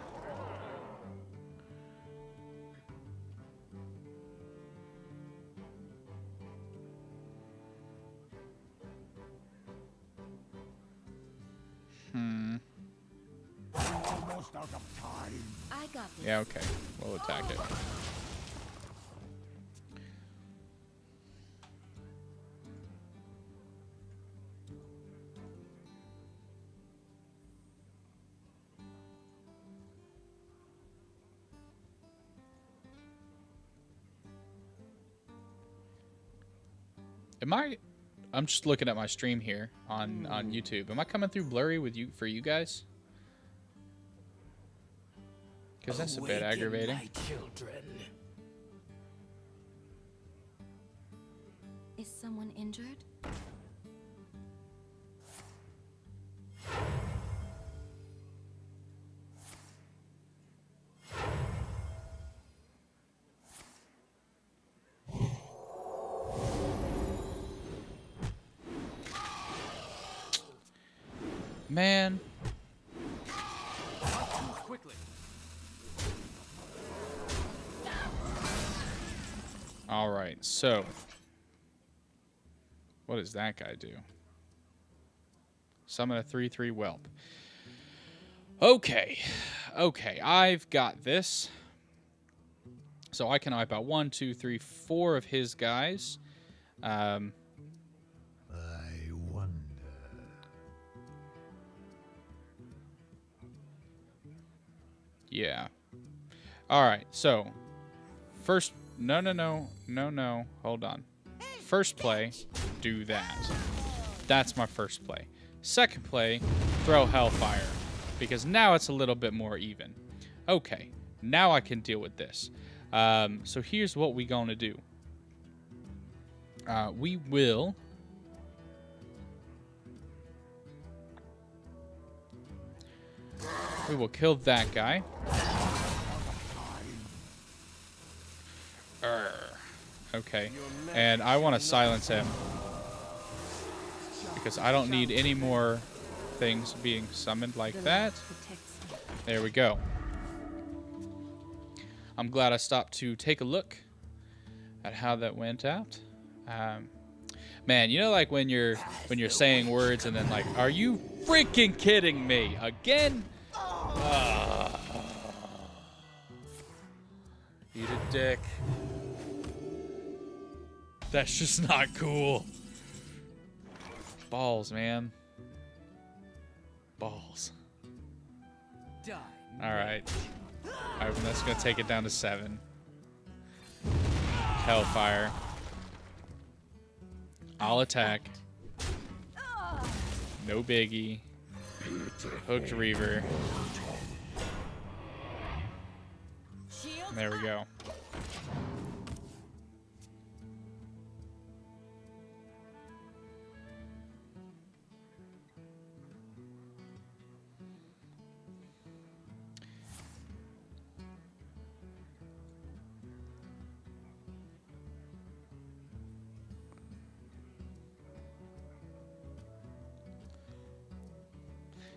Almost out of time. I got this. Yeah, okay. We'll attack it. I'm just looking at my stream here on YouTube. Am I coming through blurry with you for you guys? Because that's a bit aggravating. My children. Is someone injured? Man. Quickly. All right, so what does that guy do? Summon a 3/3 whelp. Okay, I've got this. So I can wipe out 1, 2, 3, 4 of his guys. I wonder. Yeah. All right. So, first, no. Hold on. First play, do that. That's my first play. Second play, throw Hellfire, because now it's a little bit more even. Okay. Now I can deal with this. So here's what we gonna do. We will. We will kill that guy. Okay. And I want to silence him, because I don't need any more things being summoned like that. There we go. I'm glad I stopped to take a look at how that went out. Man, you know, like when you're saying words and then like, are you freaking kidding me again? Eat a dick. That's just not cool. Balls, man. Balls. Die. All right. That's gonna take it down to 7. Hellfire. I'll attack. No biggie. Hooked Reaver. There we go.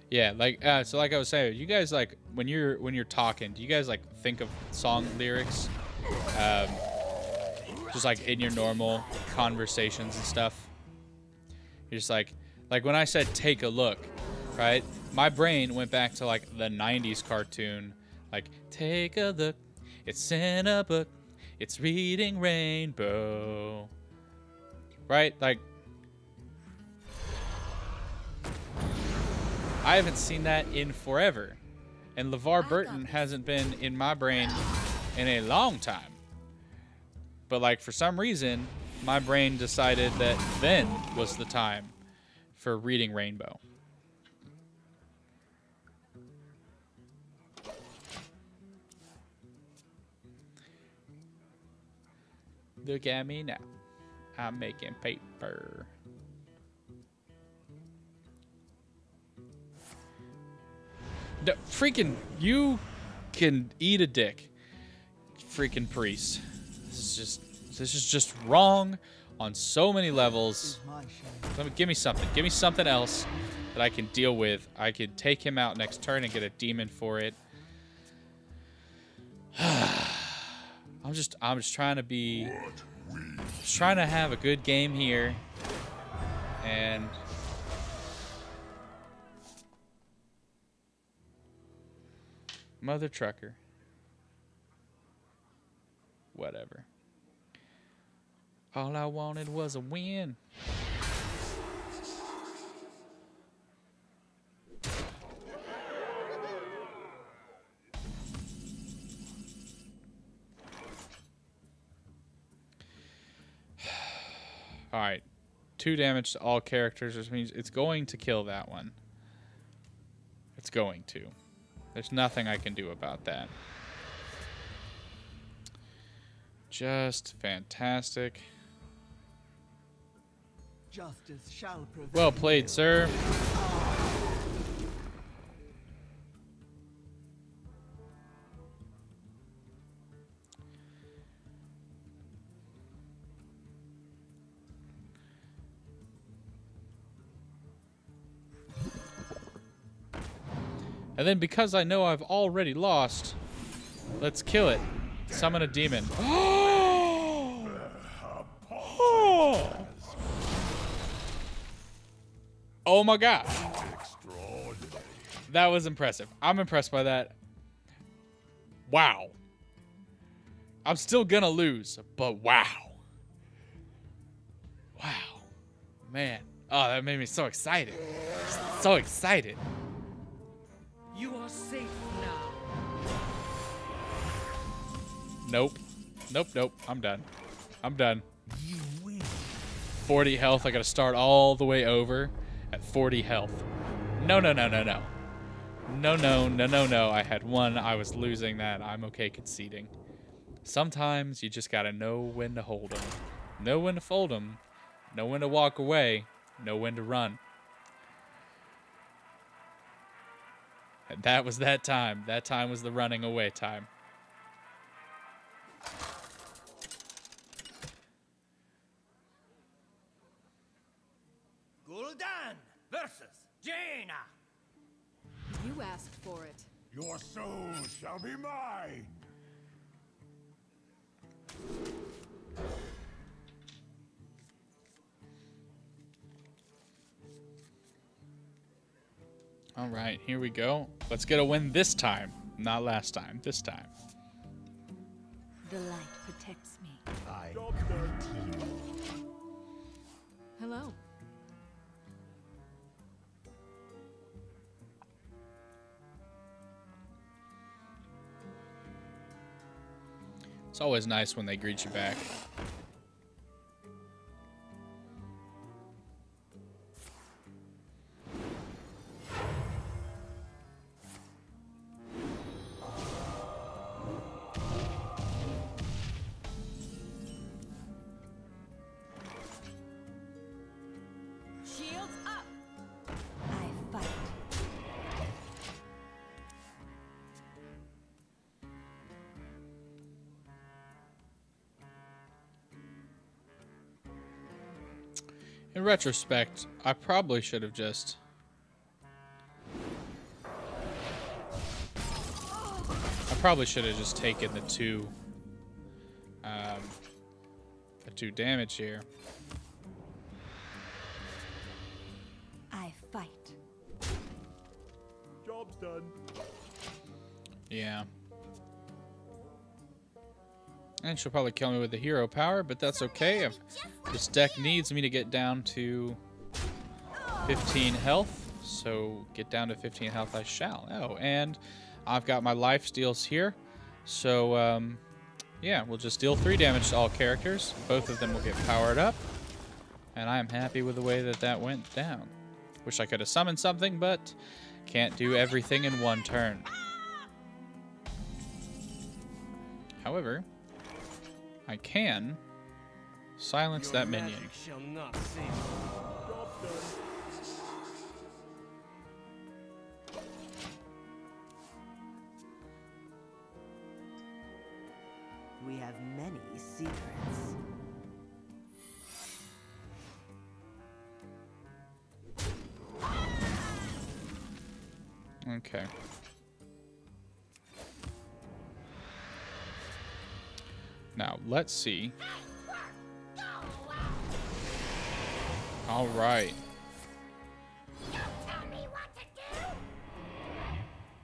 Yeah, like so like I was saying, you guys like when you're talking, do you guys like think of song lyrics? Just like in your normal conversations and stuff. You're just like when I said take a look, right? My brain went back to like the 90s cartoon, like take a look, it's in a book, it's reading rainbow. Right? Like I haven't seen that in forever. And LeVar Burton hasn't been in my brain in a long time. But like for some reason, my brain decided that then was the time for reading Rainbow. Look at me now. I'm making paper. No, freaking, you can eat a dick. Freaking priest. This is just wrong on so many levels. Give me something. Give me something else that I can deal with. I could take him out next turn and get a demon for it. I'm just trying to be, just trying to have a good game here, and mother trucker. Whatever. All I wanted was a win. Alright. 2 damage to all characters, which means it's going to kill that one. It's going to. There's nothing I can do about that. Just fantastic. Justice shall prevail. Well played, sir. And then because I know I've already lost, let's kill it. Summon a demon. Oh my god. That was impressive. I'm impressed by that. Wow. I'm still gonna lose, but wow. Wow. Man. Oh, that made me so excited. So excited. You are safe now. Nope. Nope, nope. I'm done. I'm done. You win. 40 health. I gotta start all the way over at 40 health. No, no, no, no, no. No, no, no, no, no. I had one. I was losing that. I'm okay conceding. Sometimes you just gotta know when to hold them. Know when to fold them. Know when to walk away. Know when to run. And that was that time. That time was the running away time. Gul'dan versus Jaina. You asked for it. Your soul shall be mine. All right, here we go. Let's get a win this time. Not last time, this time. The light protects me. I Hello. It's always nice when they greet you back. In retrospect, I probably should have just... taken the two damage here. I fight. Job's done. Yeah. And she'll probably kill me with the hero power, but that's okay. This deck needs me to get down to 15 health, so get down to 15 health I shall. Oh, and I've got my life steals here, so yeah, we'll just deal 3 damage to all characters. Both of them will get powered up, and I am happy with the way that that went down. Wish I could have summoned something, but can't do everything in one turn. However, I can silence that minion. Magic shall not save you. Job's done. We have many secrets. Okay. Now, let's see. All right.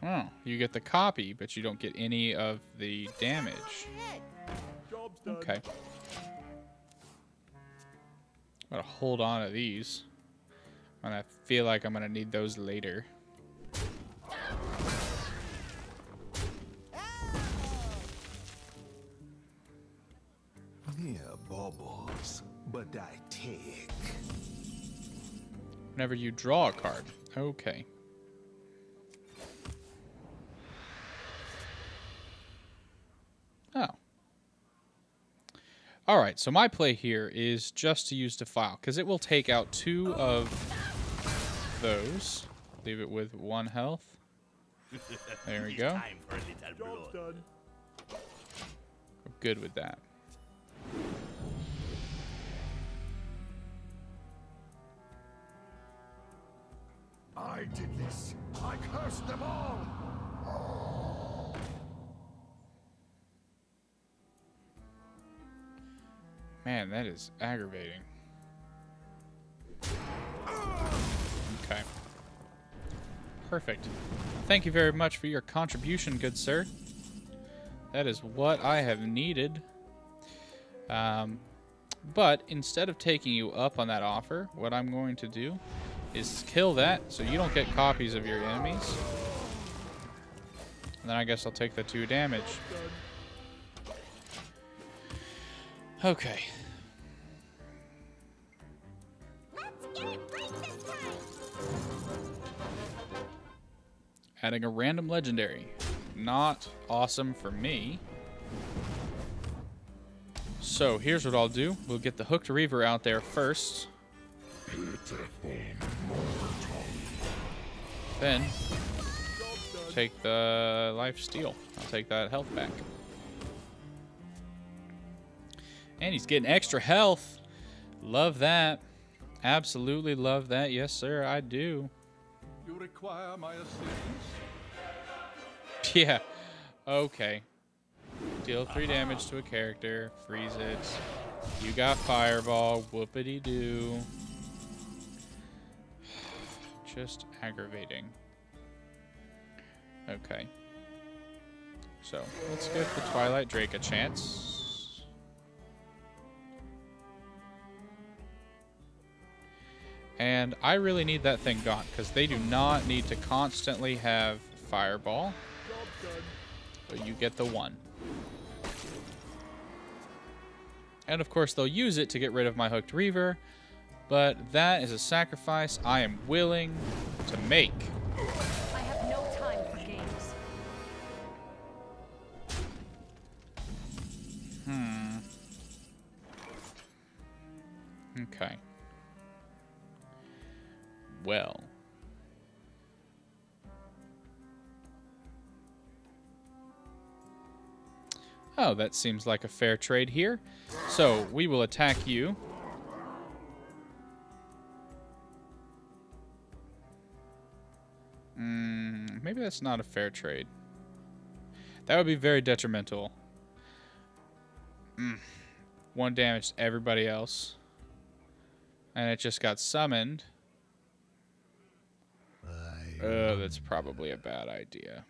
Oh, you get the copy, but you don't get any of the damage. Job's done. Okay. I'm gonna hold on to these. And I feel like I'm gonna need those later. Mere baubles, but I take. Whenever you draw a card. Okay. Oh. Alright, so my play here is just to use Defile, because it will take out 2 of those. Leave it with 1 health. There we go. Time for a little Job's blood. done. I'm good with that. I did this. I cursed them all. Man, that is aggravating. Okay. Perfect. Thank you very much for your contribution, good sir. That is what I have needed. But instead of taking you up on that offer, what I'm going to do is kill that so you don't get copies of your enemies. And then I guess I'll take the 2 damage. Okay. Let's get it right this time. Adding a random legendary. Not awesome for me. So here's what I'll do. We'll get the Hooked Reaver out there first. Then take the life steal. I'll take that health back. And he's getting extra health. Love that. Absolutely love that. Yes, sir, I do. You require my assistance? Yeah. Okay. Deal 3 damage to a character. Freeze it. You got Fireball. Whoopity-doo. Just aggravating. Okay. So, let's give the Twilight Drake a chance. And I really need that thing gone, because they do not need to constantly have Fireball. But you get the 1. And of course they'll use it to get rid of my Hooked Reaver, but that is a sacrifice I am willing to make. I have no time for games. Okay. Well. Oh, that seems like a fair trade here. So, we will attack you. that's not a fair trade. That would be very detrimental. 1 damage to everybody else. And it just got summoned. Oh, that's probably a bad idea.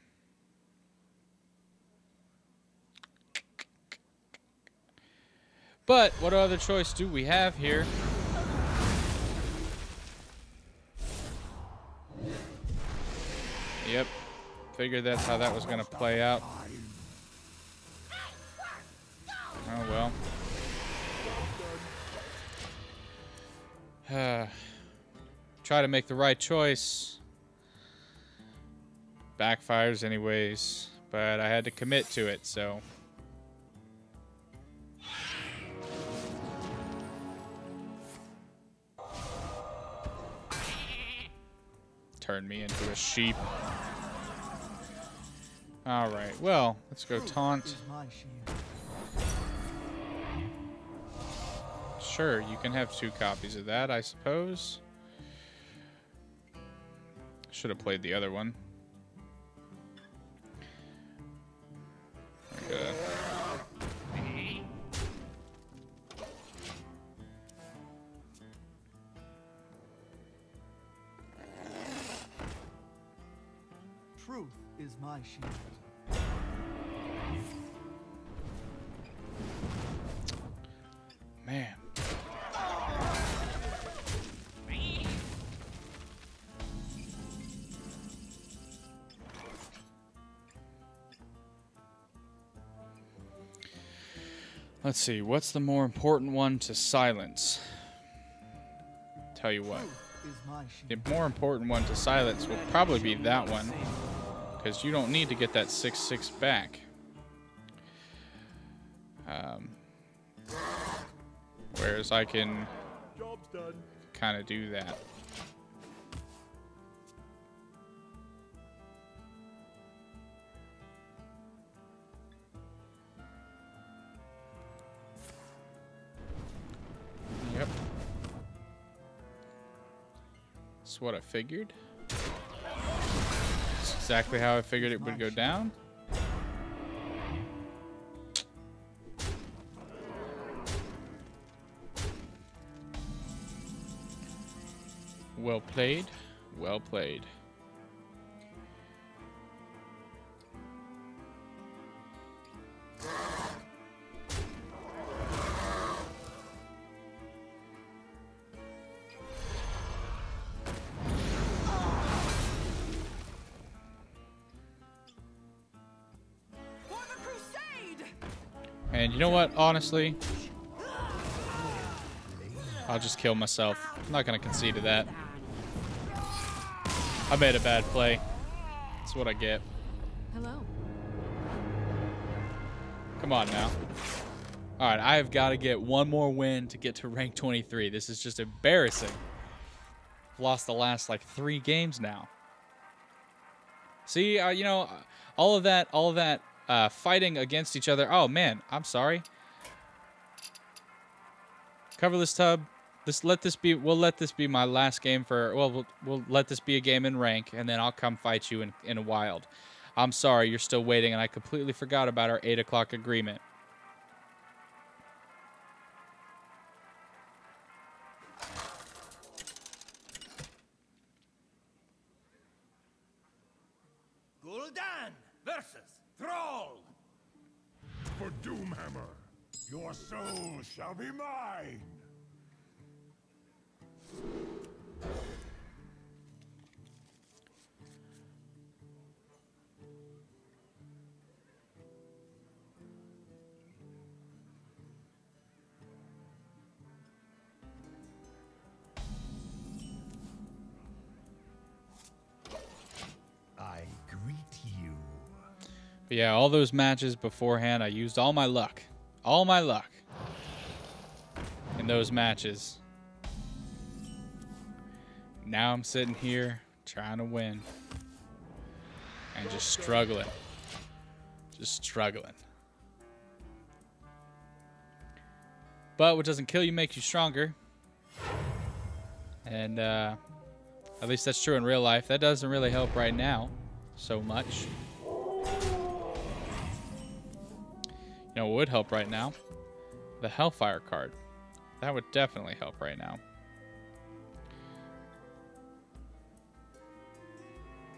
But what other choice do we have here? Yep. Figured that's how that was going to play out. Oh, well. Try to make the right choice. Backfires anyways. But I had to commit to it, so... Turn me into a sheep. Alright, well, let's go taunt. Sure, you can have 2 copies of that, I suppose. Should have played the other one. Okay. Truth is my shield. Man. Let's see, what's the more important one to silence? Tell you what. The more important one to silence will probably be that one. Because you don't need to get that 6/6 back. Whereas I can kind of do that. Yep. That's what I figured. That's exactly how I figured it would go down. Well played. Well played. And you know what? Honestly, I'll just kill myself. I'm not going to concede to that. I made a bad play. That's what I get. Hello. Come on now. All right, I have got to get one more win to get to rank 23. This is just embarrassing. I've lost the last like 3 games now. See, you know, all of that fighting against each other. Oh man, I'm sorry. Coverless tub. We'll let this be my last game for. Well, we'll let this be a game in rank, and then I'll come fight you in a wild. I'm sorry, you're still waiting, and I completely forgot about our 8 o'clock agreement. Gul'dan versus Thrall. For Doomhammer, your soul shall be mine. I greet you. But yeah, all those matches beforehand, I used all my luck. All my luck. In those matches. Now I'm sitting here trying to win. And just struggling. Just struggling. But what doesn't kill you makes you stronger. And at least that's true in real life. That doesn't really help right now. so much. You know what would help right now? The Hellfire card. That would definitely help right now.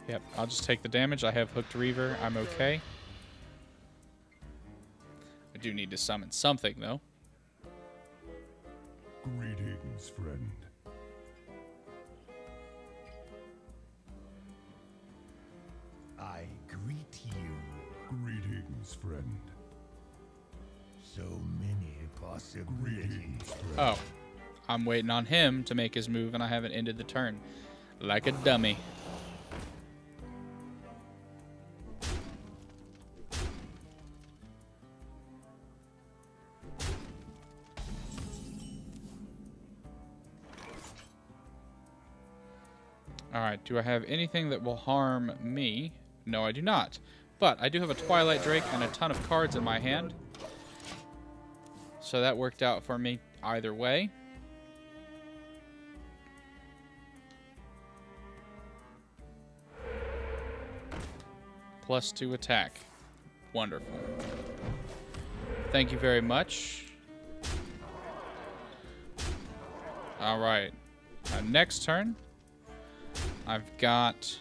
Yep, I'll just take the damage. I have Hooked Reaver. I'm okay. I do need to summon something, though. Greetings, friend. I greet you. Greetings, friend. So many possibilities. Greetings, friend. Oh, I'm waiting on him to make his move, and I haven't ended the turn. Like a dummy. Alright, do I have anything that will harm me? No, I do not. But I do have a Twilight Drake and a ton of cards in my hand. So that worked out for me either way. +2 attack. Wonderful. Thank you very much. Alright. Next turn. I've got...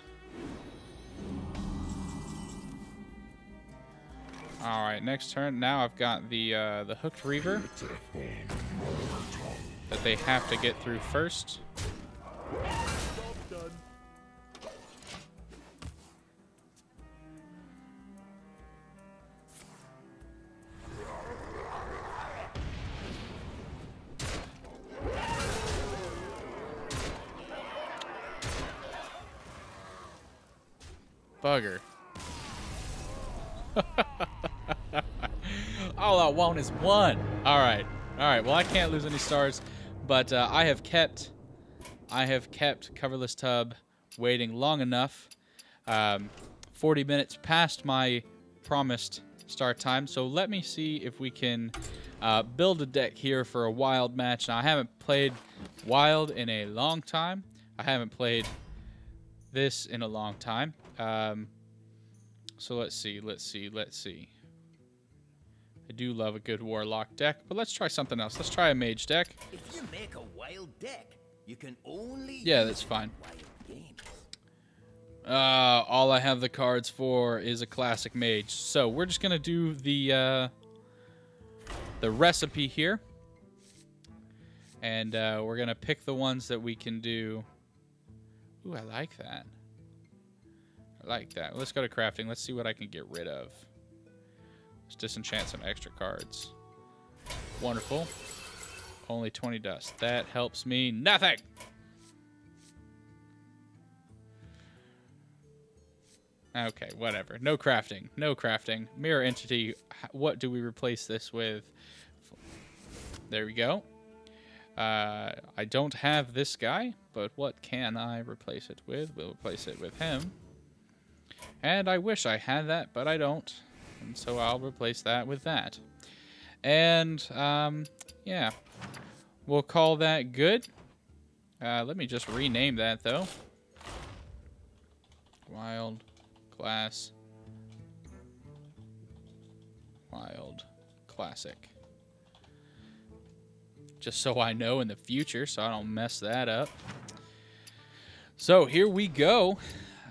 Alright, next turn. Now I've got the Hooked Reaver that they have to get through first. Bugger. All I want is one. Alright. Alright, well I can't lose any stars. But I have kept Coverless Tub waiting long enough. 40 minutes past my promised start time. So let me see if we can build a deck here for a wild match. Now I haven't played wild in a long time. I haven't played this in a long time. So let's see. I do love a good Warlock deck, but let's try something else. Let's try a Mage deck. If you make a wild deck, you can only Yeah, that's fine. wild games. All I have the cards for is a classic Mage. So we're just gonna do the recipe here, and we're gonna pick the ones that we can do. Ooh, I like that. I like that. Let's go to crafting. Let's see what I can get rid of. Let's disenchant some extra cards. Wonderful. Only 20 dust. That helps me nothing. Okay, whatever. No crafting. No crafting. Mirror Entity. What do we replace this with? There we go. I don't have this guy, but what can I replace it with? We'll replace it with him. And I wish I had that, but I don't. And so I'll replace that with that. And, yeah. We'll call that good. Let me just rename that, though. Wild Class. Wild Classic. Just so I know in the future, so I don't mess that up. So, here we go.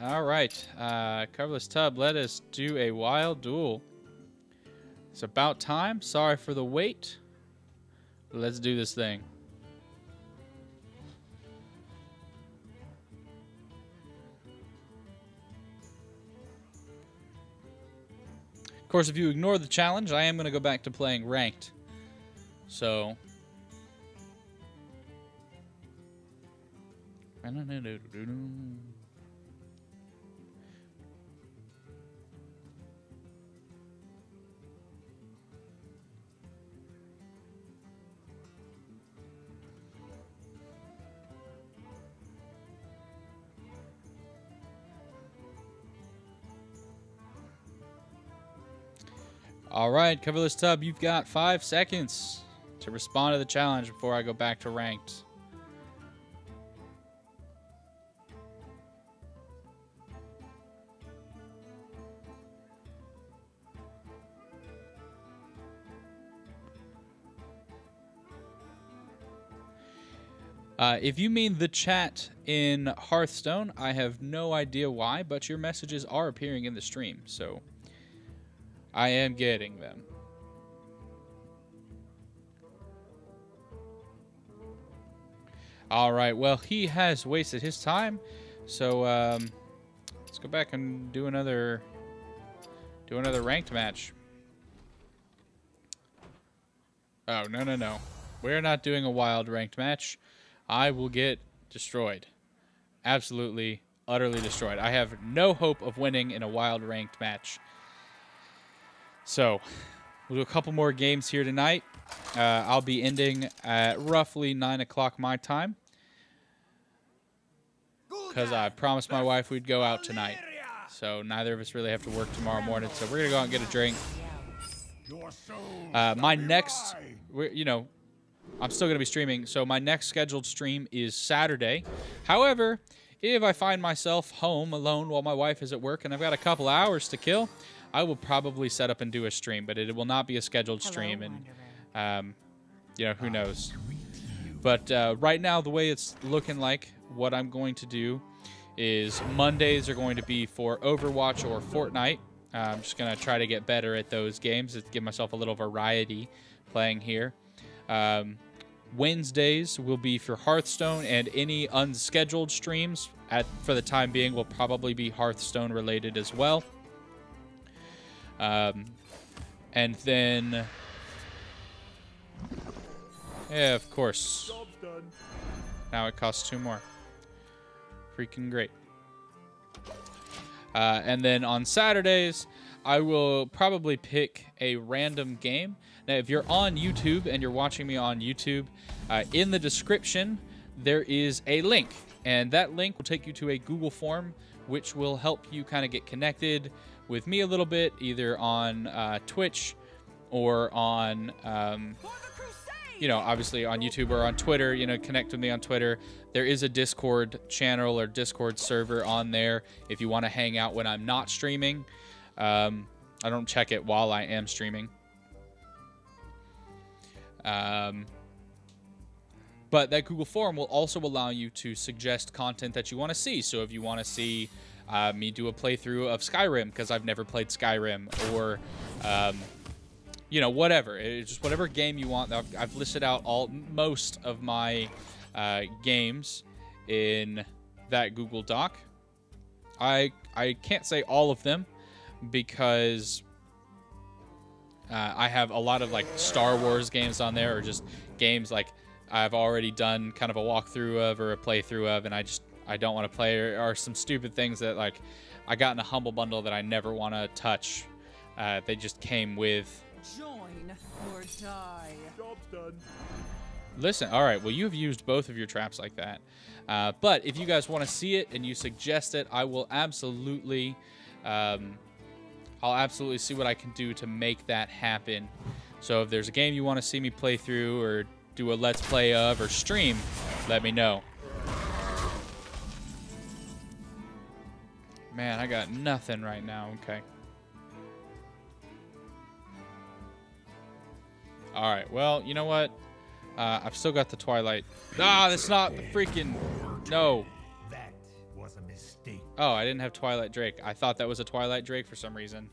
All right, Coverless Tub, let us do a wild duel. It's about time. Sorry for the wait. Let's do this thing. Of course, if you ignore the challenge, I am going to go back to playing ranked. So... All right, Coverless Tub, you've got 5 seconds to respond to the challenge before I go back to ranked. If you mean the chat in Hearthstone, I have no idea why, but your messages are appearing in the stream, so I am getting them. All right, well, he has wasted his time, so let's go back and do another ranked match. Oh, no, no, no. We're not doing a wild ranked match. I will get destroyed. Absolutely, utterly destroyed. I have no hope of winning in a wild ranked match. So, we'll do a couple more games here tonight. I'll be ending at roughly 9 o'clock my time, because I promised my wife we'd go out tonight. So neither of us really have to work tomorrow morning. So we're going to go out and get a drink. My next, you know, I'm still going to be streaming. So my next scheduled stream is Saturday. However, if I find myself home alone while my wife is at work and I've got a couple hours to kill, I will probably set up and do a stream. But it will not be a scheduled stream. And, you know, who knows. But right now, the way it's looking like, what I'm going to do is Mondays are going to be for Overwatch or Fortnite. I'm just going to try to get better at those games to give myself a little variety playing here. Wednesdays will be for Hearthstone, and any unscheduled streams for the time being will probably be Hearthstone related as well. And then, yeah, of course. Now it costs 2 more. Freaking great. And then on Saturdays, I will probably pick a random game. Now, if you're on YouTube and you're watching me on YouTube, in the description, there is a link. And that link will take you to a Google form, which will help you kind of get connected with me a little bit, either on Twitch or on, you know, obviously on YouTube or on Twitter. You know, connect with me on Twitter. There is a Discord channel or Discord server on there if you want to hang out when I'm not streaming. I don't check it while I am streaming. But that Google form will also allow you to suggest content that you want to see. So if you want to see me do a playthrough of Skyrim, because I've never played Skyrim, or you know, whatever. It's just whatever game you want. I've listed out most of my games in that Google Doc. I can't say all of them because I have a lot of like Star Wars games on there, or just games like I've already done kind of a walkthrough of or a playthrough of, and I don't want to play, or some stupid things that like I got in a Humble Bundle that I never want to touch. They just came with. Join or die. Job's done. Listen, all right, well, you've used both of your traps like that. But if you guys want to see it and you suggest it, I will absolutely, I'll absolutely see what I can do to make that happen. So if there's a game you want to see me play through or do a Let's Play of or stream, let me know. Man, I got nothing right now. Okay. All right, well, you know what? I've still got the Twilight. Ah, that's not the freaking... No. That was a mistake. Oh, I didn't have Twilight Drake. I thought that was a Twilight Drake for some reason.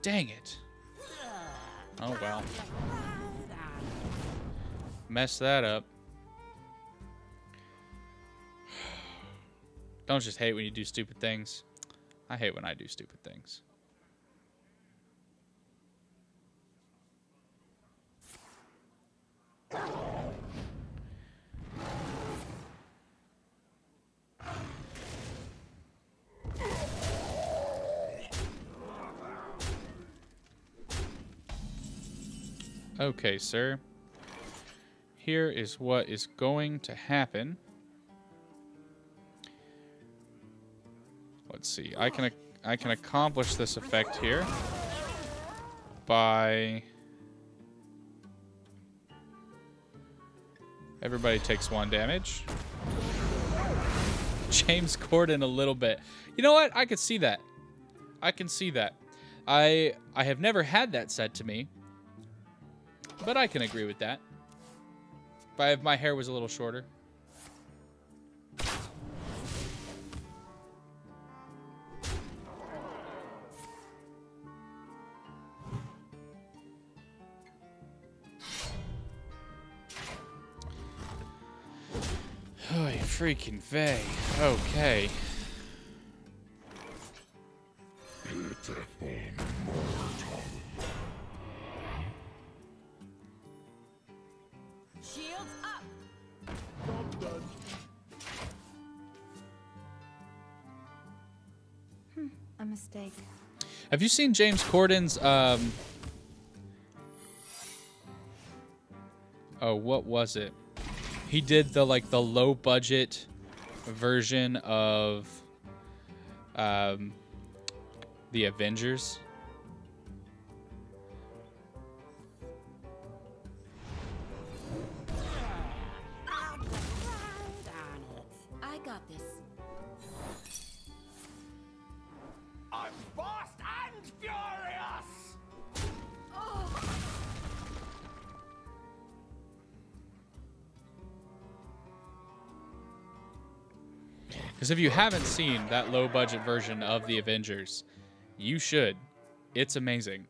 Dang it. Oh, well. Messed that up. Don't just hate when you do stupid things. I hate when I do stupid things. Okay, sir. Here is what is going to happen. Let's see. I can accomplish this effect here by everybody takes 1 damage. James Corden a little bit. You know what? I could see that. I can see that. I have never had that said to me, but I can agree with that. If my hair was a little shorter. freaking vey. Okay. Shields up. A mistake. Have you seen James Corden's oh, what was it? He did the low budget version of the Avengers. I got this. I'm fast and furious! Because if you haven't seen that low budget version of the Avengers, you should. It's amazing.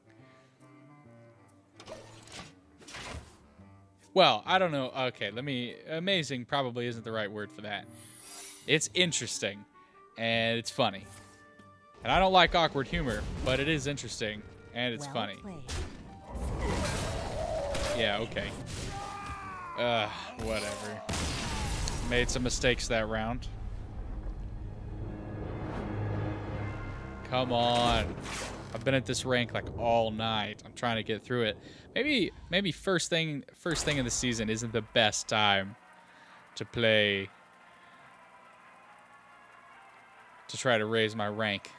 Well, I don't know. Okay, amazing probably isn't the right word for that. It's interesting, and it's funny. And I don't like awkward humor, but it is interesting, and it's funny. Yeah, okay. Whatever. Made some mistakes that round. Come on. I've been at this rank like all night. I'm trying to get through it. Maybe first thing of the season isn't the best time to play, to try to raise my rank.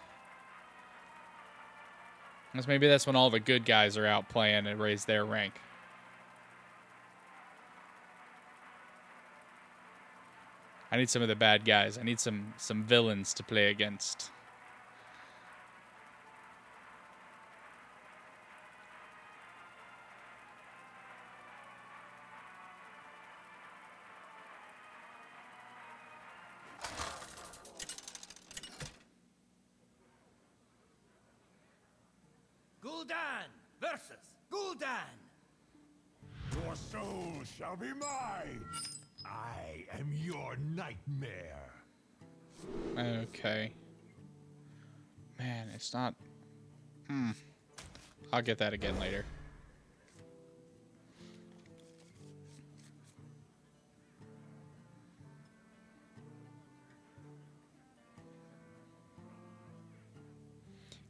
Maybe that's when all the good guys are out playing and raise their rank. I need some of the bad guys. I need some villains to play against. Gul'dan versus Gul'dan. Your soul shall be mine. I am your nightmare. Okay. Man, it's not... I'll get that again later.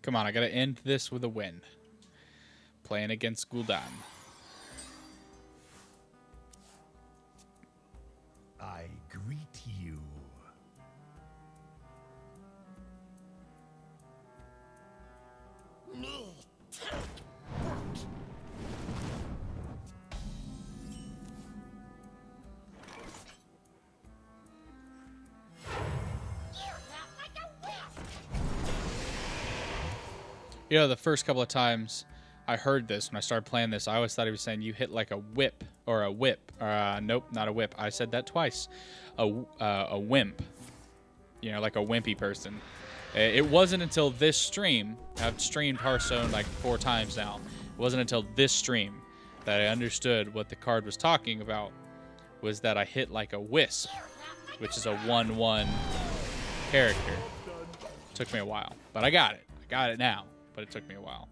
Come on, I gotta end this with a win. Playing against Gul'dan. I greet you. You know, the first couple of times I heard this, when I started playing this, I always thought he was saying you hit like a whip or a whip. Nope, not a whip. I said that twice. A wimp. You know, like a wimpy person. It wasn't until this stream, I've streamed Hearthstone like 4 times now. It wasn't until this stream that I understood what the card was talking about, was that I hit like a wisp, which is a 1/1 character. Took me a while, but I got it. I got it now, but it took me a while.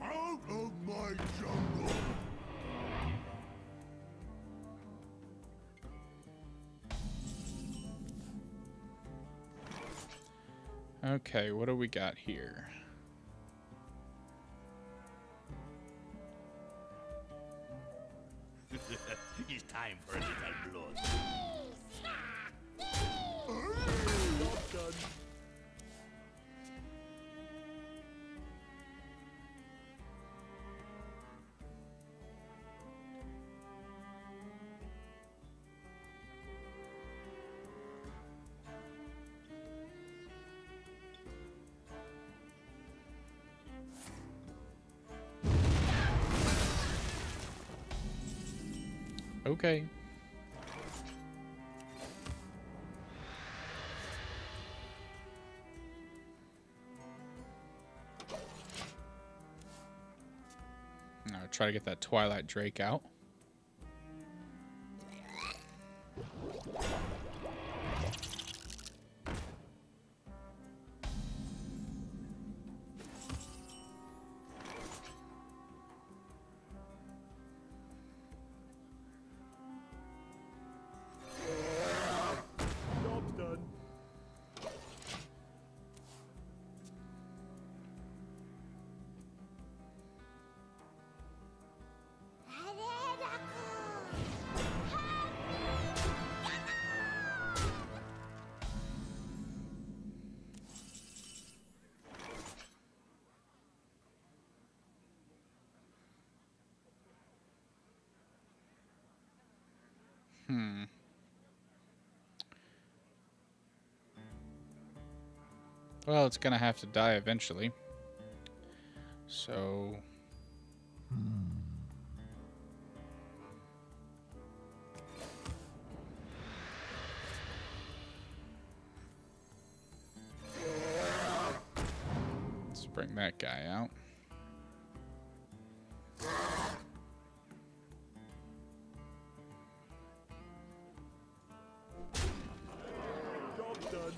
Out of my jungle. Okay, what do we got here? It's time for a little blood. Okay. I'll try to get that Twilight Drake out. Job's done. Well, it's gonna have to die eventually. So... let's bring that guy out. Job's done.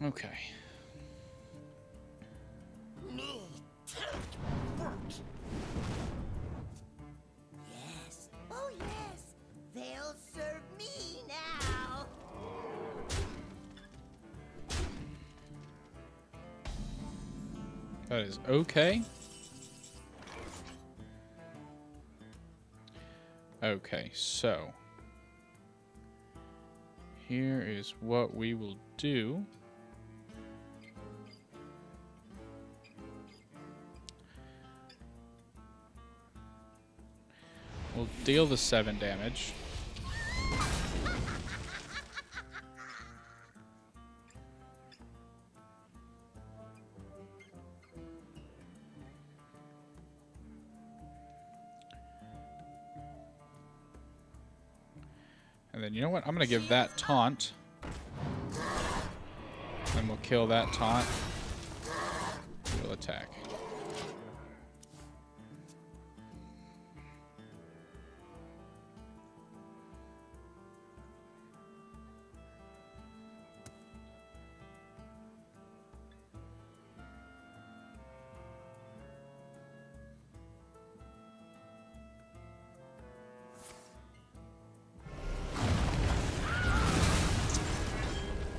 Okay. Yes. Oh, yes. They'll serve me now. That is okay. Okay, so here is what we will do. We'll deal the 7 damage. And then, you know what? I'm going to give that taunt. Then we'll kill that taunt. We'll attack.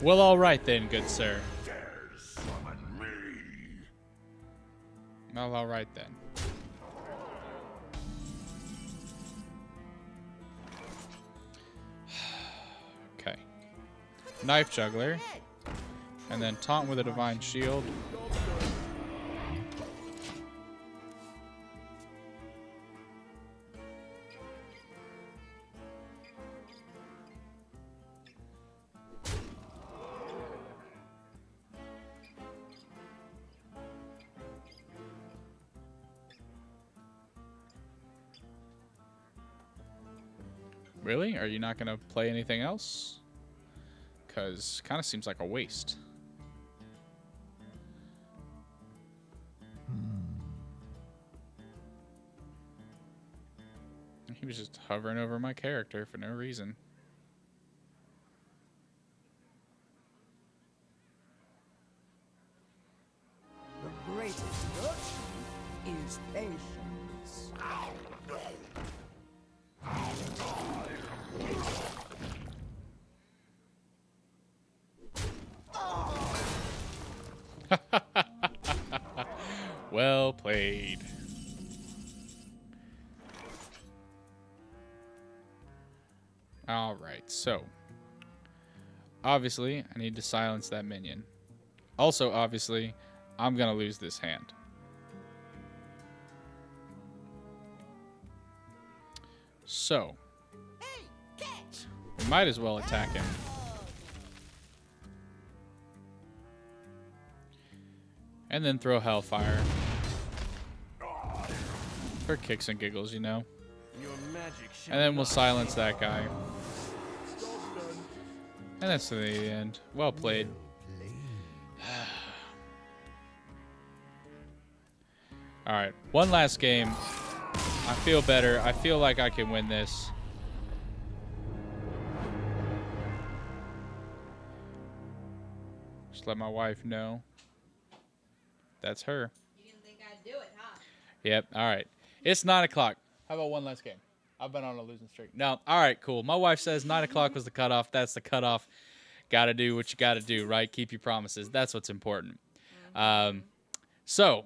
Well, all right then, good sir. Summon me. Well, all right then. Okay. Knife Juggler. And then taunt with a Divine Shield. Really? Are you not going to play anything else? Because kind of seems like a waste. He was just hovering over my character for no reason. The greatest virtue is patience. Well played. Alright, so obviously I need to silence that minion. Also, obviously, I'm gonna lose this hand. So we might as well attack him. And then throw Hellfire. For kicks and giggles, you know. Your magic shall And then we'll not silence fail. that guy. And that's the end. Well played. Alright, one last game. I feel better. I feel like I can win this. Just let my wife know. That's her. You didn't think I'd do it, huh? Yep, alright. It's 9 o'clock. How about one last game? I've been on a losing streak. No, alright, cool. My wife says 9 o'clock was the cutoff. That's the cutoff. Gotta do what you gotta do, right? Keep your promises. That's what's important. So,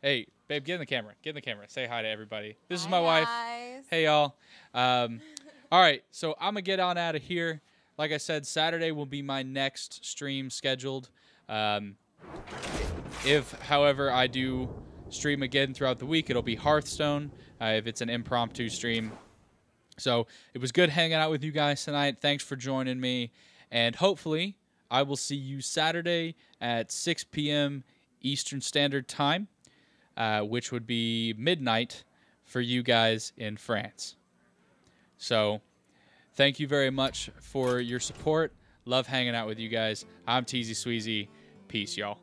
hey, babe, get in the camera. Get in the camera. Say hi to everybody. This is my wife. Hey, y'all. All right, so I'm going to get on out of here. Like I said, Saturday will be my next stream scheduled. If, however, I do stream again throughout the week, it'll be Hearthstone if it's an impromptu stream. So it was good hanging out with you guys tonight. Thanks for joining me. And hopefully I will see you Saturday at 6 p.m. Eastern Standard Time, which would be midnight for you guys in France. So thank you very much for your support. Love hanging out with you guys. I'm Tzsweezy. Peace, y'all.